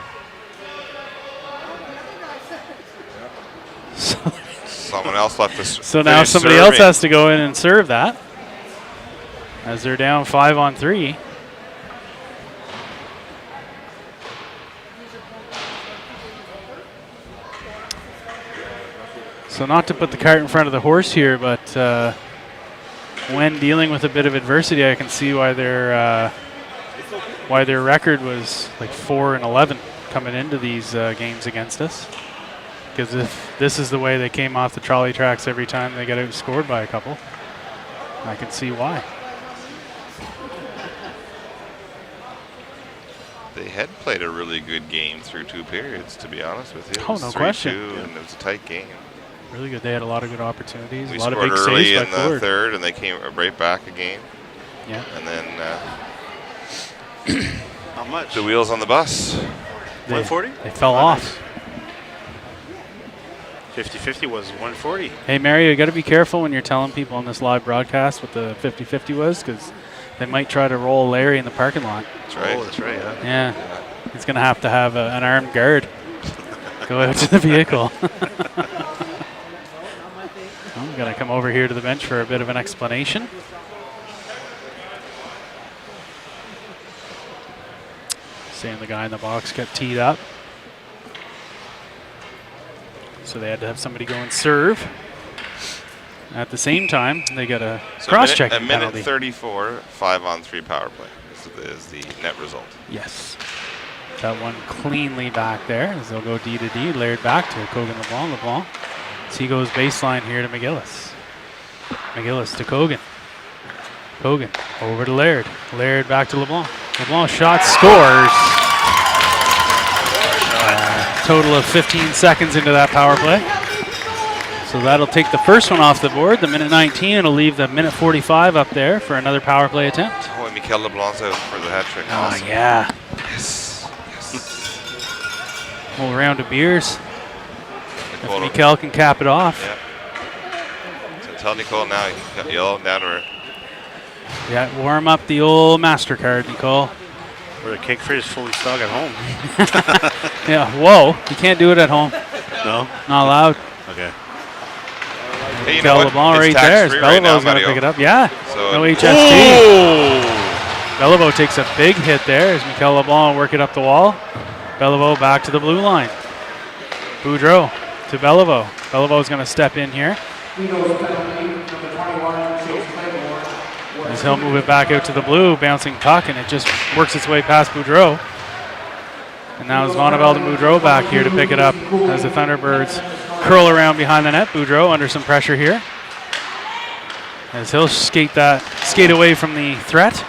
Speaker 2: Someone else left this.
Speaker 1: So now somebody else has to go in and serve that, as they're down 5-on-3. So not to put the cart in front of the horse here, but when dealing with a bit of adversity, I can see why their record was like 4-11 coming into these games against us. Because if this is the way they came off the trolley tracks every time they got outscored by a couple, I can see why.
Speaker 2: They had played a really good game through 2 periods, to be honest with you.
Speaker 1: Oh, no question.
Speaker 2: And it was a tight game.
Speaker 1: Really good. They had a lot of good opportunities.
Speaker 2: We
Speaker 1: a lot of
Speaker 2: scored
Speaker 1: big
Speaker 2: early
Speaker 1: saves
Speaker 2: in
Speaker 1: by
Speaker 2: the
Speaker 1: Ford.
Speaker 2: third, and they came right back again.
Speaker 1: Yeah.
Speaker 2: And then
Speaker 3: How much?
Speaker 2: the wheels on the bus.
Speaker 3: 140?
Speaker 1: They fell off.
Speaker 3: 50-50 was 140.
Speaker 1: Hey, Mary, you got to be careful when you're telling people on this live broadcast what the 50-50 was, because they might try to roll Larry in the parking lot.
Speaker 2: That's right.
Speaker 3: Oh, that's right, yeah.
Speaker 1: Yeah. He's going to have an armed guard go out to the vehicle. I'm going to come over here to the bench for a bit of an explanation. Seeing the guy in the box get teed up. So they had to have somebody go and serve. At the same time, they got a cross-checking
Speaker 2: penalty. A
Speaker 1: penalty.
Speaker 2: minute 34, 5-on-3 power play is the net result.
Speaker 1: Yes. That one cleanly back there as they'll go D to D. Laird back to Kogan LeBlanc. LeBlanc. As he goes baseline here to McGillis. McGillis to Kogan. Kogan over to Laird. Laird back to LeBlanc. LeBlanc shot scores. Total of 15 seconds into that power play. So that'll take the first one off the board, the minute 19. It'll leave the minute 45 up there for another power play attempt.
Speaker 2: Oh, and Mikel LeBlanc's out for the hat trick.
Speaker 1: Oh,
Speaker 2: Awesome.
Speaker 1: yeah.
Speaker 2: Yes.
Speaker 1: Whole round of beers. If
Speaker 2: Nicole,
Speaker 1: Mikel can cap it off.
Speaker 2: yeah. So tell Nicole now, you can yell him down to her.
Speaker 1: Yeah, warm up the old MasterCard, Nicole.
Speaker 3: Or the cake fridge is fully stocked at home.
Speaker 1: Yeah, whoa. You can't do it at home.
Speaker 3: No?
Speaker 1: Not allowed.
Speaker 3: Okay.
Speaker 2: Hey, you
Speaker 1: Mikel
Speaker 2: know what?
Speaker 1: LeBlanc
Speaker 2: It's
Speaker 1: right there.
Speaker 2: tax-free right now,
Speaker 1: Belivo's going to
Speaker 2: Mario.
Speaker 1: pick it up. Yeah.
Speaker 2: So
Speaker 1: No HST. Belivo takes a big hit there as Mikel LeBlanc work it up the wall. Belivo back to the blue line. Boudreau to Belivo. Belivo's going to step in here.
Speaker 4: Vito's penalty, number 21, Chase Claymore.
Speaker 1: As he'll move it back out to the blue, bouncing puck, and it just works its way past Boudreau. And now it's Vonneveld and Boudreau back here to pick it up as the Thunderbirds curl around behind the net. Boudreau under some pressure here. As he'll skate away from the threat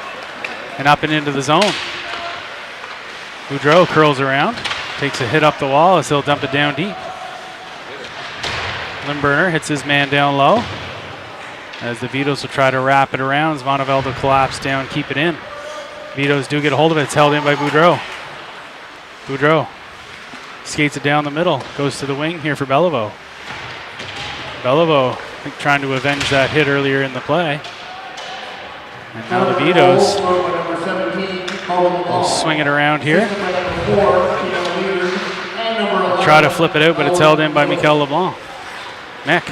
Speaker 1: and up and into the zone. Boudreau curls around, takes a hit up the wall as he'll dump it down deep. Limburner hits his man down low. As the Vitos will try to wrap it around, Vonneveld will collapse down, keep it in. Vitos do get a hold of it. It's held in by Boudreau. Boudreau skates it down the middle, goes to the wing here for Beliveau. Beliveau trying to avenge that hit earlier in the play. And now the Vitos will swing it around here. Try to flip it out, but it's held in by Mikel LeBlanc. Mick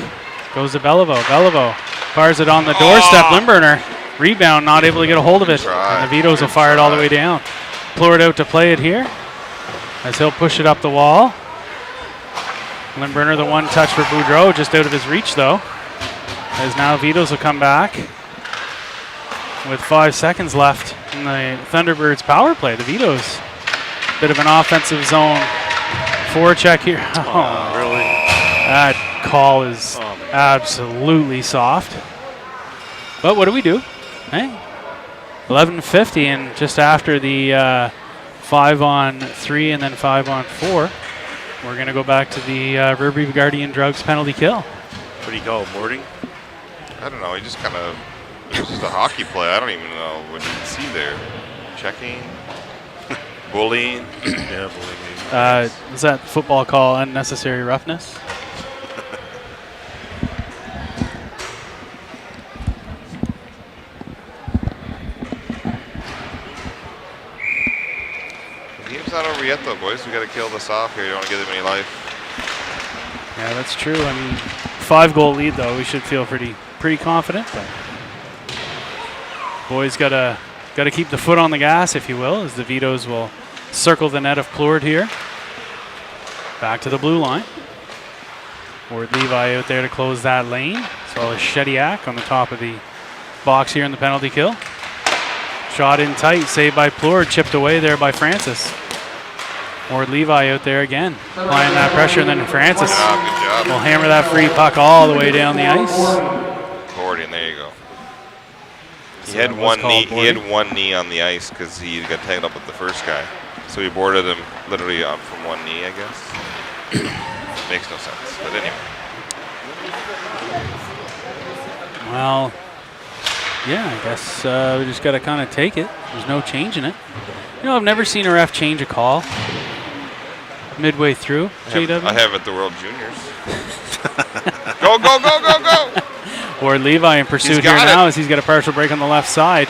Speaker 1: goes to Beliveau. Beliveau fires it on the doorstep. Limburner rebound, not able to get a hold of it. And the Vitos will fire it all the way down. Pleured out to play it here as he'll push it up the wall. Limburner the one touch for Boudreau, just out of his reach though. As now Vitos will come back with 5 seconds left in the Thunderbirds power play. The Vitos, bit of an offensive zone forecheck here. Oh,
Speaker 3: Really?
Speaker 1: that call is absolutely soft. But what do we do? Hey, 11:50, and just after the 5-on-3 and then 5-on-4, we're going to go back to the Rubry Guardian Drugs penalty kill.
Speaker 3: What do you call it, boarding?
Speaker 2: I don't know. He just kind of, it was just a hockey play. I don't even know what you can see there. Checking, bullying.
Speaker 3: Yeah, bullying.
Speaker 1: Is that football call unnecessary roughness?
Speaker 2: The game's not over yet, though, boys. We got to kill this off here. You don't want to give them any life.
Speaker 1: Yeah, that's true. I mean, 5-goal lead though. We should feel pretty confident. But boys gotta keep the foot on the gas, if you will, as the Vitos will circle the net of Pleured here. Back to the blue line. Ward Levi out there to close that lane, as well as Shediak on the top of the box here in the penalty kill. Shot in tight, saved by Pleured, chipped away there by Francis. Ward Levi out there again, applying that pressure, and then Francis
Speaker 2: Good job.
Speaker 1: will hammer that free puck all the way down the ice.
Speaker 2: Boarding, there you go. He
Speaker 1: So
Speaker 2: had
Speaker 1: that was
Speaker 2: one knee.
Speaker 1: called
Speaker 2: He had
Speaker 1: boarding.
Speaker 2: one knee on the ice because he got tangled up with the first guy. So he boarded him literally up from one knee, I guess. Makes no sense, but anyway.
Speaker 1: Well, yeah, I guess we just got to kind of take it. There's no changing it. You know, I've never seen a ref change a call midway through, JW.
Speaker 2: I have at the World Juniors. Go, go, go, go, go!
Speaker 1: Ward Levi in pursuit here
Speaker 2: got
Speaker 1: now
Speaker 2: it.
Speaker 1: as he's got a partial break on the left side.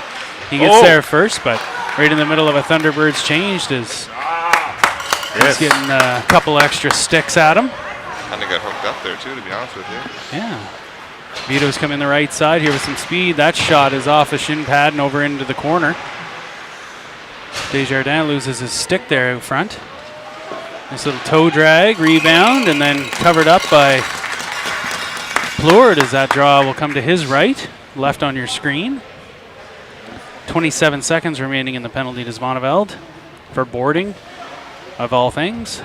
Speaker 1: He gets there first, but right in the middle of a Thunderbirds changed as he's getting a couple extra sticks at him.
Speaker 2: Kind of got hooked up there, too, to be honest with you.
Speaker 1: Yeah. Vito's coming the right side here with some speed. That shot is off the shin pad and over into the corner. Desjardins loses his stick there out front. Nice little toe drag, rebound, and then covered up by Pleured as that draw will come to his right, left on your screen. 27 seconds remaining in the penalty to Zvoneveld for boarding, of all things.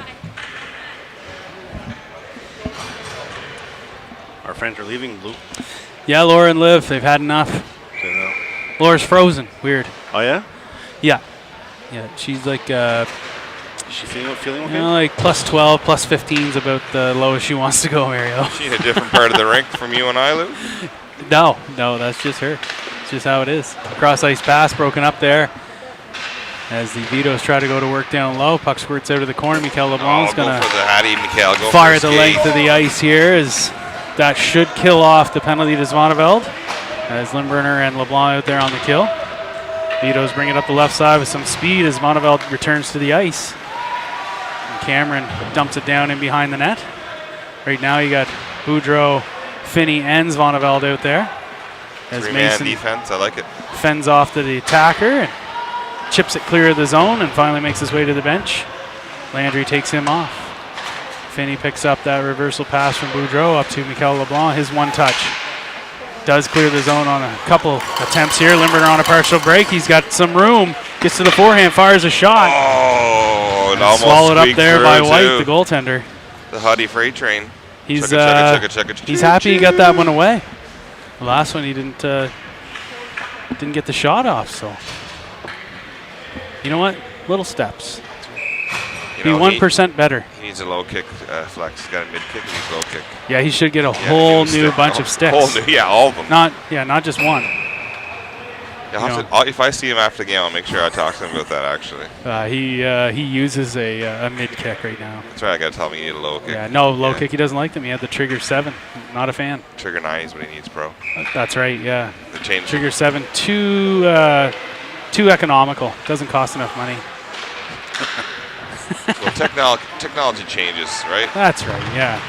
Speaker 3: Our friends are leaving, Blue.
Speaker 1: Yeah, Laura and Liv, they've had enough.
Speaker 3: So, no.
Speaker 1: Laura's frozen. Weird.
Speaker 3: Oh, yeah?
Speaker 1: Yeah. Yeah, she's like,
Speaker 3: Is she feeling okay?
Speaker 1: you know, like plus 12, plus 15 is about the lowest she wants to go, Mario.
Speaker 2: She in a different part of the rink from you and I, Lou?
Speaker 1: No, that's just her. It's just how it is. Cross ice pass broken up there. As the Vitos try to go to work down low, puck squirts out of the corner. Mikel LeBlanc's
Speaker 2: Go
Speaker 1: going
Speaker 2: for
Speaker 1: to
Speaker 2: the Hattie, Mikel. Go
Speaker 1: fire
Speaker 2: for
Speaker 1: the length of the ice here, as that should kill off the penalty to Zvoneveld. As Limburner and LeBlanc out there on the kill. Vitos bring it up the left side with some speed as Zvoneveld returns to the ice. And Cameron dumps it down in behind the net. Right now you got Boudreau, Finney, and Zvoneveld out there. As
Speaker 2: Three-man
Speaker 1: Mason
Speaker 2: defense, I like it.
Speaker 1: fends off to the attacker and chips it clear of the zone and finally makes his way to the bench. Landry takes him off. Finney picks up that reversal pass from Boudreau up to Mikel LeBlanc, his one touch. does clear the zone on a couple attempts here. Limburner on a partial break. He's got some room. Gets to the forehand, fires a shot.
Speaker 2: Oh, it
Speaker 1: And
Speaker 2: almost
Speaker 1: swallowed up
Speaker 2: squeaked
Speaker 1: there
Speaker 2: through,
Speaker 1: by White,
Speaker 2: too.
Speaker 1: the goaltender.
Speaker 2: The Huddy freight train.
Speaker 1: He's
Speaker 2: Chugga.
Speaker 1: he's happy he got that one away. The last one he didn't get the shot off. So you know what? Little steps.
Speaker 2: You
Speaker 1: Be
Speaker 2: know,
Speaker 1: 1% better.
Speaker 2: He needs a low kick flex. He's got a mid kick and he's low kick.
Speaker 1: Yeah, he should get a
Speaker 2: Yeah,
Speaker 1: whole
Speaker 2: new
Speaker 1: new
Speaker 2: stick.
Speaker 1: bunch
Speaker 2: Oh,
Speaker 1: of sticks.
Speaker 2: whole new, yeah, all of them.
Speaker 1: Not just one.
Speaker 2: If I see him after the game, I'll make sure I talk to him about that. Actually,
Speaker 1: He uses a mid kick right now.
Speaker 2: that's right. I got to tell him he need a low kick.
Speaker 1: Yeah, no low
Speaker 2: Yeah.
Speaker 1: kick. He doesn't like them. He had the trigger 7. Not a fan.
Speaker 2: Trigger 9 is what he needs, bro.
Speaker 1: That's right. Yeah,
Speaker 2: The change.
Speaker 1: trigger 7 too economical. Doesn't cost enough money.
Speaker 2: Well, technology changes, right?
Speaker 1: That's right. Yeah.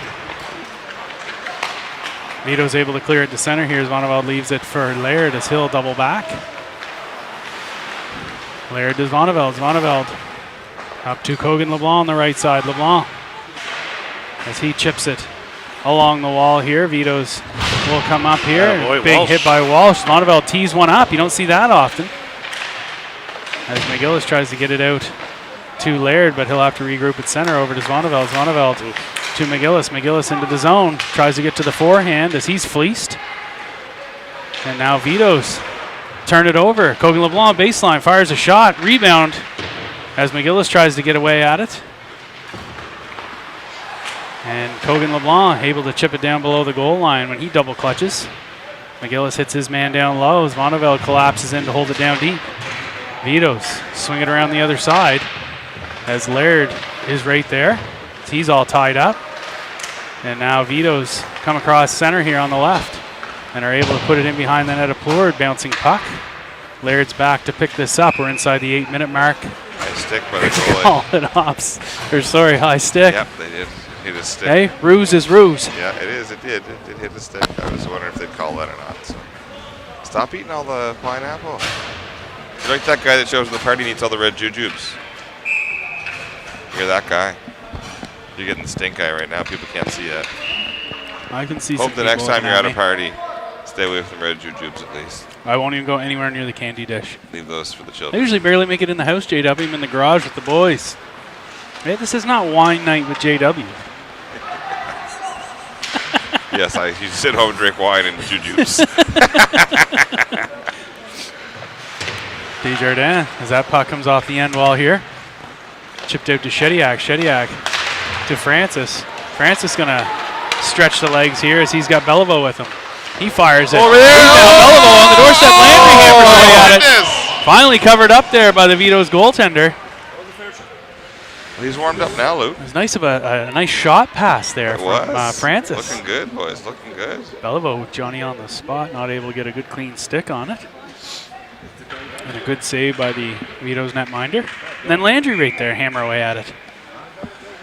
Speaker 1: Vito's able to clear it to center. Here's Vonnevold leaves it for Laird as he'll double back. Laird does Vonnevold. Vonnevold up to Kogan LeBlanc on the right side. LeBlanc as he chips it along the wall here. Vito's will come up here.
Speaker 3: Attaboy,
Speaker 1: Big
Speaker 3: Walsh.
Speaker 1: hit by Walsh. Vonnevold tees one up. You don't see that often. As McGillis tries to get it out to Laird, but he'll have to regroup at center over to Zvonnevold. Zvonnevold to McGillis. McGillis into the zone. Tries to get to the forehand as he's fleeced. And now Vito's turn it over. Kogan LeBlanc baseline fires a shot. Rebound as McGillis tries to get away at it. And Kogan LeBlanc able to chip it down below the goal line when he double clutches. McGillis hits his man down low. Zvonnevold collapses in to hold it down deep. Vito's swing it around the other side as Laird is right there. He's all tied up. And now Vito's come across center here on the left and are able to put it in behind the net of Plourde, bouncing puck. Laird's back to pick this up. We're inside the 8-minute mark.
Speaker 2: High stick by the goalie.
Speaker 1: Call it off. Or sorry, high stick.
Speaker 2: Yep, they did hit a stick.
Speaker 1: Hey, ruse is ruse.
Speaker 2: Yeah, it is. It did. It did hit a stick. I was wondering if they'd call that or not. So. Stop eating all the pineapple. You're like that guy that shows up at the party and eats all the red jujubes. You're that guy. You're getting the stink eye right now. People can't see it.
Speaker 1: I can see
Speaker 2: Hope
Speaker 1: some
Speaker 2: the next
Speaker 1: people
Speaker 2: time you're at
Speaker 1: looking
Speaker 2: a party, stay away from the red jujubes at least.
Speaker 1: I won't even go anywhere near the candy dish.
Speaker 2: Leave those for the
Speaker 1: I
Speaker 2: children.
Speaker 1: usually barely make it in the house, JW. I'm in the garage with the boys. Hey, this is not wine night with JW.
Speaker 2: Yes, you sit home and drink wine and jujubes.
Speaker 1: Desjardins, as that puck comes off the end wall here. Chipped out to Shediak. Shediak to Francis. Francis going to stretch the legs here as he's got Beliveau with him. He fires it.
Speaker 2: Over there.
Speaker 1: Beliveau on the doorstep. Landry hammers away at it.
Speaker 2: Goodness.
Speaker 1: Finally covered up there by the Vito's goaltender.
Speaker 2: He's warmed up now, Luke.
Speaker 1: It was nice of a nice shot pass there
Speaker 2: It
Speaker 1: from
Speaker 2: was.
Speaker 1: Francis.
Speaker 2: Looking good, boys. Looking good.
Speaker 1: Beliveau with Johnny on the spot, not able to get a good clean stick on it. And a good save by the Vito's netminder. And then Landry right there, hammer away at it.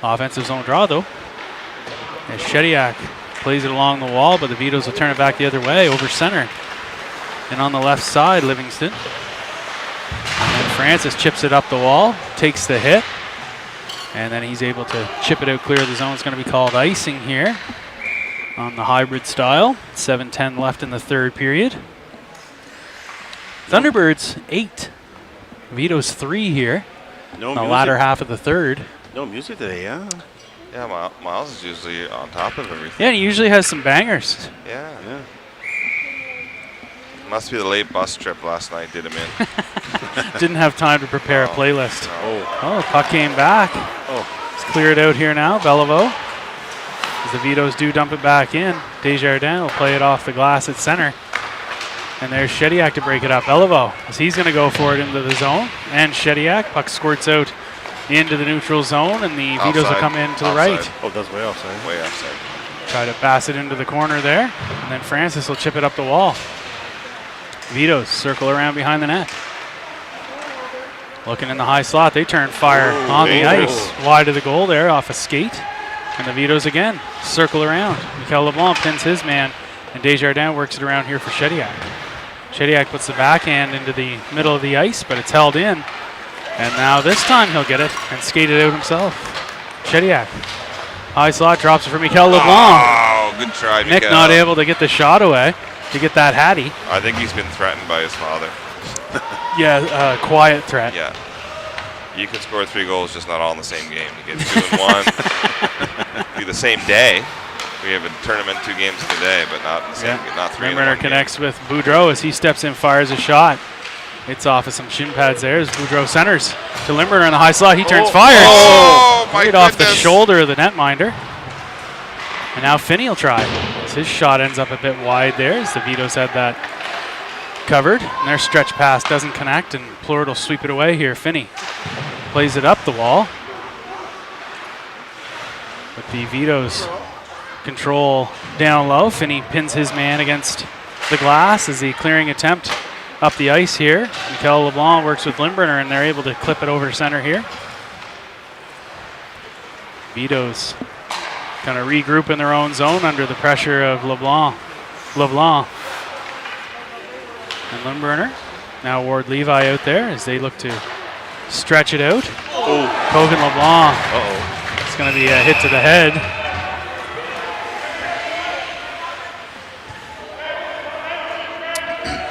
Speaker 1: Offensive zone draw though. As Shediak plays it along the wall, but the Vitos will turn it back the other way, over center. And on the left side, Livingston. And Francis chips it up the wall, takes the hit. And then he's able to chip it out clear of the zone. It's going to be called icing here on the hybrid style. 7:10 left in the third period. Thunderbirds 8. Vito's 3 here
Speaker 3: No
Speaker 1: in the
Speaker 3: music.
Speaker 1: latter half of the third.
Speaker 3: No music today, yeah.
Speaker 2: Yeah, Miles is usually on top of everything.
Speaker 1: Yeah, and he usually has some bangers.
Speaker 2: Yeah.
Speaker 3: Yeah.
Speaker 2: Must be the late bus trip last night did him in.
Speaker 1: Didn't have time to prepare a playlist.
Speaker 3: Oh.
Speaker 1: Oh, puck came back.
Speaker 3: Oh.
Speaker 1: It's cleared out here now, Beliveau. As the Vitos do dump it back in, Desjardins will play it off the glass at center. And there's Shediak to break it up. Beliveau, as he's going to go for it into the zone. And Shediak, puck squirts out into the neutral zone, and the Vitos will
Speaker 2: Offside.
Speaker 1: come in to the
Speaker 2: Offside.
Speaker 1: right.
Speaker 3: Oh, that's way offside.
Speaker 2: Way offside.
Speaker 1: Try to pass it into the corner there. And then Francis will chip it up the wall. Vitos circle around behind the net. Looking in the high slot, they turn fire on the
Speaker 3: dangerous.
Speaker 1: ice. Wide of the goal there, off a skate. And the Vitos again circle around. Mikel LeBlanc pins his man, and Desjardins works it around here for Shediak. Shediak puts the backhand into the middle of the ice, but it's held in. And now this time he'll get it and skate it out himself. Shediak. High slot, drops it for Mikel LeBlanc.
Speaker 2: Oh, good try,
Speaker 1: Nick
Speaker 2: Mikael.
Speaker 1: not able to get the shot away. to get that Hattie.
Speaker 2: I think he's been threatened by his father.
Speaker 1: Yeah, quiet threat.
Speaker 2: Yeah. You can score 3 goals, just not all in the same game. You get 2 in 1. Be the same day. We have a tournament 2 games in a day, but not in the same game, not 3 in 1
Speaker 1: Limburner
Speaker 2: game.
Speaker 1: connects with Boudreau as he steps in, fires a shot. It's off of some shin pads there as Boudreau centers to Limburner in the high slot. He turns, fires.
Speaker 2: Oh, my
Speaker 1: right off the
Speaker 2: goodness.
Speaker 1: shoulder of the netminder. And now Finney will try. As his shot ends up a bit wide there as the Vitos had that covered. And their stretch pass doesn't connect, and Plord will sweep it away here. Finney plays it up the wall. But the Vitos control down low. Finney pins his man against the glass as the clearing attempt up the ice here. Mikel LeBlanc works with Limburner, and they're able to clip it over center here. Vitos kind of regroup in their own zone under the pressure of LeBlanc. And Limburner. Now Ward Levi out there as they look to stretch it out. Kogan LeBlanc. It's going to be a hit to the head.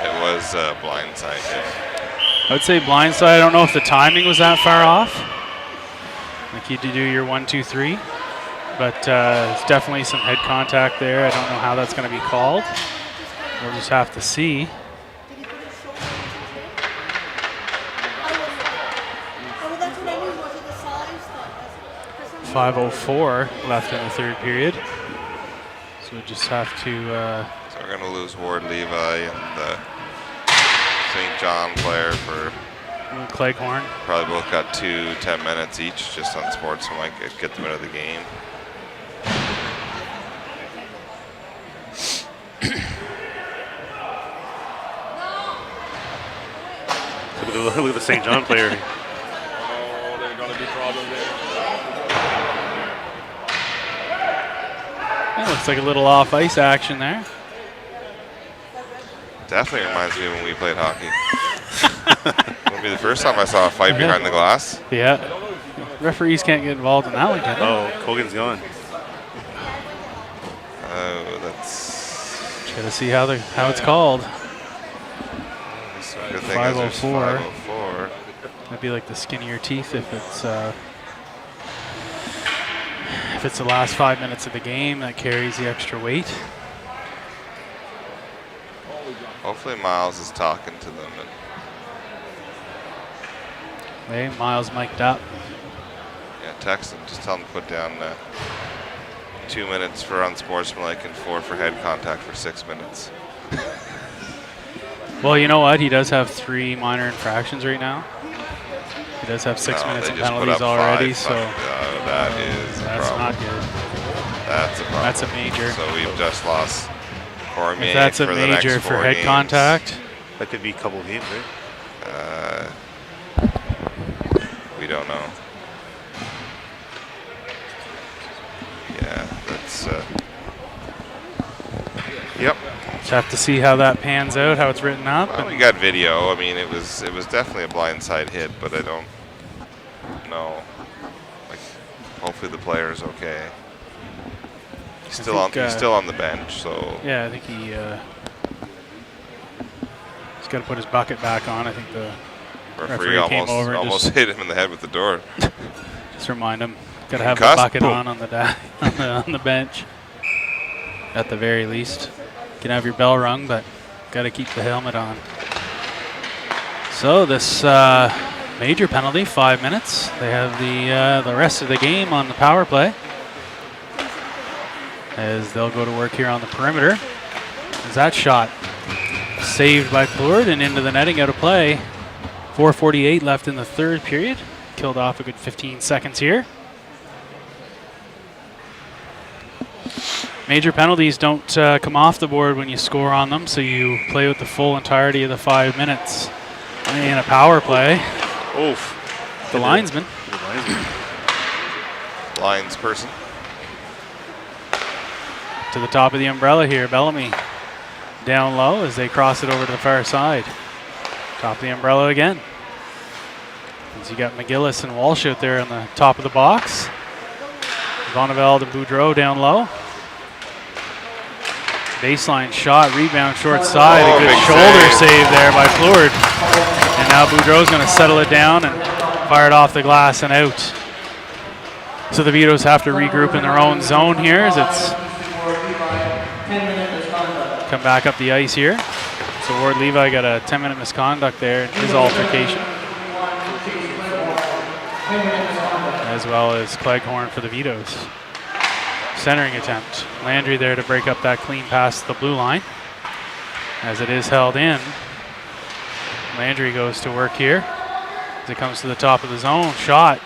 Speaker 2: It was a blindside hit.
Speaker 1: I would say blindside. I don't know if the timing was that far off. Like you do your 1, 2, 3. But it's definitely some head contact there. I don't know how that's going to be called. We'll just have to see. 5:04 left in the third period. So we just have to...
Speaker 2: So we're going to lose Ward Levi and the St. John player for...
Speaker 1: Cleghorn.
Speaker 2: Probably both got 10 minutes each just on sports, so might get them out of the game.
Speaker 3: Look at the St. John player.
Speaker 5: Oh, there's going to be problems there.
Speaker 1: That looks like a little off ice action there.
Speaker 2: Definitely reminds me of when we played hockey. It'll be the first time I saw a fight behind the glass.
Speaker 1: Yeah. Referees can't get involved in that one, can they?
Speaker 3: Oh, Kogan's gone.
Speaker 2: Oh, that's...
Speaker 1: Gotta see how it's called.
Speaker 2: Good thing is there's
Speaker 1: 5:04.
Speaker 2: 5:04.
Speaker 1: That'd be like the skin of your teeth if it's the last 5 minutes of the game that carries the extra weight.
Speaker 2: Hopefully Miles is talking to them. And
Speaker 1: Hey, Miles mic'd up.
Speaker 2: yeah, text them. Just tell them to put down 2 minutes for unsportsmanlike and 4 for head contact for 6 minutes.
Speaker 1: Well, you know what? He does have 3 minor infractions right now. He does have 6
Speaker 2: No,
Speaker 1: minutes
Speaker 2: they
Speaker 1: of
Speaker 2: just put
Speaker 1: penalties
Speaker 2: up
Speaker 1: already,
Speaker 2: 5.
Speaker 1: so
Speaker 2: That is a
Speaker 1: that's
Speaker 2: problem.
Speaker 1: not good.
Speaker 2: That's a problem.
Speaker 1: That's a major.
Speaker 2: So we've just lost Cormier
Speaker 1: If that's a
Speaker 2: for the next
Speaker 1: major
Speaker 2: 4
Speaker 1: for head
Speaker 2: games.
Speaker 1: contact,
Speaker 3: That could be a couple of games, right?
Speaker 2: We don't know. Yeah, that's. Yep.
Speaker 1: just have to see how that pans out, how it's written up.
Speaker 2: Well, we got video. I mean, it was definitely a blindside hit, but I don't know. Like, hopefully the player's okay. He's still on the bench, so.
Speaker 1: Yeah, I think he's got to put his bucket back on. I think the
Speaker 2: Referee
Speaker 1: came over and
Speaker 2: almost
Speaker 1: just-
Speaker 2: hit him in the head with the door.
Speaker 1: just remind him, got to have the
Speaker 2: Concussed?
Speaker 1: bucket
Speaker 2: Boom.
Speaker 1: on the bench at the very least. You can have your bell rung, but got to keep the helmet on. So this major penalty, 5 minutes. They have the rest of the game on the power play, as they'll go to work here on the perimeter. As that shot saved by Plord and into the netting, out of play. 4:48 left in the third period. Killed off a good 15 seconds here. Major penalties don't come off the board when you score on them, so you play with the full entirety of the 5 minutes in a power play.
Speaker 3: Oof.
Speaker 1: The linesman.
Speaker 2: Lines person.
Speaker 1: To the top of the umbrella here. Bellamy down low as they cross it over to the far side. Top of the umbrella again. As you got McGillis and Walsh out there on the top of the box. Vonneveld and Boudreau down low. Baseline shot, rebound, short side.
Speaker 2: Oh,
Speaker 1: A good
Speaker 2: big
Speaker 1: shoulder
Speaker 2: save.
Speaker 1: save there by Pleward. And now Boudreau's going to settle it down and fire it off the glass and out. So the Vitos have to regroup in their own zone here as it's come back up the ice here. So Ward Levi got a 10-minute misconduct there in his altercation, as well as Cleghorn for the Vitos. Centering attempt. Landry there to break up that clean pass to the blue line. As it is held in. Landry goes to work here. As it comes to the top of the zone. Shot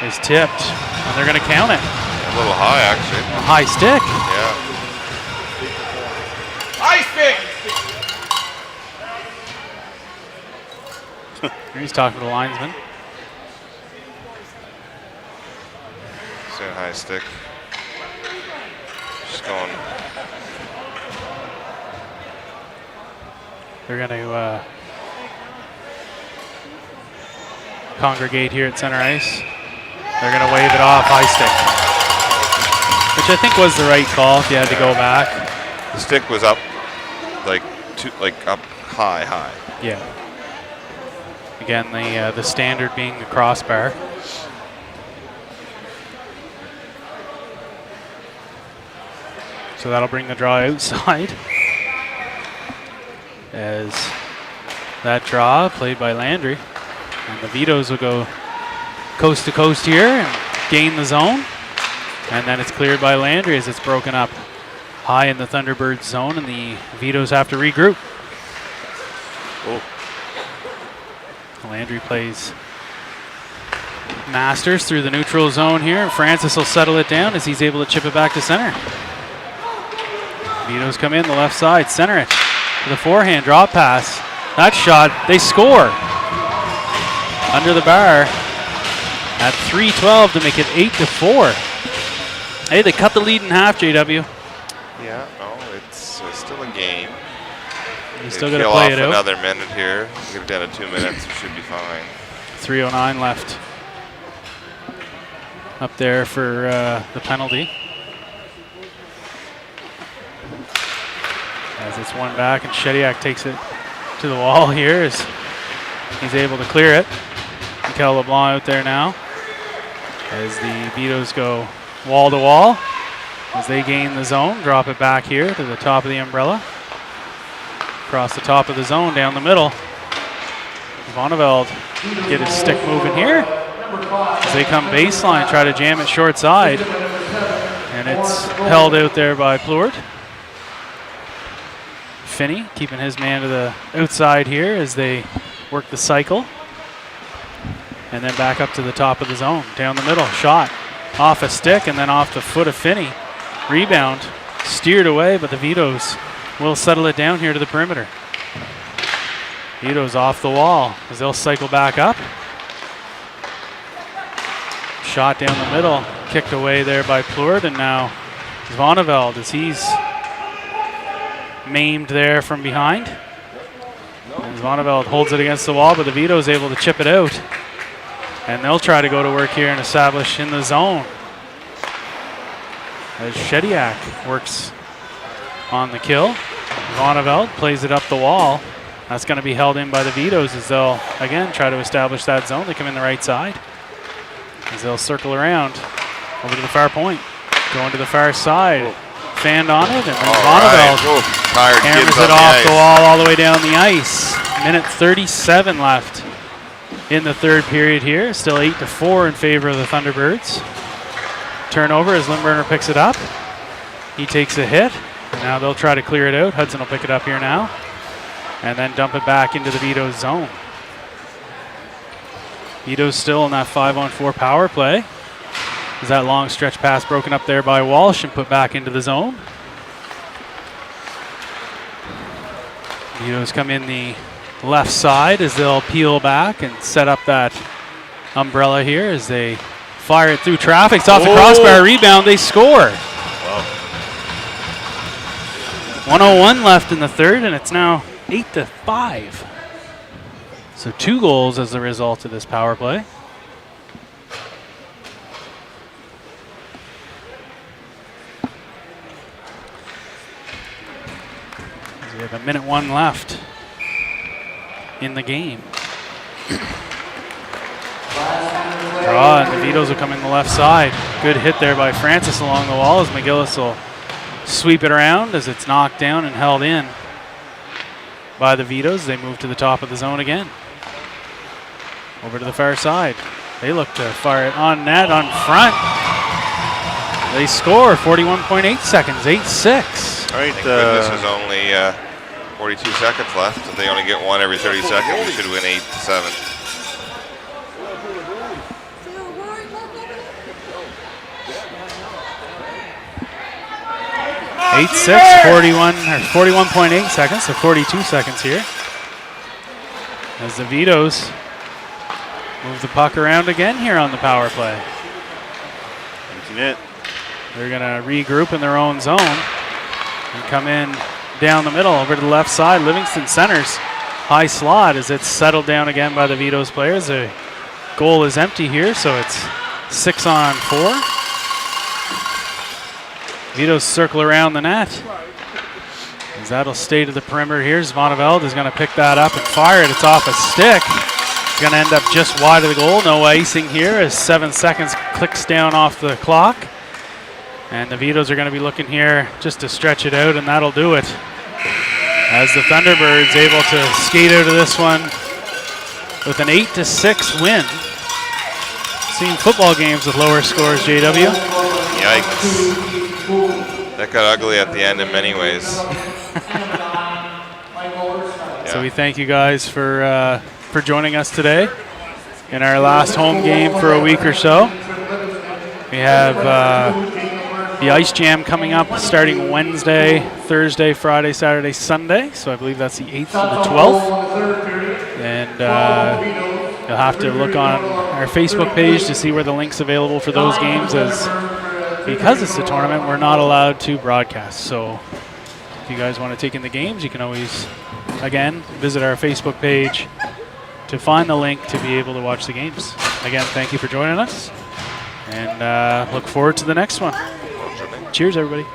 Speaker 1: is tipped. And they're going to count it.
Speaker 2: A little high, actually.
Speaker 1: A high stick.
Speaker 2: Yeah.
Speaker 1: He's talking to the linesman.
Speaker 2: Saying high stick. Just going.
Speaker 1: They're going to congregate here at center ice. They're going to wave it off, high stick, which I think was the right call if you had to go back.
Speaker 2: The stick was up, up high.
Speaker 1: Yeah. Again, the standard being the crossbar. So that'll bring the draw outside. As that draw played by Landry. And the Vitos will go coast to coast here and gain the zone. And then it's cleared by Landry as it's broken up high in the Thunderbirds zone, and the Vitos have to regroup.
Speaker 2: Oh.
Speaker 1: Landry plays Masters through the neutral zone here, and Francis will settle it down as he's able to chip it back to center. Vitos come in the left side, center it. With a forehand drop pass. That shot, they score. Under the bar at 3:12 to make it 8-4. Hey, they cut the lead in half, JW.
Speaker 2: Yeah, no, it's still a game.
Speaker 1: You still got to play it out.
Speaker 2: Another minute here. Get it down to 2 minutes. We should be fine.
Speaker 1: 3:09 left. Up there for the penalty. As it's one back, and Shediak takes it to the wall here as he's able to clear it. Mikel LeBlanc out there now as the Vitos go wall to wall as they gain the zone. Drop it back here to the top of the umbrella. Across the top of the zone, down the middle. Vonneveld get his stick moving here as they come baseline, try to jam it short side. And it's held out there by Pleward. Finney keeping his man to the outside here as they work the cycle. And then back up to the top of the zone. Down the middle, shot off a stick and then off the foot of Finney. Rebound, steered away, but the Vitos will settle it down here to the perimeter. Vitos off the wall as they'll cycle back up. Shot down the middle, kicked away there by Pleward, and now Vonneveld as he's maimed there from behind. And Vonneveld holds it against the wall, but the Vito's able to chip it out. And they'll try to go to work here and establish in the zone. As Shediak works on the kill. Vonneveld plays it up the wall. That's going to be held in by the Vitos as they'll, again, try to establish that zone. They come in the right side as they'll circle around over to the far point. Going to the far side. Fanned on it, and then Vonneveld hammers it off the wall all the way down the ice. Minute 37 left in the third period here. Still 8-4 in favor of the Thunderbirds. Turnover as Lindberner picks it up. He takes a hit, and now they'll try to clear it out. Hudson will pick it up here now, and then dump it back into the Vito's zone. Vito's still in that 5-on-4 power play. Is that long stretch pass broken up there by Walsh and put back into the zone. Vitos come in the left side as they'll peel back and set up that umbrella here as they fire it through traffic. It's off the crossbar, rebound, they score.
Speaker 3: Wow.
Speaker 1: 1:01 left in the third, and it's now 8-5. So 2 goals as a result of this power play. with a minute 1 left in the game. Draw, and the Vitos will come in the left side. Good hit there by Francis along the wall as McGillis will sweep it around as it's knocked down and held in by the Vitos. They move to the top of the zone again. Over to the far side. They look to fire it on net, on front. They score 41.8 seconds, 8-6.
Speaker 3: All right.
Speaker 2: Thank goodness there's only 42 seconds left. If they only get one every 30 seconds, we should win 8-7.
Speaker 1: 8-6, 41.8 seconds, so 42 seconds here. As the Vitos move the puck around again here on the power play.
Speaker 3: Net.
Speaker 1: They're going to regroup in their own zone and come in down the middle over to the left side. Livingston centers high slot as it's settled down again by the Vitos players. The goal is empty here, so it's 6-on-4. Vitos circle around the net. As that'll stay to the perimeter here. Zvoneveld is going to pick that up and fire it. It's off a stick. It's going to end up just wide of the goal. No icing here as 7 seconds clicks down off the clock. And the Vitos are going to be looking here just to stretch it out, and that'll do it. As the Thunderbirds able to skate out of this one with an 8-6 win. Seen football games with lower scores, JW.
Speaker 2: Yikes. That got ugly at the end in many ways.
Speaker 1: So we thank you guys for joining us today in our last home game for a week or so. We have the Ice Jam coming up starting Wednesday, Thursday, Friday, Saturday, Sunday. So I believe that's the 8th and the 12th. And you'll have to look on our Facebook page to see where the link's available for those games, as because it's a tournament, we're not allowed to broadcast. So if you guys want to take in the games, you can always, again, visit our Facebook page to find the link to be able to watch the games. Again, thank you for joining us, and look forward to the next one. Cheers, everybody.